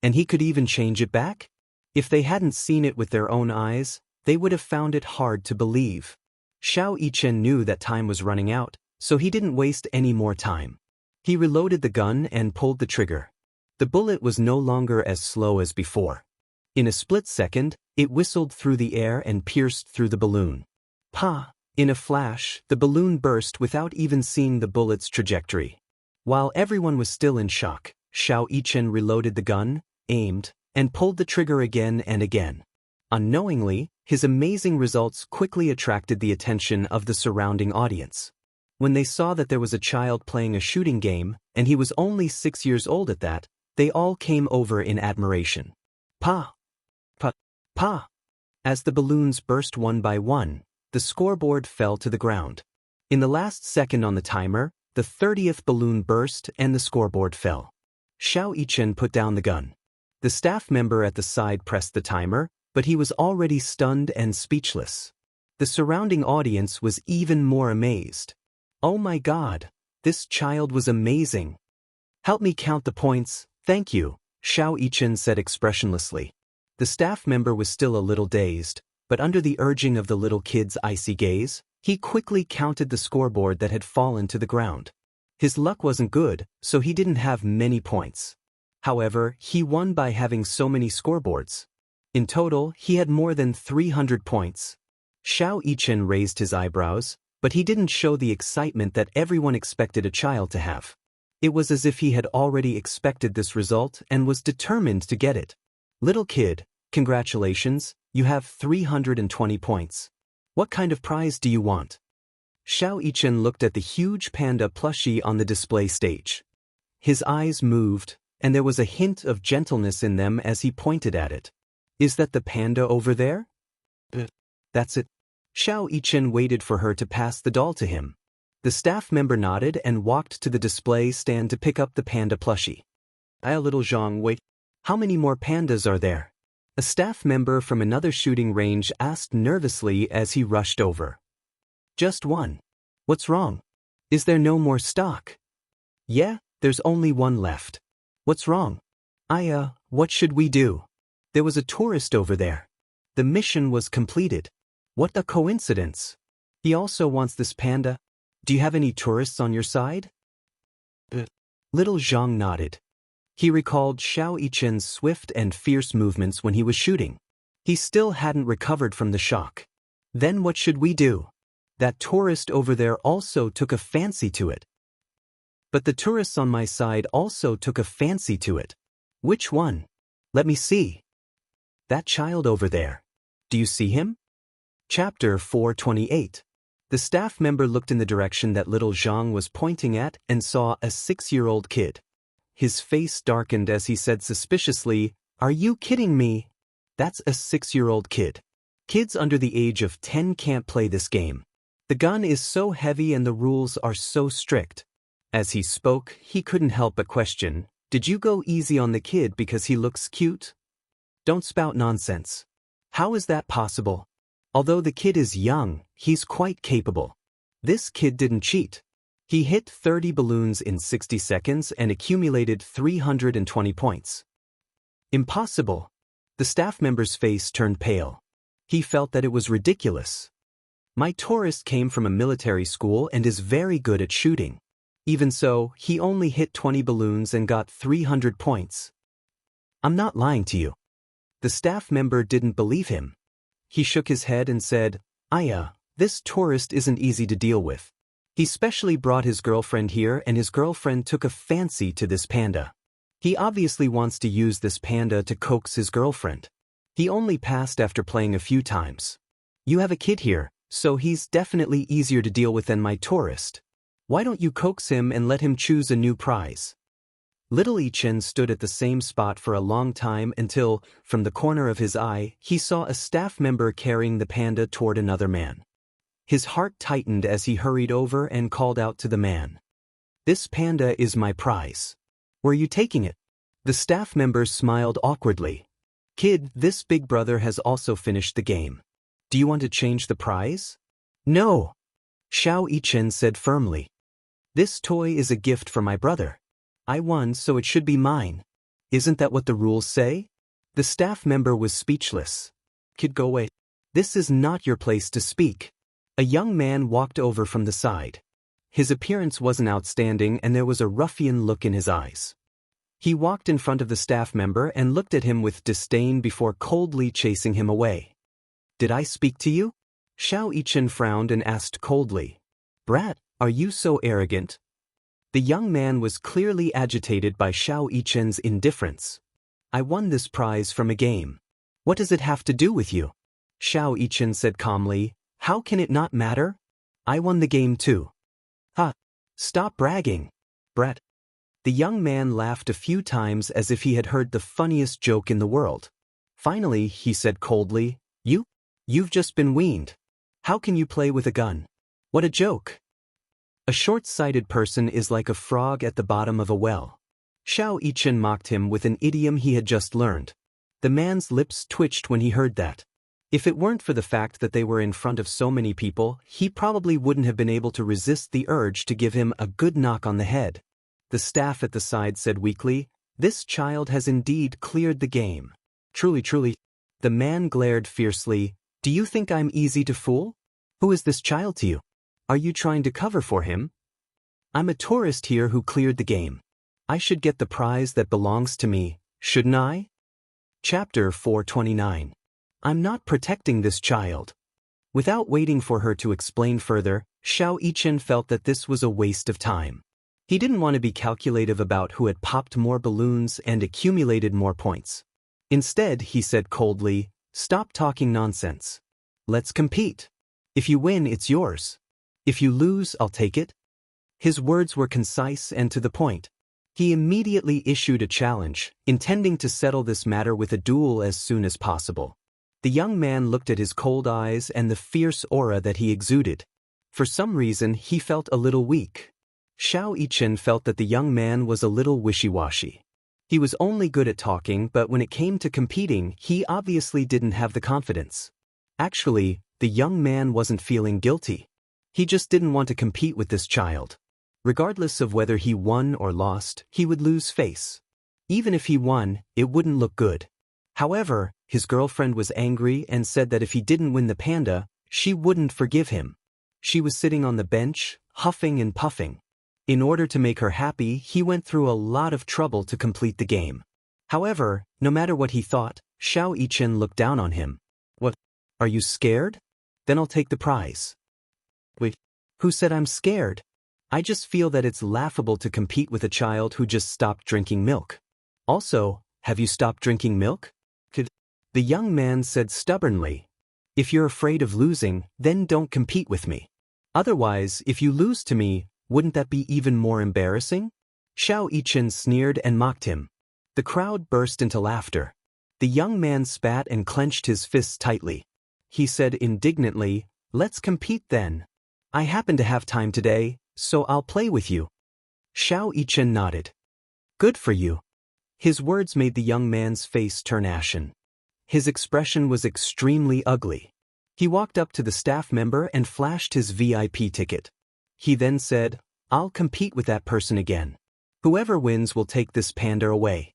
And he could even change it back? If they hadn't seen it with their own eyes, they would have found it hard to believe. Xiao Yichen knew that time was running out, so he didn't waste any more time. He reloaded the gun and pulled the trigger. The bullet was no longer as slow as before. In a split second, it whistled through the air and pierced through the balloon. Pa! In a flash, the balloon burst without even seeing the bullet's trajectory. While everyone was still in shock, Xiao Yichen reloaded the gun, aimed, and pulled the trigger again and again. Unknowingly, his amazing results quickly attracted the attention of the surrounding audience. When they saw that there was a child playing a shooting game, and he was only 6 years old at that, they all came over in admiration. Pa! Pa! Pa! As the balloons burst one by one, the scoreboard fell to the ground. In the last second on the timer, the 30th balloon burst and the scoreboard fell. Xiao Yichen put down the gun. The staff member at the side pressed the timer, but he was already stunned and speechless. The surrounding audience was even more amazed. Oh my God, this child was amazing. Help me count the points, thank you, Xiao Yichen said expressionlessly. The staff member was still a little dazed, but under the urging of the little kid's icy gaze, he quickly counted the scoreboard that had fallen to the ground. His luck wasn't good, so he didn't have many points. However, he won by having so many scoreboards. In total, he had more than 300 points. Xiao Yichen raised his eyebrows, but he didn't show the excitement that everyone expected a child to have. It was as if he had already expected this result and was determined to get it. Little kid, congratulations, you have 320 points. What kind of prize do you want? Xiao Yichen looked at the huge panda plushie on the display stage. His eyes moved, and there was a hint of gentleness in them as he pointed at it. Is that the panda over there? That's it. Xiao Yichen waited for her to pass the doll to him. The staff member nodded and walked to the display stand to pick up the panda plushie. Little Zhang, wait. How many more pandas are there? A staff member from another shooting range asked nervously as he rushed over. Just one. What's wrong? Is there no more stock? Yeah, there's only one left. What's wrong? What should we do? There was a tourist over there. The mission was completed. What a coincidence. He also wants this panda. Do you have any tourists on your side? Little Zhang nodded. He recalled Xiao Yichen's swift and fierce movements when he was shooting. He still hadn't recovered from the shock. Then what should we do? That tourist over there also took a fancy to it. But the tourists on my side also took a fancy to it. Which one? Let me see. That child over there. Do you see him? Chapter 428. The staff member looked in the direction that little Zhang was pointing at and saw a 6-year-old kid. His face darkened as he said suspiciously, "Are you kidding me? That's a 6-year-old kid. Kids under the age of 10 can't play this game. The gun is so heavy and the rules are so strict." As he spoke, he couldn't help but question, "Did you go easy on the kid because he looks cute? Don't spout nonsense. How is that possible? Although the kid is young, he's quite capable. This kid didn't cheat. He hit 30 balloons in 60 seconds and accumulated 320 points. Impossible." The staff member's face turned pale. He felt that it was ridiculous. "My tourist came from a military school and is very good at shooting. Even so, he only hit 20 balloons and got 300 points. I'm not lying to you." The staff member didn't believe him. He shook his head and said, This tourist isn't easy to deal with. He specially brought his girlfriend here and his girlfriend took a fancy to this panda. He obviously wants to use this panda to coax his girlfriend. He only passed after playing a few times. You have a kid here, so he's definitely easier to deal with than my tourist. Why don't you coax him and let him choose a new prize?" Little Yichen stood at the same spot for a long time until, from the corner of his eye, he saw a staff member carrying the panda toward another man. His heart tightened as he hurried over and called out to the man. "This panda is my prize. Where are you taking it?" The staff member smiled awkwardly. "Kid, this big brother has also finished the game. Do you want to change the prize?" "No," Xiao Yichen said firmly. "This toy is a gift for my brother. I won, so it should be mine. Isn't that what the rules say?" The staff member was speechless. "Kid, go away. This is not your place to speak." A young man walked over from the side. His appearance wasn't outstanding and there was a ruffian look in his eyes. He walked in front of the staff member and looked at him with disdain before coldly chasing him away. "Did I speak to you?" Xiao Yichen frowned and asked coldly. "Brat, are you so arrogant?" The young man was clearly agitated by Xiao Yichen's indifference. "I won this prize from a game. What does it have to do with you?" Xiao Yichen said calmly, "How can it not matter? I won the game too." "Ha! Stop bragging, brat." The young man laughed a few times as if he had heard the funniest joke in the world. Finally, he said coldly, You've just been weaned. How can you play with a gun? What a joke. A short-sighted person is like a frog at the bottom of a well." Xiao Yichen mocked him with an idiom he had just learned. The man's lips twitched when he heard that. If it weren't for the fact that they were in front of so many people, he probably wouldn't have been able to resist the urge to give him a good knock on the head. The staff at the side said weakly, "This child has indeed cleared the game. Truly, truly." The man glared fiercely, "Do you think I'm easy to fool? Who is this child to you? Are you trying to cover for him? I'm a tourist here who cleared the game. I should get the prize that belongs to me, shouldn't I?" Chapter 429. I'm not protecting this child. Without waiting for her to explain further, Xiao Yichen felt that this was a waste of time. He didn't want to be calculative about who had popped more balloons and accumulated more points. Instead, he said coldly, "Stop talking nonsense. Let's compete. If you win, it's yours. If you lose, I'll take it." His words were concise and to the point. He immediately issued a challenge, intending to settle this matter with a duel as soon as possible. The young man looked at his cold eyes and the fierce aura that he exuded. For some reason he felt a little weak. Xiao Yichen felt that the young man was a little wishy-washy. He was only good at talking, but when it came to competing, he obviously didn't have the confidence. Actually, the young man wasn't feeling guilty. He just didn't want to compete with this child. Regardless of whether he won or lost, he would lose face. Even if he won, it wouldn't look good. However, his girlfriend was angry and said that if he didn't win the panda, she wouldn't forgive him. She was sitting on the bench, huffing and puffing. In order to make her happy, he went through a lot of trouble to complete the game. However, no matter what he thought, Xiao Yichen looked down on him. What? Are you scared? Then I'll take the prize. Wait, who said I'm scared? I just feel that it's laughable to compete with a child who just stopped drinking milk. Also, have you stopped drinking milk? The young man said stubbornly. If you're afraid of losing, then don't compete with me. Otherwise, if you lose to me, wouldn't that be even more embarrassing? Xiao Yichen sneered and mocked him. The crowd burst into laughter. The young man spat and clenched his fists tightly. He said indignantly, "Let's compete then. I happen to have time today, so I'll play with you." Xiao Yichen nodded. Good for you. His words made the young man's face turn ashen. His expression was extremely ugly. He walked up to the staff member and flashed his VIP ticket. He then said, "I'll compete with that person again. Whoever wins will take this panda away."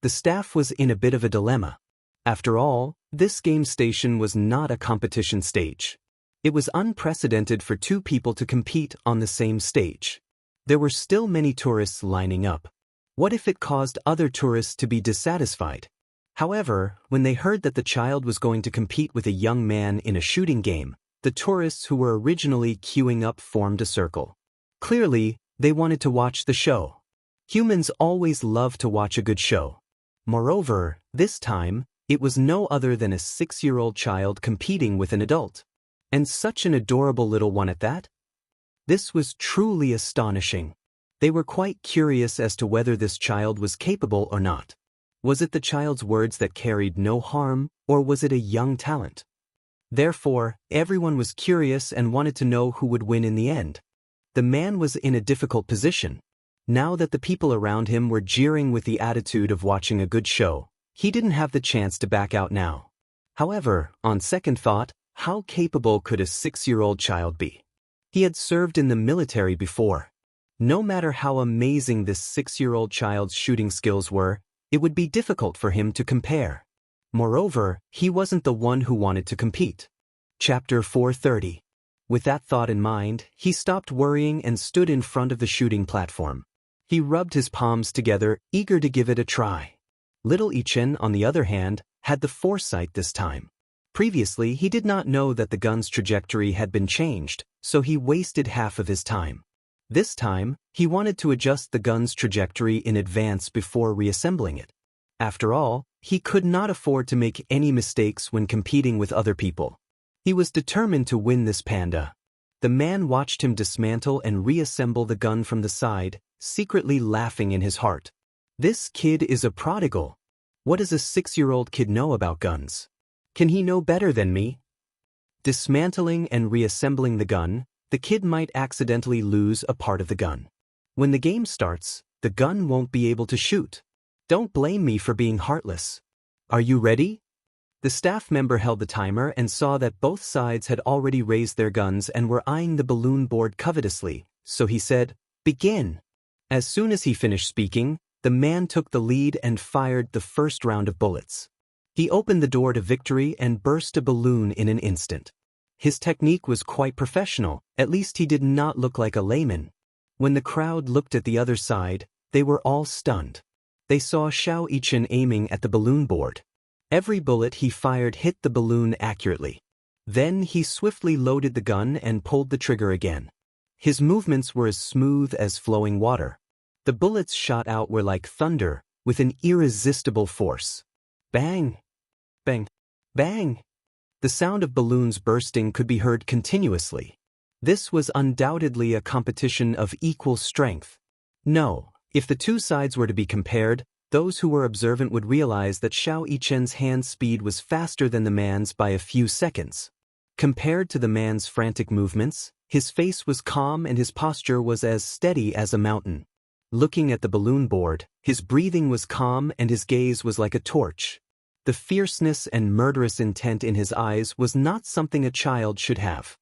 The staff was in a bit of a dilemma. After all, this game station was not a competition stage. It was unprecedented for two people to compete on the same stage. There were still many tourists lining up. What if it caused other tourists to be dissatisfied? However, when they heard that the child was going to compete with a young man in a shooting game, the tourists who were originally queuing up formed a circle. Clearly, they wanted to watch the show. Humans always love to watch a good show. Moreover, this time, it was no other than a 6-year-old child competing with an adult. And such an adorable little one at that. This was truly astonishing. They were quite curious as to whether this child was capable or not. Was it the child's words that carried no harm, or was it a young talent? Therefore, everyone was curious and wanted to know who would win in the end. The man was in a difficult position. Now that the people around him were jeering with the attitude of watching a good show, he didn't have the chance to back out now. However, on second thought, how capable could a 6-year-old child be? He had served in the military before. No matter how amazing this 6-year-old child's shooting skills were, it would be difficult for him to compare. Moreover, he wasn't the one who wanted to compete. Chapter 430. With that thought in mind, he stopped worrying and stood in front of the shooting platform. He rubbed his palms together, eager to give it a try. Little Yichen, on the other hand, had the foresight this time. Previously, he did not know that the gun's trajectory had been changed, so he wasted half of his time. This time, he wanted to adjust the gun's trajectory in advance before reassembling it. After all, he could not afford to make any mistakes when competing with other people. He was determined to win this panda. The man watched him dismantle and reassemble the gun from the side, secretly laughing in his heart. This kid is a prodigal. What does a 6-year-old kid know about guns? Can he know better than me? Dismantling and reassembling the gun, the kid might accidentally lose a part of the gun. When the game starts, the gun won't be able to shoot. Don't blame me for being heartless. Are you ready? The staff member held the timer and saw that both sides had already raised their guns and were eyeing the balloon board covetously, so he said, "Begin." As soon as he finished speaking, the man took the lead and fired the first round of bullets. He opened the door to victory and burst a balloon in an instant. His technique was quite professional, at least he did not look like a layman. When the crowd looked at the other side, they were all stunned. They saw Xiao Yichen aiming at the balloon board. Every bullet he fired hit the balloon accurately. Then he swiftly loaded the gun and pulled the trigger again. His movements were as smooth as flowing water. The bullets shot out were like thunder, with an irresistible force. Bang! Bang! Bang! The sound of balloons bursting could be heard continuously. This was undoubtedly a competition of equal strength. No, if the two sides were to be compared, those who were observant would realize that Xiao Yichen's hand speed was faster than the man's by a few seconds. Compared to the man's frantic movements, His face was calm and his posture was as steady as a mountain. Looking at the balloon board, his breathing was calm and his gaze was like a torch. The fierceness and murderous intent in his eyes was not something a child should have.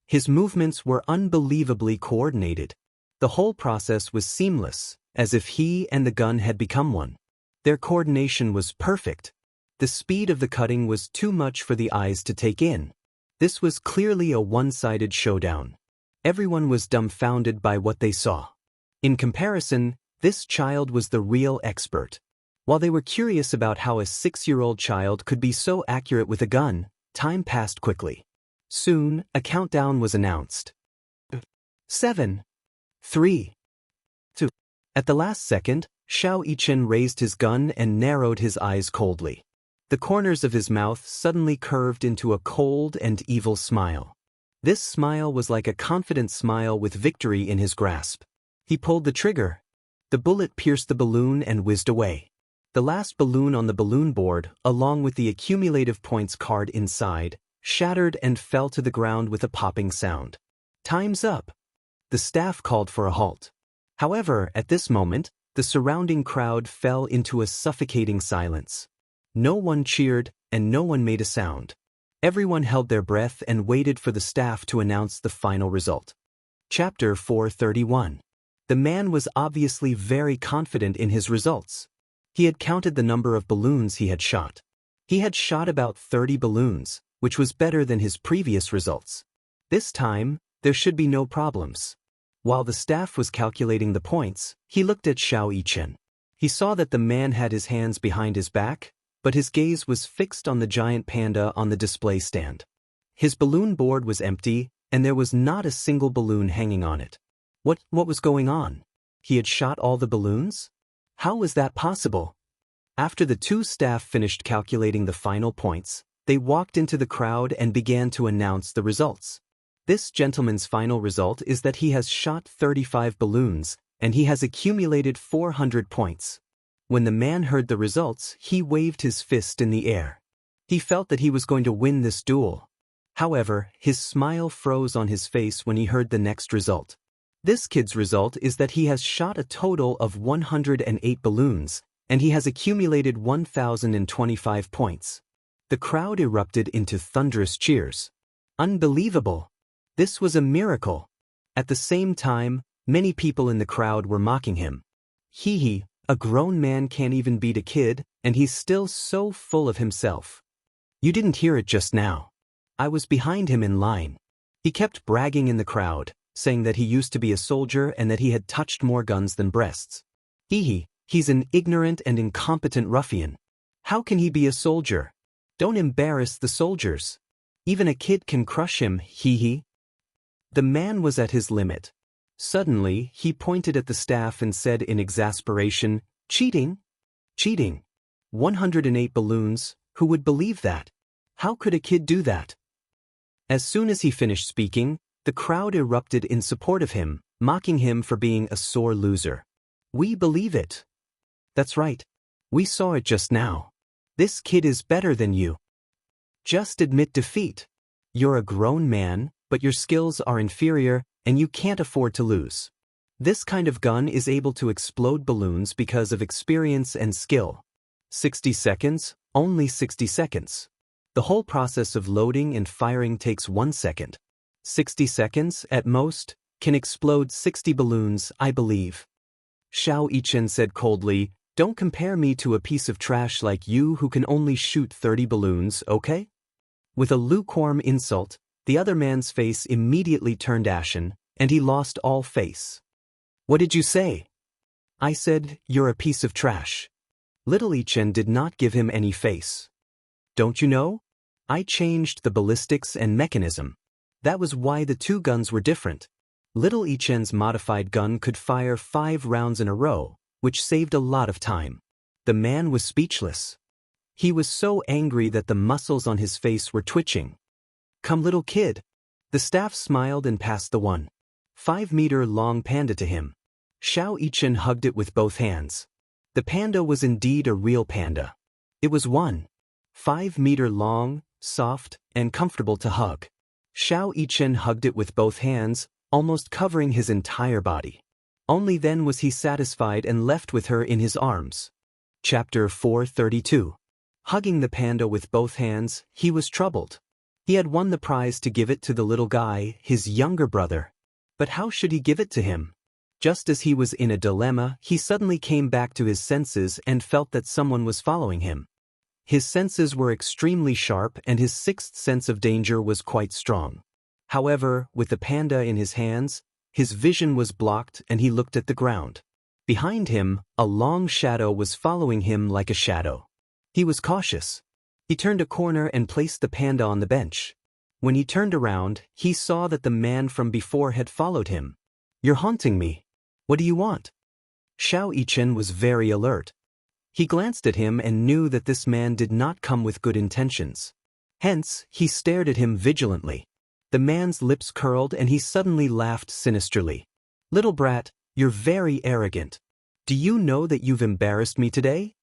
His movements were unbelievably coordinated. The whole process was seamless, as if he and the gun had become one. Their coordination was perfect. The speed of the cutting was too much for the eyes to take in. This was clearly a one-sided showdown. Everyone was dumbfounded by what they saw. In comparison, this child was the real expert. While they were curious about how a 6-year-old child could be so accurate with a gun, time passed quickly. Soon, a countdown was announced. 7, 3, 2. At the last second, Xianxia raised his gun and narrowed his eyes coldly. The corners of his mouth suddenly curved into a cold and evil smile. This smile was like a confident smile with victory in his grasp. He pulled the trigger. The bullet pierced the balloon and whizzed away. The last balloon on the balloon board, along with the accumulative points card inside, shattered and fell to the ground with a popping sound. Time's up. The staff called for a halt. However, at this moment, the surrounding crowd fell into a suffocating silence. No one cheered, and no one made a sound. Everyone held their breath and waited for the staff to announce the final result. Chapter 431. The man was obviously very confident in his results. He had counted the number of balloons he had shot. He had shot about 30 balloons, which was better than his previous results. This time, there should be no problems. While the staff was calculating the points, he looked at Xianxia. He saw that the man had his hands behind his back, but his gaze was fixed on the giant panda on the display stand. His balloon board was empty, and there was not a single balloon hanging on it. What was going on? He had shot all the balloons? How was that possible? After the two staff finished calculating the final points, they walked into the crowd and began to announce the results. This gentleman's final result is that he has shot 35 balloons, and he has accumulated 400 points. When the man heard the results, he waved his fist in the air. He felt that he was going to win this duel. However, his smile froze on his face when he heard the next result. This kid's result is that he has shot a total of 108 balloons, and he has accumulated 1,025 points. The crowd erupted into thunderous cheers. Unbelievable! This was a miracle. At the same time, many people in the crowd were mocking him. Hee, a grown man can't even beat a kid, and he's still so full of himself. You didn't hear it just now. I was behind him in line. He kept bragging in the crowd, saying that he used to be a soldier and that he had touched more guns than breasts. He's an ignorant and incompetent ruffian. How can he be a soldier? Don't embarrass the soldiers. Even a kid can crush him, The man was at his limit. Suddenly, he pointed at the staff and said in exasperation, Cheating? Cheating. 108 balloons, who would believe that? How could a kid do that? As soon as he finished speaking, the crowd erupted in support of him, mocking him for being a sore loser. We believe it. That's right. We saw it just now. This kid is better than you. Just admit defeat. You're a grown man, but your skills are inferior, and you can't afford to lose. This kind of gun is able to explode balloons because of experience and skill. 60 seconds, only 60 seconds. The whole process of loading and firing takes 1 second. 60 seconds, at most, can explode 60 balloons, I believe. Xianxia said coldly, Don't compare me to a piece of trash like you who can only shoot 30 balloons, okay? With a lukewarm insult, the other man's face immediately turned ashen, and he lost all face. What did you say? I said, you're a piece of trash. Little Xianxia did not give him any face. Don't you know? I changed the ballistics and mechanism. That was why the two guns were different. Little Xianxia's modified gun could fire 5 rounds in a row, which saved a lot of time. The man was speechless. He was so angry that the muscles on his face were twitching. Come, little kid. The staff smiled and passed the 1.5-meter-long panda to him. Xianxia hugged it with both hands. The panda was indeed a real panda. It was 1.5 meter long, soft, and comfortable to hug. Xiao Yichen hugged it with both hands, almost covering his entire body. Only then was he satisfied and left with her in his arms. Chapter 432. Hugging the panda with both hands, he was troubled. He had won the prize to give it to the little guy, his younger brother. But how should he give it to him? Just as he was in a dilemma, he suddenly came back to his senses and felt that someone was following him. His senses were extremely sharp and his sixth sense of danger was quite strong. However, with the panda in his hands, his vision was blocked and he looked at the ground. Behind him, a long shadow was following him like a shadow. He was cautious. He turned a corner and placed the panda on the bench. When he turned around, he saw that the man from before had followed him. "You're haunting me. What do you want?" Xiao Yichen was very alert. He glanced at him and knew that this man did not come with good intentions. Hence, he stared at him vigilantly. The man's lips curled and he suddenly laughed sinisterly. "Little brat, you're very arrogant. Do you know that you've embarrassed me today?"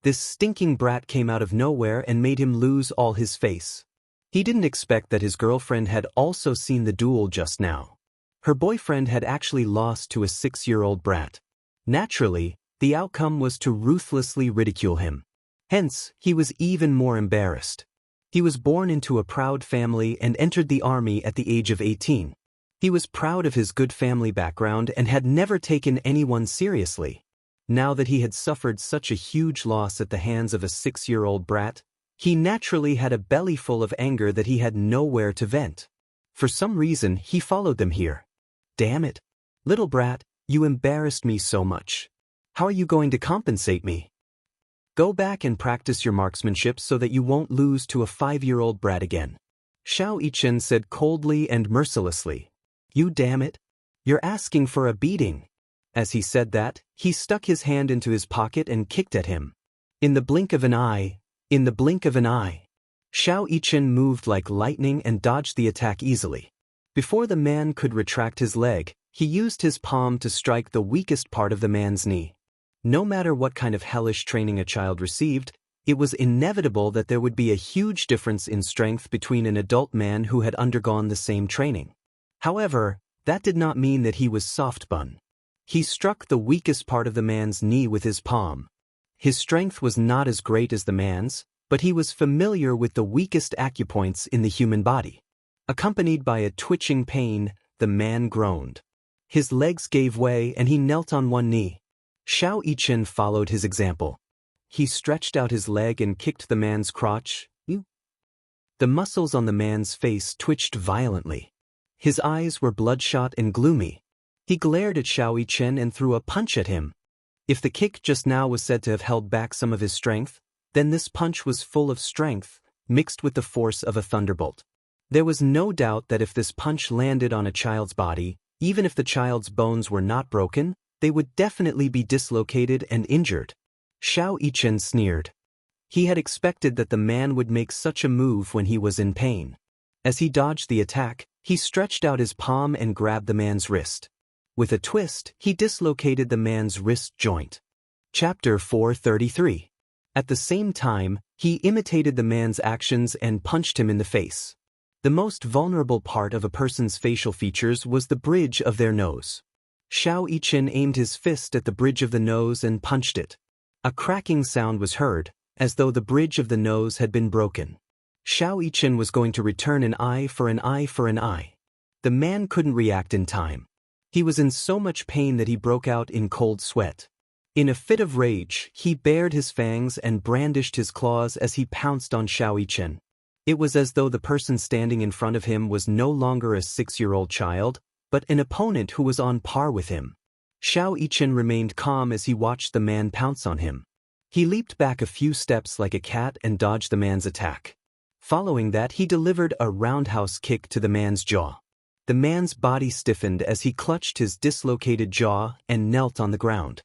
This stinking brat came out of nowhere and made him lose all his face. He didn't expect that his girlfriend had also seen the duel just now. Her boyfriend had actually lost to a 6-year-old brat. Naturally, the outcome was to ruthlessly ridicule him. Hence, he was even more embarrassed. He was born into a proud family and entered the army at the age of 18. He was proud of his good family background and had never taken anyone seriously. Now that he had suffered such a huge loss at the hands of a 6-year-old brat, he naturally had a belly full of anger that he had nowhere to vent. For some reason, he followed them here. "Damn it. Little brat, you embarrassed me so much. How are you going to compensate me? Go back and practice your marksmanship so that you won't lose to a 5-year-old brat again." Xiao Yichen said coldly and mercilessly. "You damn it. You're asking for a beating." As he said that, he stuck his hand into his pocket and kicked at him. In the blink of an eye, Xiao Yichen moved like lightning and dodged the attack easily. Before the man could retract his leg, he used his palm to strike the weakest part of the man's knee. No matter what kind of hellish training a child received, it was inevitable that there would be a huge difference in strength between an adult man who had undergone the same training. However, that did not mean that he was soft-bun. He struck the weakest part of the man's knee with his palm. His strength was not as great as the man's, but he was familiar with the weakest acupoints in the human body. Accompanied by a twitching pain, the man groaned. His legs gave way and he knelt on one knee. Xiao Yichen followed his example. He stretched out his leg and kicked the man's crotch. The muscles on the man's face twitched violently. His eyes were bloodshot and gloomy. He glared at Xiao Yichen and threw a punch at him. If the kick just now was said to have held back some of his strength, then this punch was full of strength, mixed with the force of a thunderbolt. There was no doubt that if this punch landed on a child's body, even if the child's bones were not broken, they would definitely be dislocated and injured. Xiao Yichen sneered. He had expected that the man would make such a move when he was in pain. As he dodged the attack, he stretched out his palm and grabbed the man's wrist. With a twist, he dislocated the man's wrist joint. Chapter 433. At the same time, he imitated the man's actions and punched him in the face. The most vulnerable part of a person's facial features was the bridge of their nose. Xiao Yichen aimed his fist at the bridge of the nose and punched it. A cracking sound was heard, as though the bridge of the nose had been broken. Xiao Yichen was going to return an eye for an eye for an eye. The man couldn't react in time. He was in so much pain that he broke out in cold sweat. In a fit of rage, he bared his fangs and brandished his claws as he pounced on Xiao Yichen. It was as though the person standing in front of him was no longer a 6-year-old child, but an opponent who was on par with him. Xiao Yichen remained calm as he watched the man pounce on him. He leaped back a few steps like a cat and dodged the man's attack. Following that, he delivered a roundhouse kick to the man's jaw. The man's body stiffened as he clutched his dislocated jaw and knelt on the ground.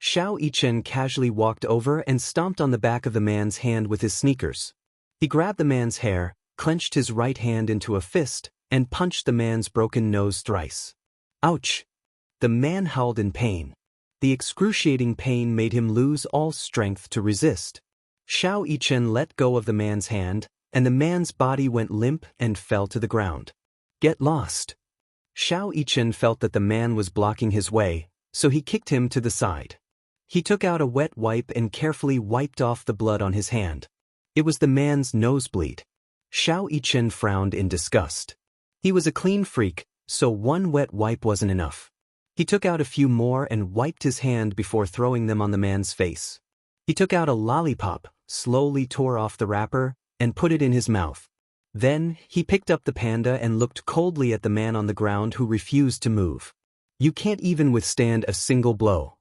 Xiao Yichen casually walked over and stomped on the back of the man's hand with his sneakers. He grabbed the man's hair, clenched his right hand into a fist, and punched the man's broken nose thrice. Ouch! The man howled in pain. The excruciating pain made him lose all strength to resist. Xiao Yichen let go of the man's hand, and the man's body went limp and fell to the ground. Get lost. Xianxia felt that the man was blocking his way, so he kicked him to the side. He took out a wet wipe and carefully wiped off the blood on his hand. It was the man's nosebleed. Xianxia frowned in disgust. He was a clean freak, so one wet wipe wasn't enough. He took out a few more and wiped his hand before throwing them on the man's face. He took out a lollipop, slowly tore off the wrapper, and put it in his mouth. Then, he picked up the panda and looked coldly at the man on the ground who refused to move. You can't even withstand a single blow.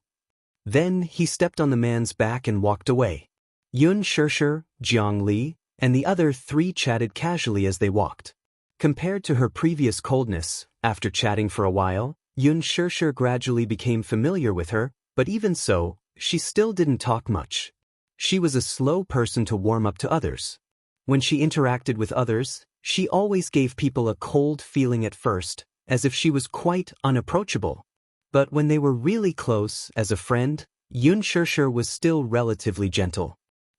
Then, he stepped on the man's back and walked away. Xianxia, Zhang, and the other three chatted casually as they walked. Compared to her previous coldness, after chatting for a while, Xianxia gradually became familiar with her, but even so, she still didn't talk much. She was a slow person to warm up to others. When she interacted with others, she always gave people a cold feeling at first, as if she was quite unapproachable. But when they were really close, as a friend, Xianxia was still relatively gentle.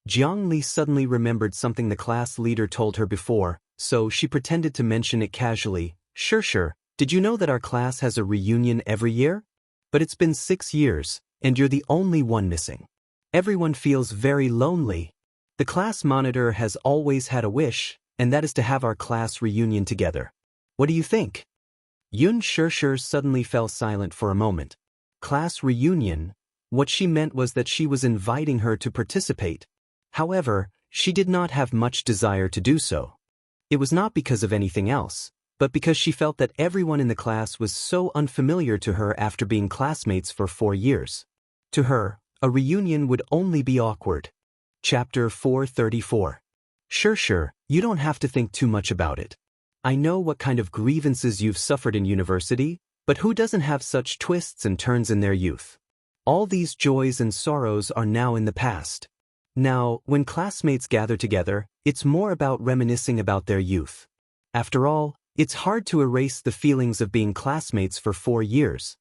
Zhang suddenly remembered something the class leader told her before, so she pretended to mention it casually. Xianxia, did you know that our class has a reunion every year? But it's been 6 years, and you're the only one missing. Everyone feels very lonely. The class monitor has always had a wish, and that is to have our class reunion together. What do you think? Xianxia suddenly fell silent for a moment. Class reunion? What she meant was that she was inviting her to participate. However, she did not have much desire to do so. It was not because of anything else, but because she felt that everyone in the class was so unfamiliar to her after being classmates for 4 years. To her, a reunion would only be awkward. Chapter 434. Sure, you don't have to think too much about it. I know what kind of grievances you've suffered in university, but who doesn't have such twists and turns in their youth? All these joys and sorrows are now in the past. Now, when classmates gather together, it's more about reminiscing about their youth. After all, it's hard to erase the feelings of being classmates for 4 years.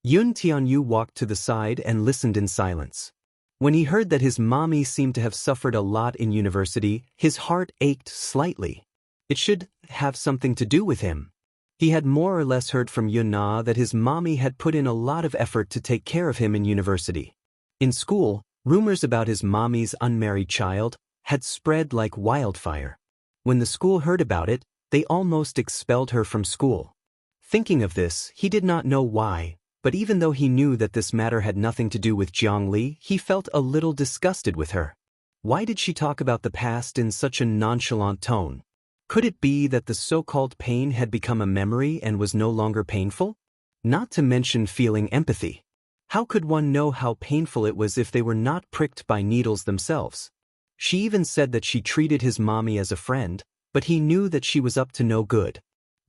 Yun Tianyu walked to the side and listened in silence. When he heard that his mommy seemed to have suffered a lot in university, his heart ached slightly. It should have something to do with him. He had more or less heard from Yun Na that his mommy had put in a lot of effort to take care of him in university. In school, rumors about his mommy's unmarried child had spread like wildfire. When the school heard about it, they almost expelled her from school. Thinking of this, he did not know why, but even though he knew that this matter had nothing to do with Zhang, he felt a little disgusted with her. Why did she talk about the past in such a nonchalant tone? Could it be that the so-called pain had become a memory and was no longer painful? Not to mention feeling empathy. How could one know how painful it was if they were not pricked by needles themselves? She even said that she treated his mommy as a friend, but he knew that she was up to no good.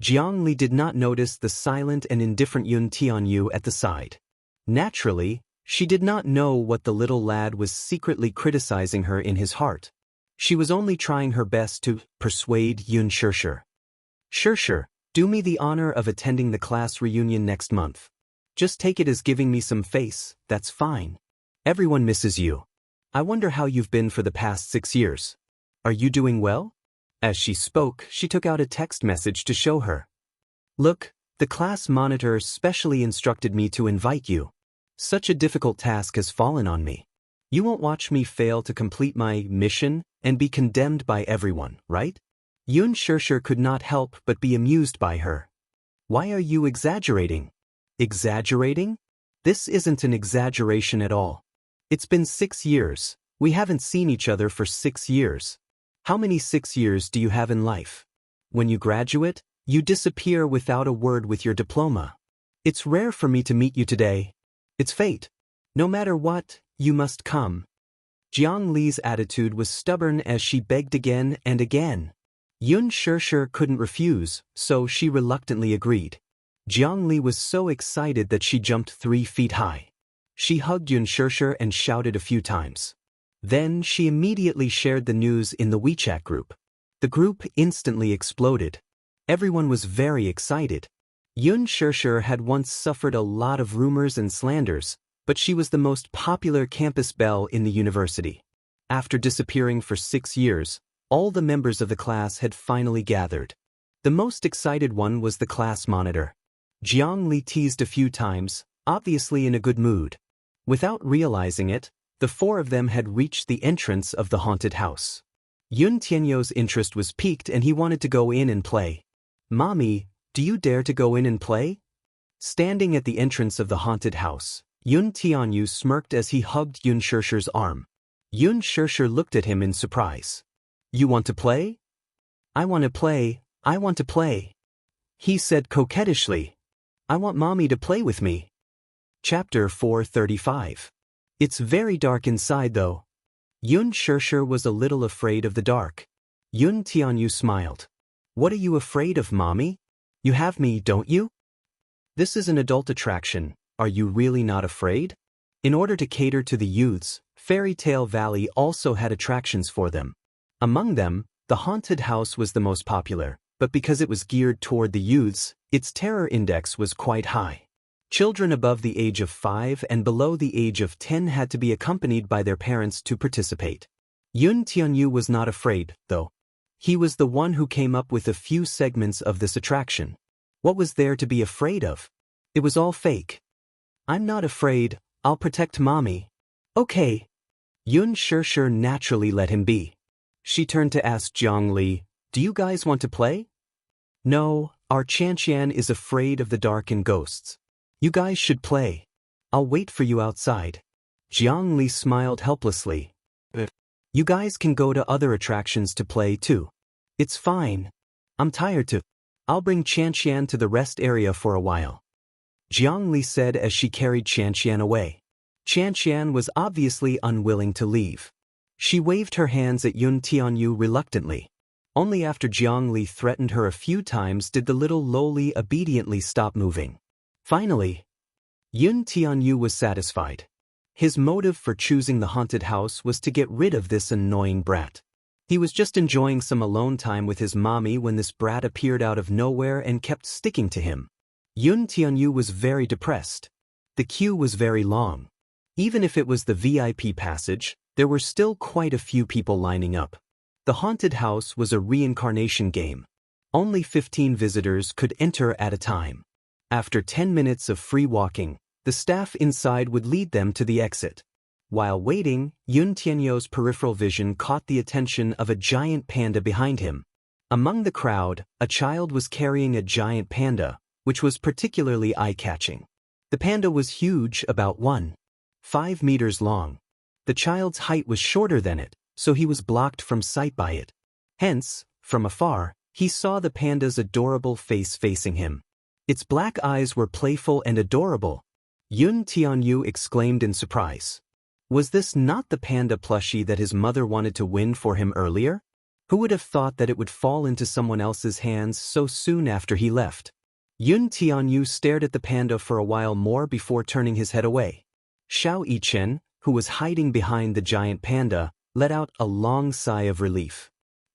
Zhang did not notice the silent and indifferent Yun Tianyu at the side. Naturally, she did not know what the little lad was secretly criticizing her in his heart. She was only trying her best to persuade Xianxia. Sure, do me the honor of attending the class reunion next month. Just take it as giving me some face, that's fine. Everyone misses you. I wonder how you've been for the past 6 years. Are you doing well? As she spoke, she took out a text message to show her. Look, the class monitor specially instructed me to invite you. Such a difficult task has fallen on me. You won't watch me fail to complete my mission and be condemned by everyone, right? Xianxia could not help but be amused by her. Why are you exaggerating? Exaggerating? This isn't an exaggeration at all. It's been 6 years. We haven't seen each other for 6 years. How many 6 years do you have in life? When you graduate, you disappear without a word with your diploma. It's rare for me to meet you today. It's fate. No matter what, you must come. Zhang Li's attitude was stubborn as she begged again and again. Xianxia couldn't refuse, so she reluctantly agreed. Zhang Li was so excited that she jumped 3 feet high. She hugged Xianxia and shouted a few times. Then she immediately shared the news in the WeChat group. The group instantly exploded. Everyone was very excited. Xianxia had once suffered a lot of rumors and slanders, but she was the most popular campus belle in the university. After disappearing for 6 years, all the members of the class had finally gathered. The most excited one was the class monitor. Jiang Li teased a few times, obviously in a good mood. Without realizing it, the four of them had reached the entrance of the haunted house. Yun Tianyou's interest was piqued and he wanted to go in and play. "Mommy, do you dare to go in and play?" Standing at the entrance of the haunted house, Yun Tianyou smirked as he hugged Yun Shishir's arm. Yun Shishir looked at him in surprise. "You want to play?" "I want to play, I want to play," he said coquettishly. "I want mommy to play with me." Chapter 435. It's very dark inside though. Yun Shishir was a little afraid of the dark. Yun Tianyou smiled. "What are you afraid of, mommy? You have me, don't you?" "This is an adult attraction. Are you really not afraid?" In order to cater to the youths, Fairy Tale Valley also had attractions for them. Among them, the haunted house was the most popular, but because it was geared toward the youths, its terror index was quite high. Children above the age of 5 and below the age of 10 had to be accompanied by their parents to participate. Yun Tianyou was not afraid, though. He was the one who came up with a few segments of this attraction. What was there to be afraid of? It was all fake. "I'm not afraid, I'll protect mommy." "Okay." Yun Shishir naturally let him be. She turned to ask Jiang Li, "Do you guys want to play?" "No, our Xianxia is afraid of the dark and ghosts. You guys should play. I'll wait for you outside." Jiang Li smiled helplessly. "You guys can go to other attractions to play too. It's fine. I'm tired too. I'll bring Xianxia to the rest area for a while," Jiang Li said as she carried Xianxia away. Xianxia was obviously unwilling to leave. She waved her hands at Yun Tianyou reluctantly. Only after Jiang Li threatened her a few times did the little loli obediently stop moving. Finally, Yun Tianyou was satisfied. His motive for choosing the haunted house was to get rid of this annoying brat. He was just enjoying some alone time with his mommy when this brat appeared out of nowhere and kept sticking to him. Yun Tianyou was very depressed. The queue was very long. Even if it was the VIP passage, there were still quite a few people lining up. The haunted house was a reincarnation game. Only 15 visitors could enter at a time. After 10 minutes of free walking, the staff inside would lead them to the exit. While waiting, Yun Tianyou's peripheral vision caught the attention of a giant panda behind him. Among the crowd, a child was carrying a giant panda, which was particularly eye-catching. The panda was huge, about 1.5 meters long. The child's height was shorter than it, so he was blocked from sight by it. Hence, from afar, he saw the panda's adorable face facing him. Its black eyes were playful and adorable. Yun Tianyou exclaimed in surprise. Was this not the panda plushie that his mother wanted to win for him earlier? Who would have thought that it would fall into someone else's hands so soon after he left? Yun Tianyou stared at the panda for a while more before turning his head away. Xianxia, who was hiding behind the giant panda, let out a long sigh of relief.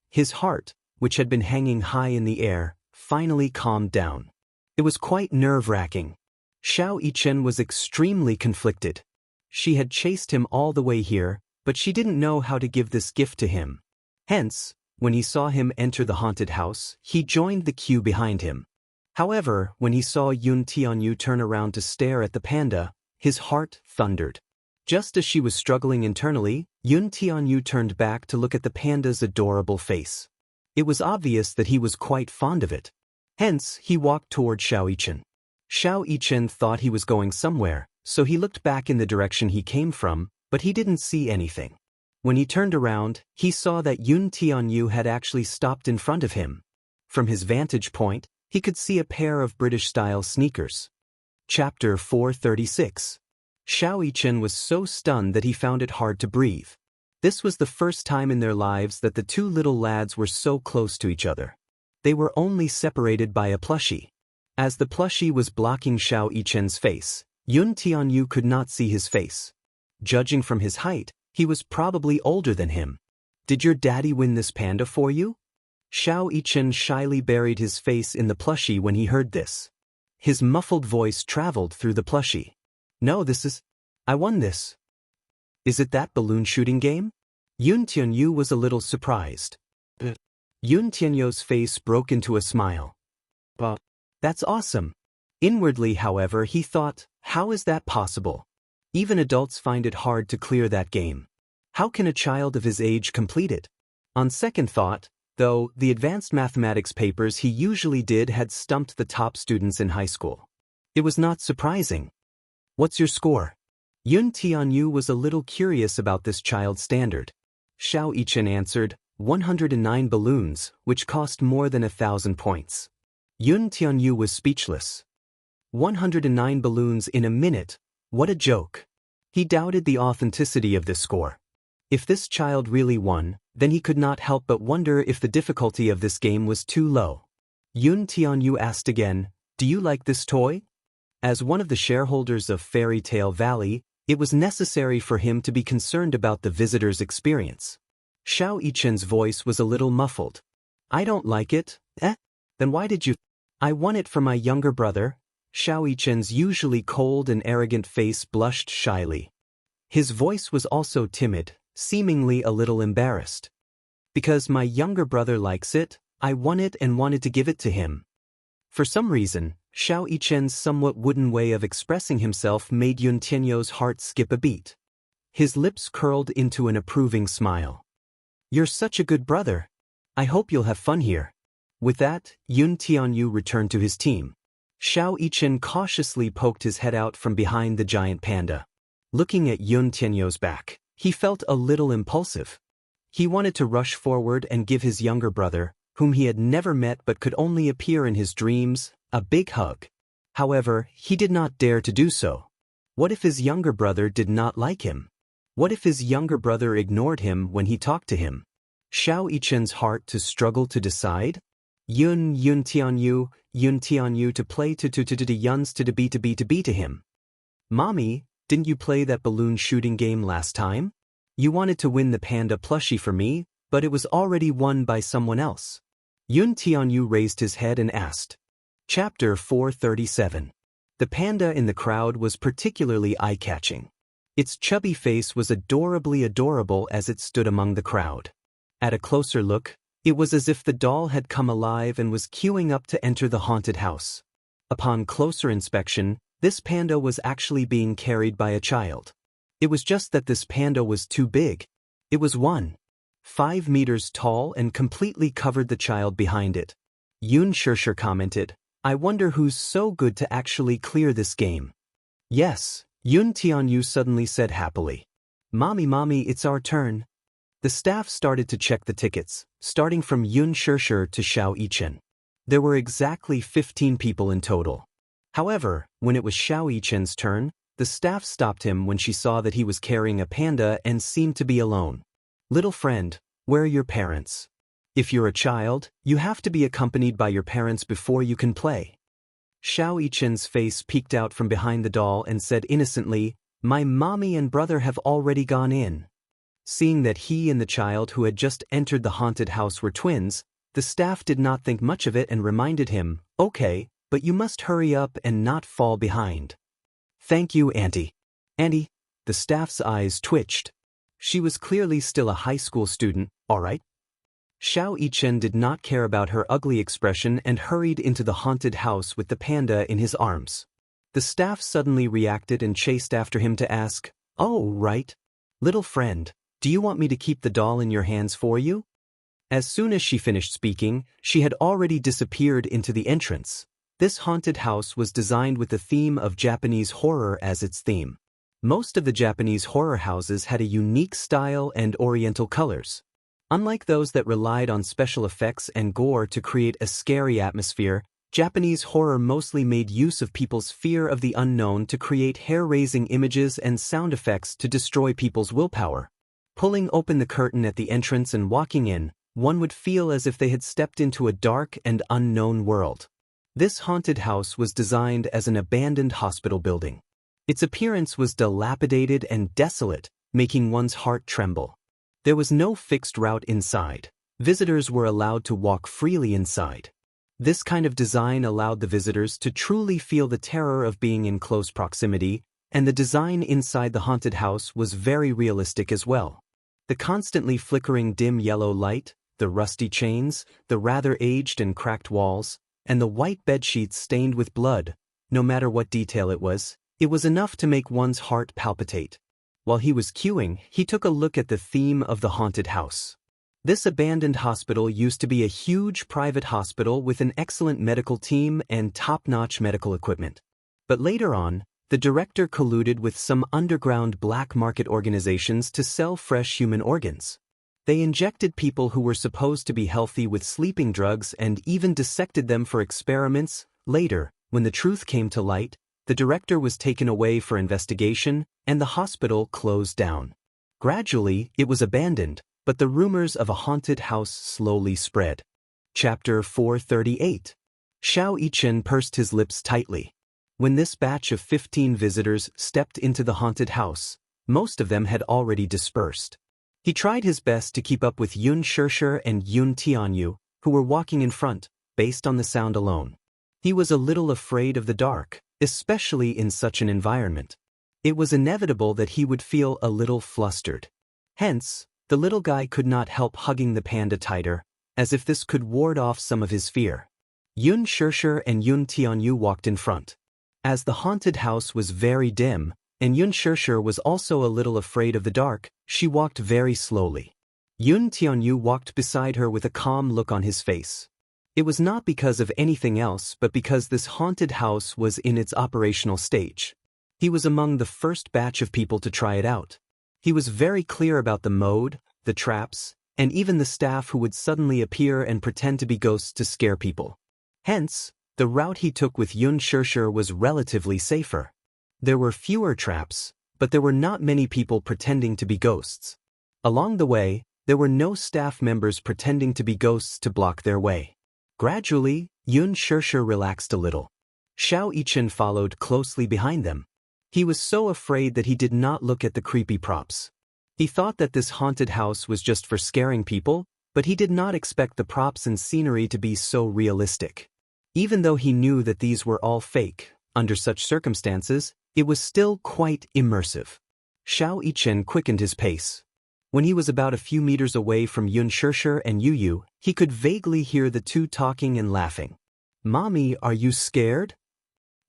His heart, which had been hanging high in the air, finally calmed down. It was quite nerve-wracking. Xianxia was extremely conflicted. She had chased him all the way here, but she didn't know how to give this gift to him. Hence, when he saw him enter the haunted house, he joined the queue behind him. However, when he saw Yun Tianyou turn around to stare at the panda, his heart thundered. Just as she was struggling internally, Yun Tianyou turned back to look at the panda's adorable face. It was obvious that he was quite fond of it. Hence, he walked toward Xianxia. Xianxia thought he was going somewhere, so he looked back in the direction he came from, but he didn't see anything. When he turned around, he saw that Yun Tianyou had actually stopped in front of him. From his vantage point, he could see a pair of British-style sneakers. Chapter 436. Xianxia was so stunned that he found it hard to breathe. This was the first time in their lives that the two little lads were so close to each other. They were only separated by a plushie. As the plushie was blocking Xianxia's face, Yun Tianyou could not see his face. Judging from his height, he was probably older than him. "Did your daddy win this panda for you?" Xianxia shyly buried his face in the plushie when he heard this. His muffled voice traveled through the plushie. "No, I won this." "Is it that balloon shooting game?" Yun Tianyou was a little surprised. Yun Tianyo's face broke into a smile. But that's awesome. Inwardly, however, he thought, how is that possible? Even adults find it hard to clear that game. How can a child of his age complete it? On second thought, though, the advanced mathematics papers he usually did had stumped the top students in high school. It was not surprising. What's your score? Yun Tianyu was a little curious about this child's standard. Xiao Yichen answered, 109 balloons, which cost more than 1,000 points. Yun Tianyu was speechless. 109 balloons in a minute, what a joke. He doubted the authenticity of this score. If this child really won, then he could not help but wonder if the difficulty of this game was too low. Yun Tianyu asked again, do you like this toy? As one of the shareholders of Fairy Tale Valley, it was necessary for him to be concerned about the visitor's experience. Xiao Yichen's voice was a little muffled. I don't like it. Then why did you? I won it for my younger brother. Xiao Yichen's usually cold and arrogant face blushed shyly. His voice was also timid, seemingly a little embarrassed. Because my younger brother likes it, I won it and wanted to give it to him. For some reason, Xiao Yichen's somewhat wooden way of expressing himself made Yun Tianyo's heart skip a beat. His lips curled into an approving smile. You're such a good brother. I hope you'll have fun here. With that, Yun Tianyu returned to his team. Xiao Yichen cautiously poked his head out from behind the giant panda. Looking at Yun Tianyo's back, he felt a little impulsive. He wanted to rush forward and give his younger brother, whom he had never met but could only appear in his dreams, a big hug. However, he did not dare to do so. What if his younger brother did not like him? What if his younger brother ignored him when he talked to him? Xiao Yichen's heart to struggle to decide? Yun Tianyu to play to yuns to be to him. Mommy, didn't you play that balloon shooting game last time? You wanted to win the panda plushie for me, but it was already won by someone else. Yun Tianyu raised his head and asked. Chapter 437. The panda in the crowd was particularly eye-catching. Its chubby face was adorably adorable as it stood among the crowd. At a closer look, it was as if the doll had come alive and was queuing up to enter the haunted house. Upon closer inspection, this panda was actually being carried by a child. It was just that this panda was too big. It was 1.5 meters tall and completely covered the child behind it. Yun Xianxia commented, I wonder who's so good to actually clear this game. Yes, Yun Tianyu suddenly said happily. Mommy, it's our turn. The staff started to check the tickets, starting from Yun Xianxia to Xiao Yichen. There were exactly 15 people in total. However, when it was Xiao Yichen's turn, the staff stopped him when she saw that he was carrying a panda and seemed to be alone. Little friend, where are your parents? If you're a child, you have to be accompanied by your parents before you can play. Xiao Yichen's face peeked out from behind the doll and said innocently, my mommy and brother have already gone in. Seeing that he and the child who had just entered the haunted house were twins, the staff did not think much of it and reminded him, okay, but you must hurry up and not fall behind. Thank you, Auntie. Auntie, the staff's eyes twitched. She was clearly still a high school student, all right? Xiao Yichen did not care about her ugly expression and hurried into the haunted house with the panda in his arms. The staff suddenly reacted and chased after him to ask, oh, right. Little friend, do you want me to keep the doll in your hands for you? As soon as she finished speaking, she had already disappeared into the entrance. This haunted house was designed with the theme of Japanese horror as its theme. Most of the Japanese horror houses had a unique style and oriental colors. Unlike those that relied on special effects and gore to create a scary atmosphere, Japanese horror mostly made use of people's fear of the unknown to create hair-raising images and sound effects to destroy people's willpower. Pulling open the curtain at the entrance and walking in, one would feel as if they had stepped into a dark and unknown world. This haunted house was designed as an abandoned hospital building. Its appearance was dilapidated and desolate, making one's heart tremble. There was no fixed route inside. Visitors were allowed to walk freely inside. This kind of design allowed the visitors to truly feel the terror of being in close proximity, and the design inside the haunted house was very realistic as well. The constantly flickering dim yellow light, the rusty chains, the rather aged and cracked walls, and the white bedsheets stained with blood, no matter what detail it was enough to make one's heart palpitate. While he was queuing, he took a look at the theme of the haunted house. This abandoned hospital used to be a huge private hospital with an excellent medical team and top-notch medical equipment. But later on, the director colluded with some underground black market organizations to sell fresh human organs. They injected people who were supposed to be healthy with sleeping drugs and even dissected them for experiments. Later, when the truth came to light, the director was taken away for investigation and the hospital closed down. Gradually, it was abandoned, but the rumors of a haunted house slowly spread. Chapter 438. Xiao Yichen pursed his lips tightly. When this batch of 15 visitors stepped into the haunted house, most of them had already dispersed. He tried his best to keep up with Yun Shishir and Yun Tianyu, who were walking in front, based on the sound alone. He was a little afraid of the dark, especially in such an environment. It was inevitable that he would feel a little flustered. Hence, the little guy could not help hugging the panda tighter, as if this could ward off some of his fear. Yun Shishir and Yun Tianyu walked in front. As the haunted house was very dim, and Yun Shishir was also a little afraid of the dark, she walked very slowly. Yun Tianyu walked beside her with a calm look on his face. It was not because of anything else but because this haunted house was in its operational stage. He was among the first batch of people to try it out. He was very clear about the mode, the traps, and even the staff who would suddenly appear and pretend to be ghosts to scare people. Hence, the route he took with Yun Shishir was relatively safer. There were fewer traps, but there were not many people pretending to be ghosts. Along the way, there were no staff members pretending to be ghosts to block their way. Gradually, Yun Shishir relaxed a little. Xiao Yichen followed closely behind them. He was so afraid that he did not look at the creepy props. He thought that this haunted house was just for scaring people, but he did not expect the props and scenery to be so realistic. Even though he knew that these were all fake, under such circumstances, it was still quite immersive. Xiao Yichen quickened his pace. When he was about a few meters away from Yun Shishir and Yu, he could vaguely hear the two talking and laughing. "Mommy, are you scared?"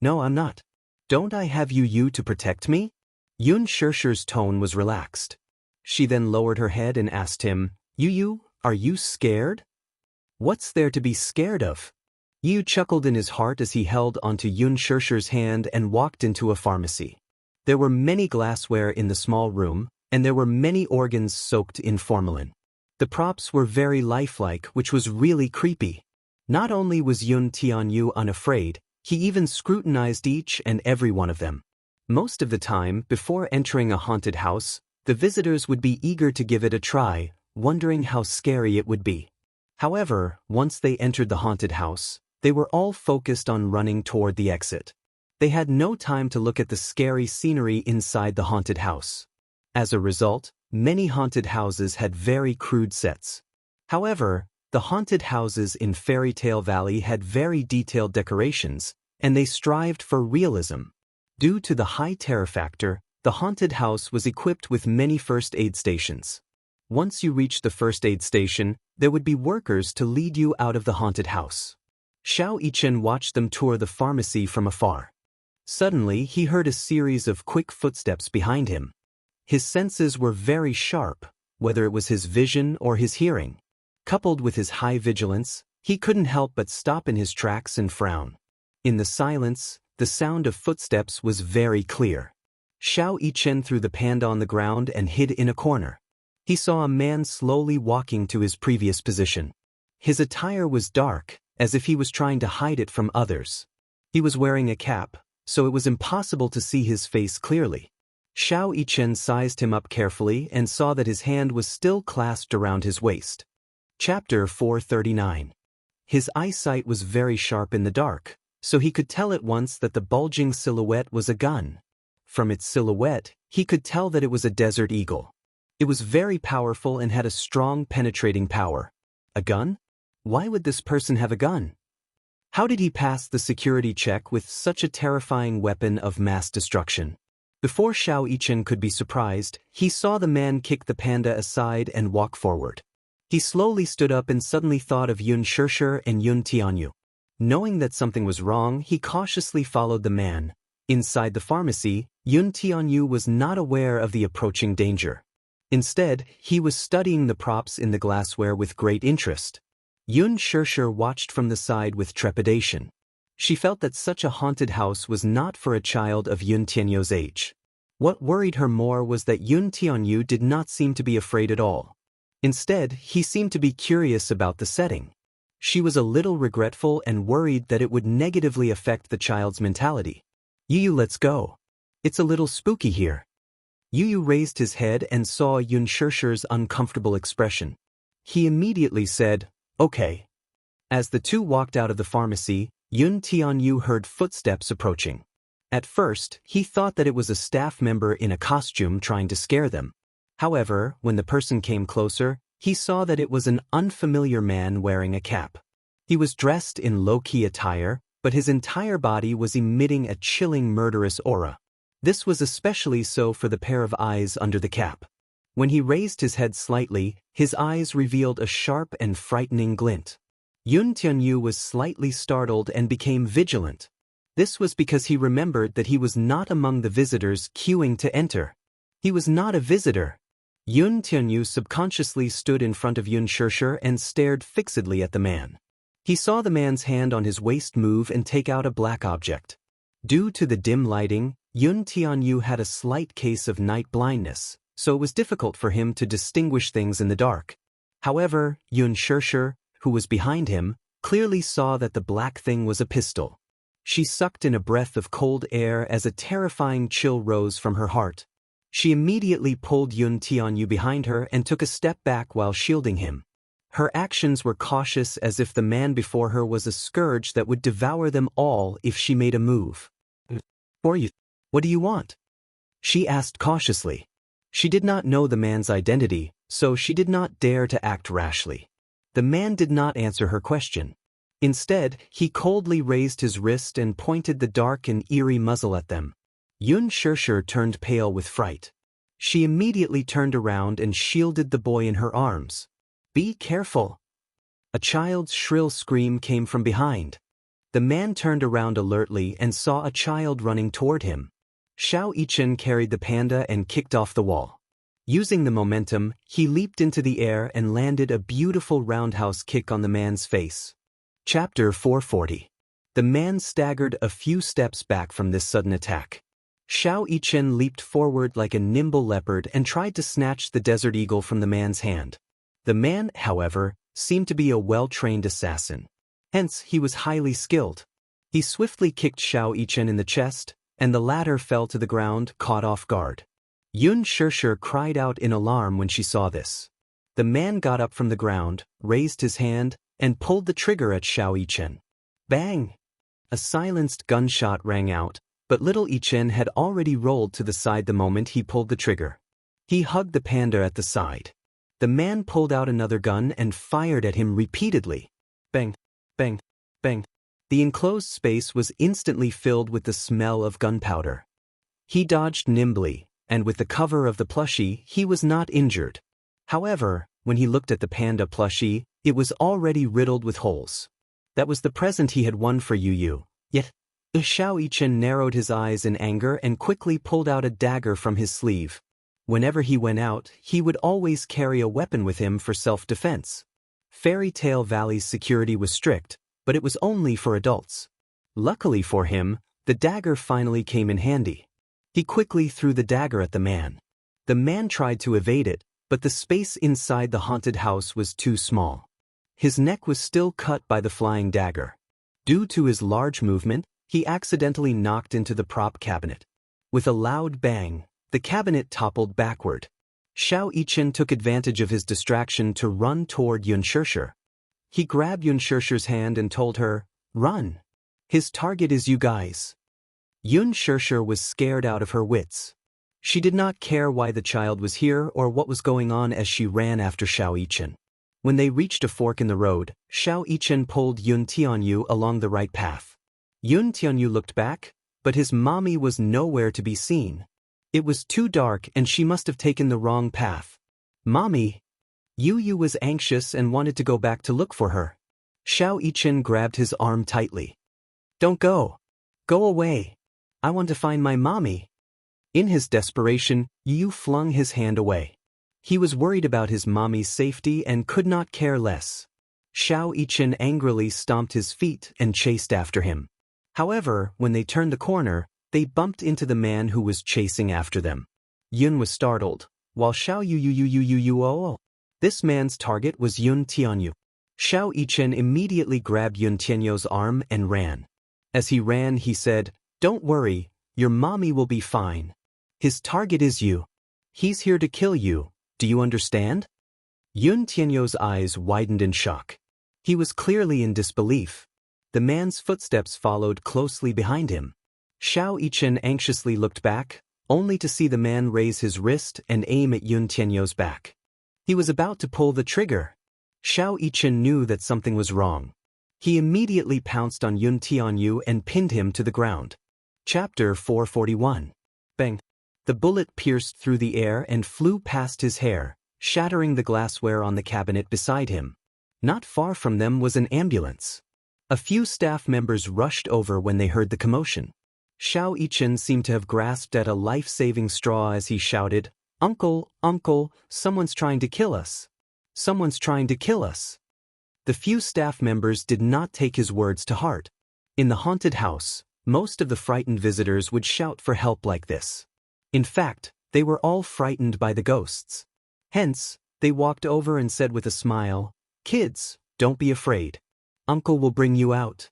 "No, I'm not. Don't I have Yu to protect me?" Yun Shishir's tone was relaxed. She then lowered her head and asked him, "Yu, are you scared?" "What's there to be scared of?" Yu chuckled in his heart as he held onto Yun Shishir's hand and walked into a pharmacy. There were many glassware in the small room, and there were many organs soaked in formalin. The props were very lifelike, which was really creepy. Not only was Yun Tianyu unafraid, he even scrutinized each and every one of them. Most of the time, before entering a haunted house, the visitors would be eager to give it a try, wondering how scary it would be. However, once they entered the haunted house, they were all focused on running toward the exit. They had no time to look at the scary scenery inside the haunted house. As a result, many haunted houses had very crude sets. However, the haunted houses in Fairy Tale Valley had very detailed decorations, and they strived for realism. Due to the high terror factor, the haunted house was equipped with many first aid stations. Once you reached the first aid station, there would be workers to lead you out of the haunted house. Xiao Yichen watched them tour the pharmacy from afar. Suddenly, he heard a series of quick footsteps behind him. His senses were very sharp, whether it was his vision or his hearing. Coupled with his high vigilance, he couldn't help but stop in his tracks and frown. In the silence, the sound of footsteps was very clear. Xiao Yichen threw the panda on the ground and hid in a corner. He saw a man slowly walking to his previous position. His attire was dark, as if he was trying to hide it from others. He was wearing a cap, so it was impossible to see his face clearly. Xiao Yichen sized him up carefully and saw that his hand was still clasped around his waist. Chapter 439. His eyesight was very sharp in the dark, so he could tell at once that the bulging silhouette was a gun. From its silhouette, he could tell that it was a desert eagle. It was very powerful and had a strong penetrating power. A gun? Why would this person have a gun? How did he pass the security check with such a terrifying weapon of mass destruction? Before Xiao Yichen could be surprised, he saw the man kick the panda aside and walk forward. He slowly stood up and suddenly thought of Yun Shirshir and Yun Tianyu. Knowing that something was wrong, he cautiously followed the man. Inside the pharmacy, Yun Tianyu was not aware of the approaching danger. Instead, he was studying the props in the glassware with great interest. Yun Shirshir watched from the side with trepidation. She felt that such a haunted house was not for a child of Yun Tianyu's age. What worried her more was that Yun Tianyu did not seem to be afraid at all. Instead, he seemed to be curious about the setting. She was a little regretful and worried that it would negatively affect the child's mentality. Yu, let's go. It's a little spooky here. Yu raised his head and saw Yun Shirshir's uncomfortable expression. He immediately said, "Okay." As the two walked out of the pharmacy, Yun Tianyu heard footsteps approaching. At first, he thought that it was a staff member in a costume trying to scare them. However, when the person came closer, he saw that it was an unfamiliar man wearing a cap. He was dressed in low-key attire, but his entire body was emitting a chilling murderous aura. This was especially so for the pair of eyes under the cap. When he raised his head slightly, his eyes revealed a sharp and frightening glint. Yun Tianyu was slightly startled and became vigilant. This was because he remembered that he was not among the visitors queuing to enter. He was not a visitor. Yun Tianyu subconsciously stood in front of Yun Shirshir and stared fixedly at the man. He saw the man's hand on his waist move and take out a black object. Due to the dim lighting, Yun Tianyu had a slight case of night blindness, so it was difficult for him to distinguish things in the dark. However, Yun Shirshir, who was behind him, clearly saw that the black thing was a pistol. She sucked in a breath of cold air as a terrifying chill rose from her heart. She immediately pulled Yun Tianyu behind her and took a step back while shielding him. Her actions were cautious as if the man before her was a scourge that would devour them all if she made a move. What do you want?" she asked cautiously. She did not know the man's identity, so she did not dare to act rashly. The man did not answer her question. Instead, he coldly raised his wrist and pointed the dark and eerie muzzle at them. Yun Shirshir turned pale with fright. She immediately turned around and shielded the boy in her arms. "Be careful!" A child's shrill scream came from behind. The man turned around alertly and saw a child running toward him. Xiao Yichen carried the panda and kicked off the wall. Using the momentum, he leaped into the air and landed a beautiful roundhouse kick on the man's face. Chapter 440. The man staggered a few steps back from this sudden attack. Xiao Yichen leaped forward like a nimble leopard and tried to snatch the desert eagle from the man's hand. The man, however, seemed to be a well-trained assassin. Hence, he was highly skilled. He swiftly kicked Xiao Yichen in the chest, and the latter fell to the ground, caught off guard. Yun Shirshir cried out in alarm when she saw this. The man got up from the ground, raised his hand, and pulled the trigger at Xiao Yichen. Bang! A silenced gunshot rang out, but little Yichen had already rolled to the side the moment he pulled the trigger. He hugged the panda at the side. The man pulled out another gun and fired at him repeatedly. Bang! Bang! Bang! The enclosed space was instantly filled with the smell of gunpowder. He dodged nimbly, and with the cover of the plushie, he was not injured. However, when he looked at the panda plushie, it was already riddled with holes. That was the present he had won for Yu. Yet, Xiao Yichen narrowed his eyes in anger and quickly pulled out a dagger from his sleeve. Whenever he went out, he would always carry a weapon with him for self-defense. Fairy Tale Valley's security was strict, but it was only for adults. Luckily for him, the dagger finally came in handy. He quickly threw the dagger at the man. The man tried to evade it, but the space inside the haunted house was too small. His neck was still cut by the flying dagger. Due to his large movement, he accidentally knocked into the prop cabinet. With a loud bang, the cabinet toppled backward. Xiao Yichen took advantage of his distraction to run toward Yun Shirshir. He grabbed Yun Shirshir's hand and told her, "Run. His target is you guys." Yun Shirshir was scared out of her wits. She did not care why the child was here or what was going on as she ran after Xiao Yichen. When they reached a fork in the road, Xiao Yichen pulled Yun Tianyu along the right path. Yun Tianyu looked back, but his mommy was nowhere to be seen. It was too dark and she must have taken the wrong path. "Mommy!" Yu Yu was anxious and wanted to go back to look for her. Xiao Yichen grabbed his arm tightly. Don't go. Go away. I want to find my mommy. In his desperation, Yu flung his hand away. He was worried about his mommy's safety and could not care less. Xiao Yichen angrily stomped his feet and chased after him. However, when they turned the corner, they bumped into the man who was chasing after them. Yun was startled, while Xiao Yu. This man's target was Yun Tianyu. Xiao Yichen immediately grabbed Yun Tianyu's arm and ran. As he ran, he said, Don't worry, your mommy will be fine. His target is you. He's here to kill you, do you understand? Yun Tianyu's eyes widened in shock. He was clearly in disbelief. The man's footsteps followed closely behind him. Xiao Yichen anxiously looked back, only to see the man raise his wrist and aim at Yun Tianyu's back. He was about to pull the trigger. Xiao Yichen knew that something was wrong. He immediately pounced on Yun Tianyu and pinned him to the ground. Chapter 441. Bang! The bullet pierced through the air and flew past his hair, shattering the glassware on the cabinet beside him. Not far from them was an ambulance. A few staff members rushed over when they heard the commotion. Xiao Yichen seemed to have grasped at a life-saving straw as he shouted, Uncle, Uncle, someone's trying to kill us. Someone's trying to kill us. The few staff members did not take his words to heart. In the haunted house, most of the frightened visitors would shout for help like this. In fact, they were all frightened by the ghosts. Hence, they walked over and said with a smile, Kids, don't be afraid. Uncle will bring you out.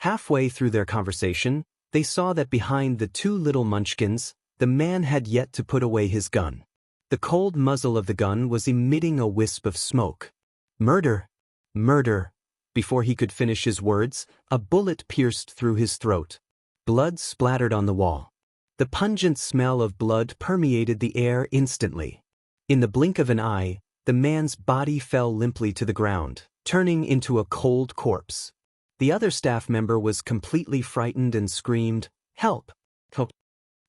Halfway through their conversation, they saw that behind the two little munchkins, the man had yet to put away his gun. The cold muzzle of the gun was emitting a wisp of smoke. Murder! Murder! Before he could finish his words, a bullet pierced through his throat. Blood splattered on the wall. The pungent smell of blood permeated the air instantly. In the blink of an eye, the man's body fell limply to the ground, turning into a cold corpse. The other staff member was completely frightened and screamed, Help! Help!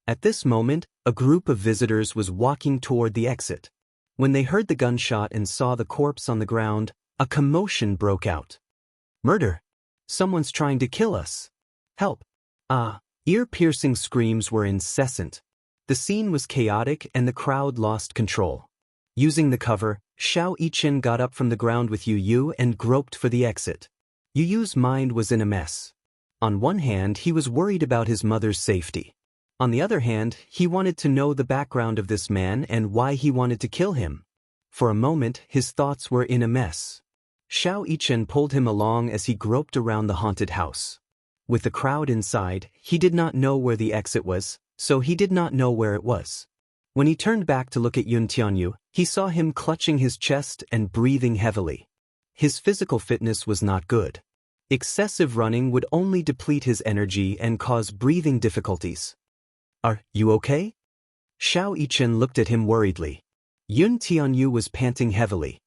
At this moment, a group of visitors was walking toward the exit. When they heard the gunshot and saw the corpse on the ground, a commotion broke out. Murder! Someone's trying to kill us! Help! Ear-piercing screams were incessant. The scene was chaotic and the crowd lost control. Using the cover, Xiao Yichen got up from the ground with Yu Yu and groped for the exit. Yu Yu's mind was in a mess. On one hand, he was worried about his mother's safety. On the other hand, he wanted to know the background of this man and why he wanted to kill him. For a moment, his thoughts were in a mess. Xiao Yichen pulled him along as he groped around the haunted house. With the crowd inside, he did not know where the exit was, so he did not know where it was. When he turned back to look at Yun Tianyu, he saw him clutching his chest and breathing heavily. His physical fitness was not good. Excessive running would only deplete his energy and cause breathing difficulties. Are you okay? Xiao Yichen looked at him worriedly. Yun Tianyu was panting heavily.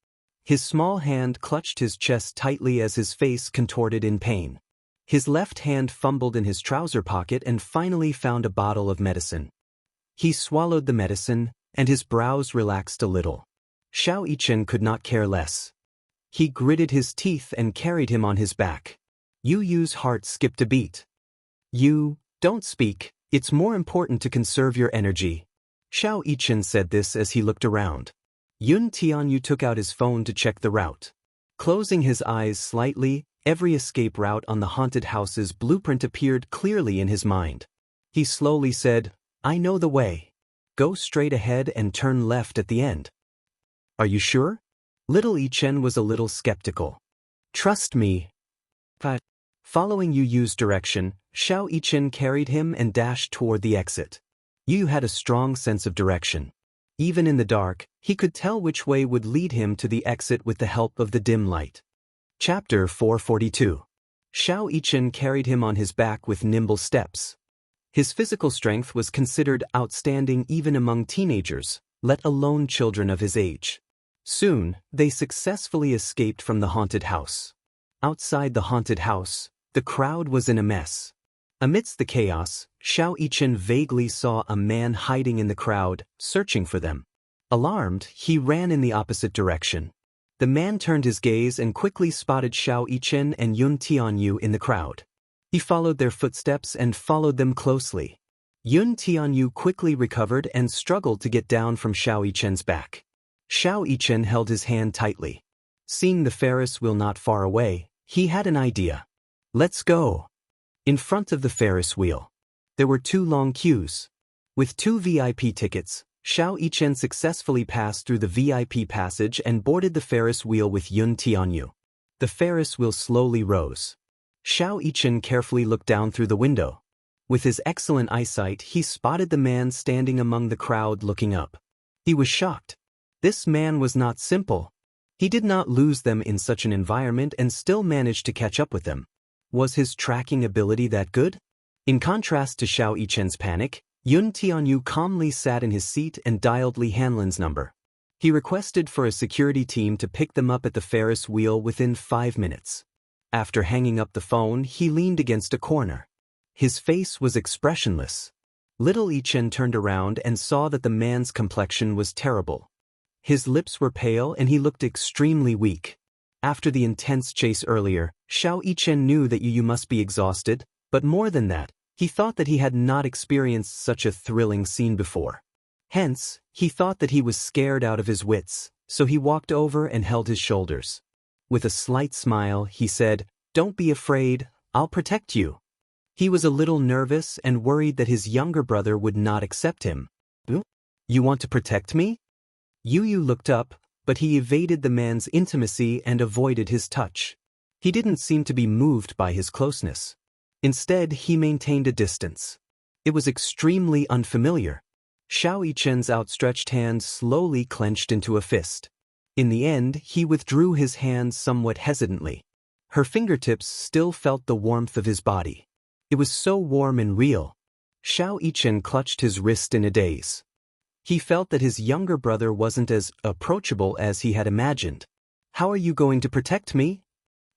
His small hand clutched his chest tightly as his face contorted in pain. His left hand fumbled in his trouser pocket and finally found a bottle of medicine. He swallowed the medicine, and his brows relaxed a little. Xiao Yichen could not care less. He gritted his teeth and carried him on his back. Yu Yu's heart skipped a beat. You, don't speak, it's more important to conserve your energy. Xiao Yichen said this as he looked around. Yun Tianyu took out his phone to check the route. Closing his eyes slightly, every escape route on the haunted house's blueprint appeared clearly in his mind. He slowly said, I know the way. Go straight ahead and turn left at the end. Are you sure? Little Yichen was a little skeptical. Trust me. Following Yu Yu's direction, Xiao Yichen carried him and dashed toward the exit. Yu had a strong sense of direction. Even in the dark, he could tell which way would lead him to the exit with the help of the dim light. Chapter 442. Xiao Yichen carried him on his back with nimble steps. His physical strength was considered outstanding even among teenagers, let alone children of his age. Soon, they successfully escaped from the haunted house. Outside the haunted house, the crowd was in a mess. Amidst the chaos, Xiao Yichen vaguely saw a man hiding in the crowd, searching for them. Alarmed, he ran in the opposite direction. The man turned his gaze and quickly spotted Xiao Yichen and Yun Tianyu in the crowd. He followed their footsteps and followed them closely. Yun Tianyu quickly recovered and struggled to get down from Xiao Yichen's back. Xiao Yichen held his hand tightly. Seeing the Ferris wheel not far away, he had an idea. Let's go. In front of the Ferris wheel, there were 2 long queues. With 2 VIP tickets, Xiao Yichen successfully passed through the VIP passage and boarded the Ferris wheel with Yun Tianyu. The Ferris wheel slowly rose. Xiao Yichen carefully looked down through the window. With his excellent eyesight, he spotted the man standing among the crowd looking up. He was shocked. This man was not simple. He did not lose them in such an environment and still managed to catch up with them. Was his tracking ability that good? In contrast to Xiao Yichen's panic, Yun Tianyu calmly sat in his seat and dialed Li Hanlin's number. He requested for a security team to pick them up at the Ferris wheel within 5 minutes. After hanging up the phone, he leaned against a corner. His face was expressionless. Little Yichen turned around and saw that the man's complexion was terrible. His lips were pale and he looked extremely weak. After the intense chase earlier, Xiao Yichen knew that Yu must be exhausted, but more than that, he thought that he had not experienced such a thrilling scene before. Hence, he thought that he was scared out of his wits, so he walked over and held his shoulders. With a slight smile, he said, "Don't be afraid, I'll protect you." He was a little nervous and worried that his younger brother would not accept him. "You want to protect me?" Yu looked up, but he evaded the man's intimacy and avoided his touch. He didn't seem to be moved by his closeness. Instead, he maintained a distance. It was extremely unfamiliar. Xiao Yichen's outstretched hand slowly clenched into a fist. In the end, he withdrew his hand somewhat hesitantly. Her fingertips still felt the warmth of his body. It was so warm and real. Xiao Yichen clutched his wrist in a daze. He felt that his younger brother wasn't as approachable as he had imagined. "How are you going to protect me?"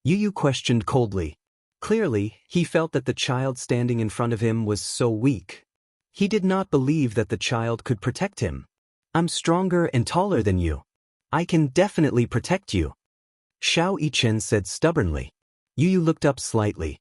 Yu questioned coldly. Clearly, he felt that the child standing in front of him was so weak. He did not believe that the child could protect him. "I'm stronger and taller than you. I can definitely protect you," Xiao Yichen said stubbornly. Yu looked up slightly.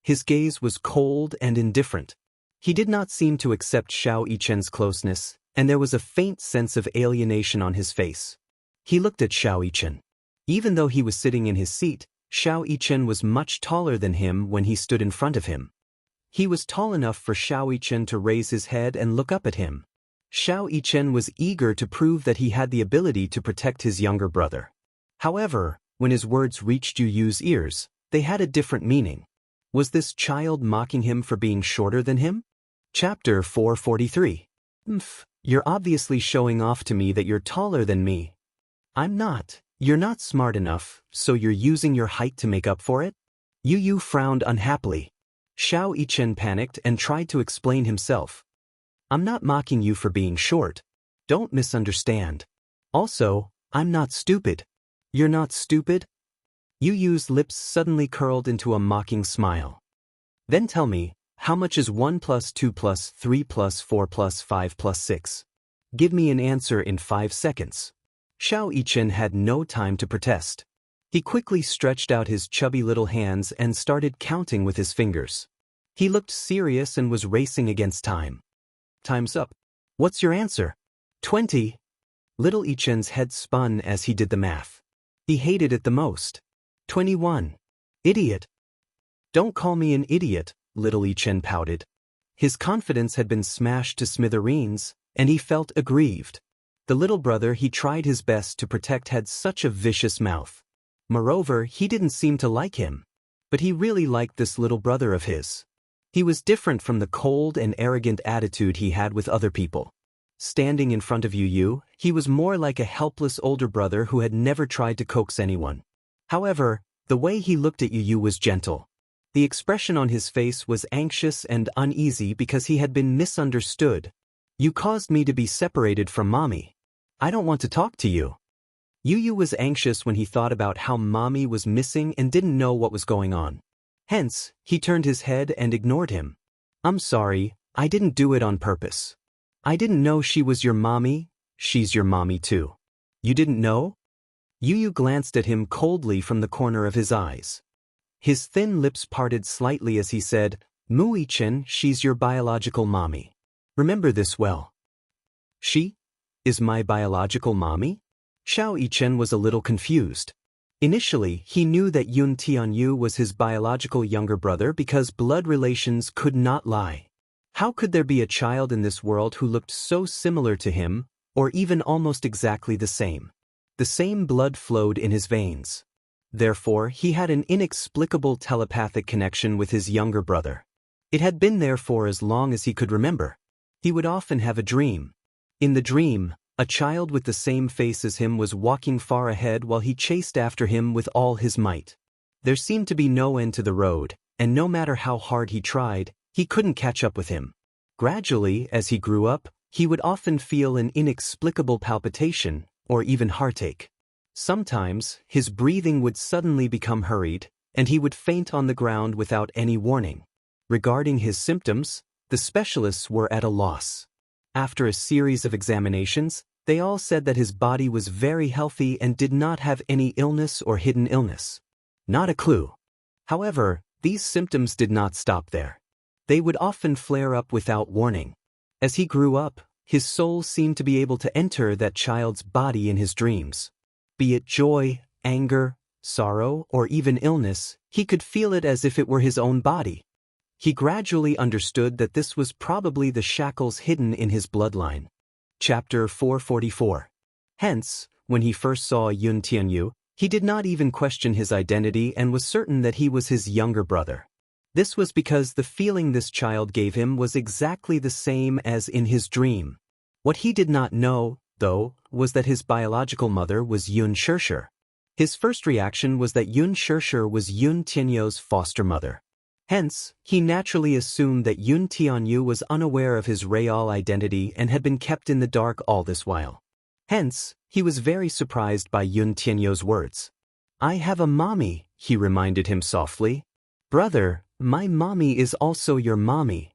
His gaze was cold and indifferent. He did not seem to accept Xiao Yichen's closeness, and there was a faint sense of alienation on his face. He looked at Xiao Yichen. Even though he was sitting in his seat, Xiao Yichen was much taller than him when he stood in front of him. He was tall enough for Xiao Yichen to raise his head and look up at him. Xiao Yichen was eager to prove that he had the ability to protect his younger brother. However, when his words reached Yu's ears, they had a different meaning. Was this child mocking him for being shorter than him? Chapter 443. You're obviously showing off to me that you're taller than me. I'm not. You're not smart enough, so you're using your height to make up for it? Yu frowned unhappily. Xiao Yichen panicked and tried to explain himself. "I'm not mocking you for being short. Don't misunderstand. Also, I'm not stupid." "You're not stupid?" Yu's lips suddenly curled into a mocking smile. "Then tell me, how much is 1 plus 2 plus 3 plus 4 plus 5 plus 6? Give me an answer in 5 seconds. Xiao Yichen had no time to protest. He quickly stretched out his chubby little hands and started counting with his fingers. He looked serious and was racing against time. "Time's up. What's your answer?" 20. Little Yichen's head spun as he did the math. He hated it the most. 21. Idiot. "Don't call me an idiot," Little Yichen pouted. His confidence had been smashed to smithereens, and he felt aggrieved. The little brother he tried his best to protect had such a vicious mouth. Moreover, he didn't seem to like him. But he really liked this little brother of his. He was different from the cold and arrogant attitude he had with other people. Standing in front of Yu, he was more like a helpless older brother who had never tried to coax anyone. However, the way he looked at Yu was gentle. The expression on his face was anxious and uneasy because he had been misunderstood. "You caused me to be separated from Mommy. I don't want to talk to you." Yu was anxious when he thought about how Mommy was missing and didn't know what was going on. Hence, he turned his head and ignored him. "I'm sorry, I didn't do it on purpose. I didn't know she was your mommy. She's your mommy too." "You didn't know?" Yu glanced at him coldly from the corner of his eyes. His thin lips parted slightly as he said, Mui-chen, she's your biological mommy. Remember this well. She is my biological mommy? Xiao Yichen was a little confused. Initially, he knew that Yun Tianyu was his biological younger brother because blood relations could not lie. How could there be a child in this world who looked so similar to him, or even almost exactly the same? The same blood flowed in his veins. Therefore, he had an inexplicable telepathic connection with his younger brother. It had been there for as long as he could remember. He would often have a dream. In the dream, a child with the same face as him was walking far ahead while he chased after him with all his might. There seemed to be no end to the road, and no matter how hard he tried, he couldn't catch up with him. Gradually, as he grew up, he would often feel an inexplicable palpitation, or even heartache. Sometimes, his breathing would suddenly become hurried, and he would faint on the ground without any warning. Regarding his symptoms, the specialists were at a loss. After a series of examinations, they all said that his body was very healthy and did not have any illness or hidden illness. Not a clue. However, these symptoms did not stop there. They would often flare up without warning. As he grew up, his soul seemed to be able to enter that child's body in his dreams. Be it joy, anger, sorrow, or even illness, he could feel it as if it were his own body. He gradually understood that this was probably the shackles hidden in his bloodline. Chapter 444. Hence, when he first saw Yun Tianyu, he did not even question his identity and was certain that he was his younger brother. This was because the feeling this child gave him was exactly the same as in his dream. What he did not know, though, was that his biological mother was Yun Shirshir. His first reaction was that Yun Shirshir was Yun Tianyu's foster mother. Hence, he naturally assumed that Yun Tianyu was unaware of his real identity and had been kept in the dark all this while. Hence, he was very surprised by Yun Tianyu's words. I have a mommy, he reminded him softly. Brother, my mommy is also your mommy.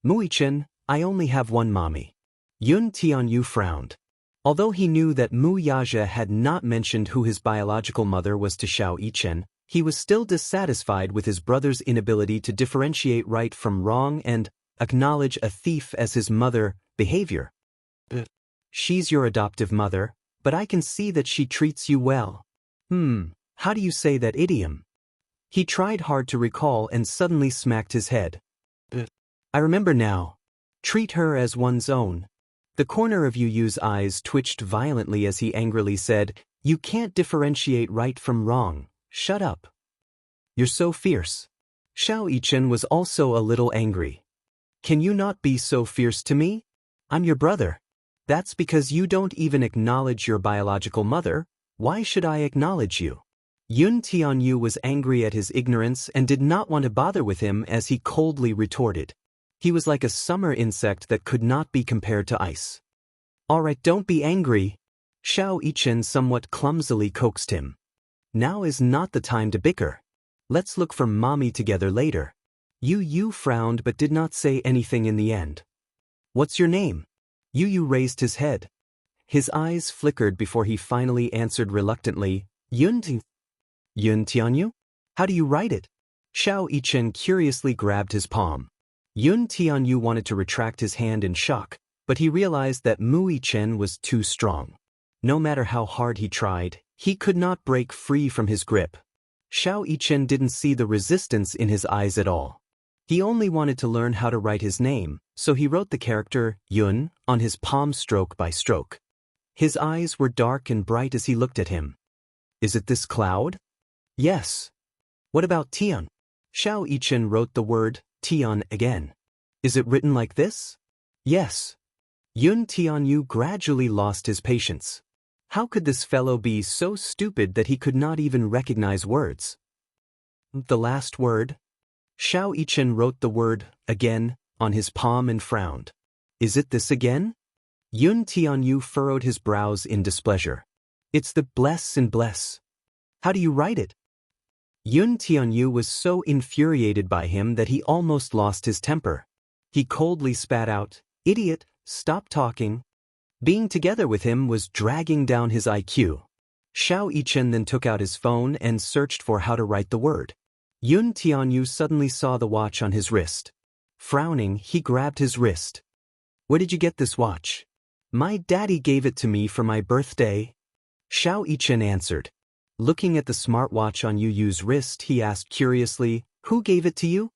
Mui-chen, I only have one mommy. Yun Tianyu frowned. Although he knew that Mu Yaja had not mentioned who his biological mother was to Xiao Yichen, he was still dissatisfied with his brother's inability to differentiate right from wrong and acknowledge a thief as his mother behavior. She's your adoptive mother, but I can see that she treats you well. How do you say that idiom? He tried hard to recall and suddenly smacked his head. I remember now. Treat her as one's own. The corner of Yu Yu's eyes twitched violently as he angrily said, You can't differentiate right from wrong. Shut up. You're so fierce. Xiao Yichen was also a little angry. Can you not be so fierce to me? I'm your brother. That's because you don't even acknowledge your biological mother. Why should I acknowledge you? Yun Tianyu was angry at his ignorance and did not want to bother with him as he coldly retorted. He was like a summer insect that could not be compared to ice. All right, don't be angry. Xiao Yichen somewhat clumsily coaxed him. Now is not the time to bicker. Let's look for mommy together later. Yu Yu frowned but did not say anything in the end. What's your name? Yu Yu raised his head. His eyes flickered before he finally answered reluctantly, Yun Tianyu? How do you write it? Xiao Yichen curiously grabbed his palm. Yun Tianyu wanted to retract his hand in shock, but he realized that Mu Yichen was too strong. No matter how hard he tried, he could not break free from his grip. Xiao Yichen didn't see the resistance in his eyes at all. He only wanted to learn how to write his name, so he wrote the character Yun on his palm stroke by stroke. His eyes were dark and bright as he looked at him. Is it this cloud? Yes. What about Tian? Xiao Yichen wrote the word Tian again. Is it written like this? Yes. Yun Tianyu gradually lost his patience. How could this fellow be so stupid that he could not even recognize words? The last word? Xiao Yichen wrote the word again on his palm and frowned. Is it this again? Yun Tianyu furrowed his brows in displeasure. It's the bless and bless. How do you write it? Yun Tianyu was so infuriated by him that he almost lost his temper. He coldly spat out, Idiot, stop talking. Being together with him was dragging down his IQ. Xiao Yichen then took out his phone and searched for how to write the word. Yun Tianyu suddenly saw the watch on his wrist. Frowning, he grabbed his wrist. Where did you get this watch? My daddy gave it to me for my birthday. Xiao Yichen answered. Looking at the smartwatch on Yu Yu's wrist, he asked curiously, who gave it to you?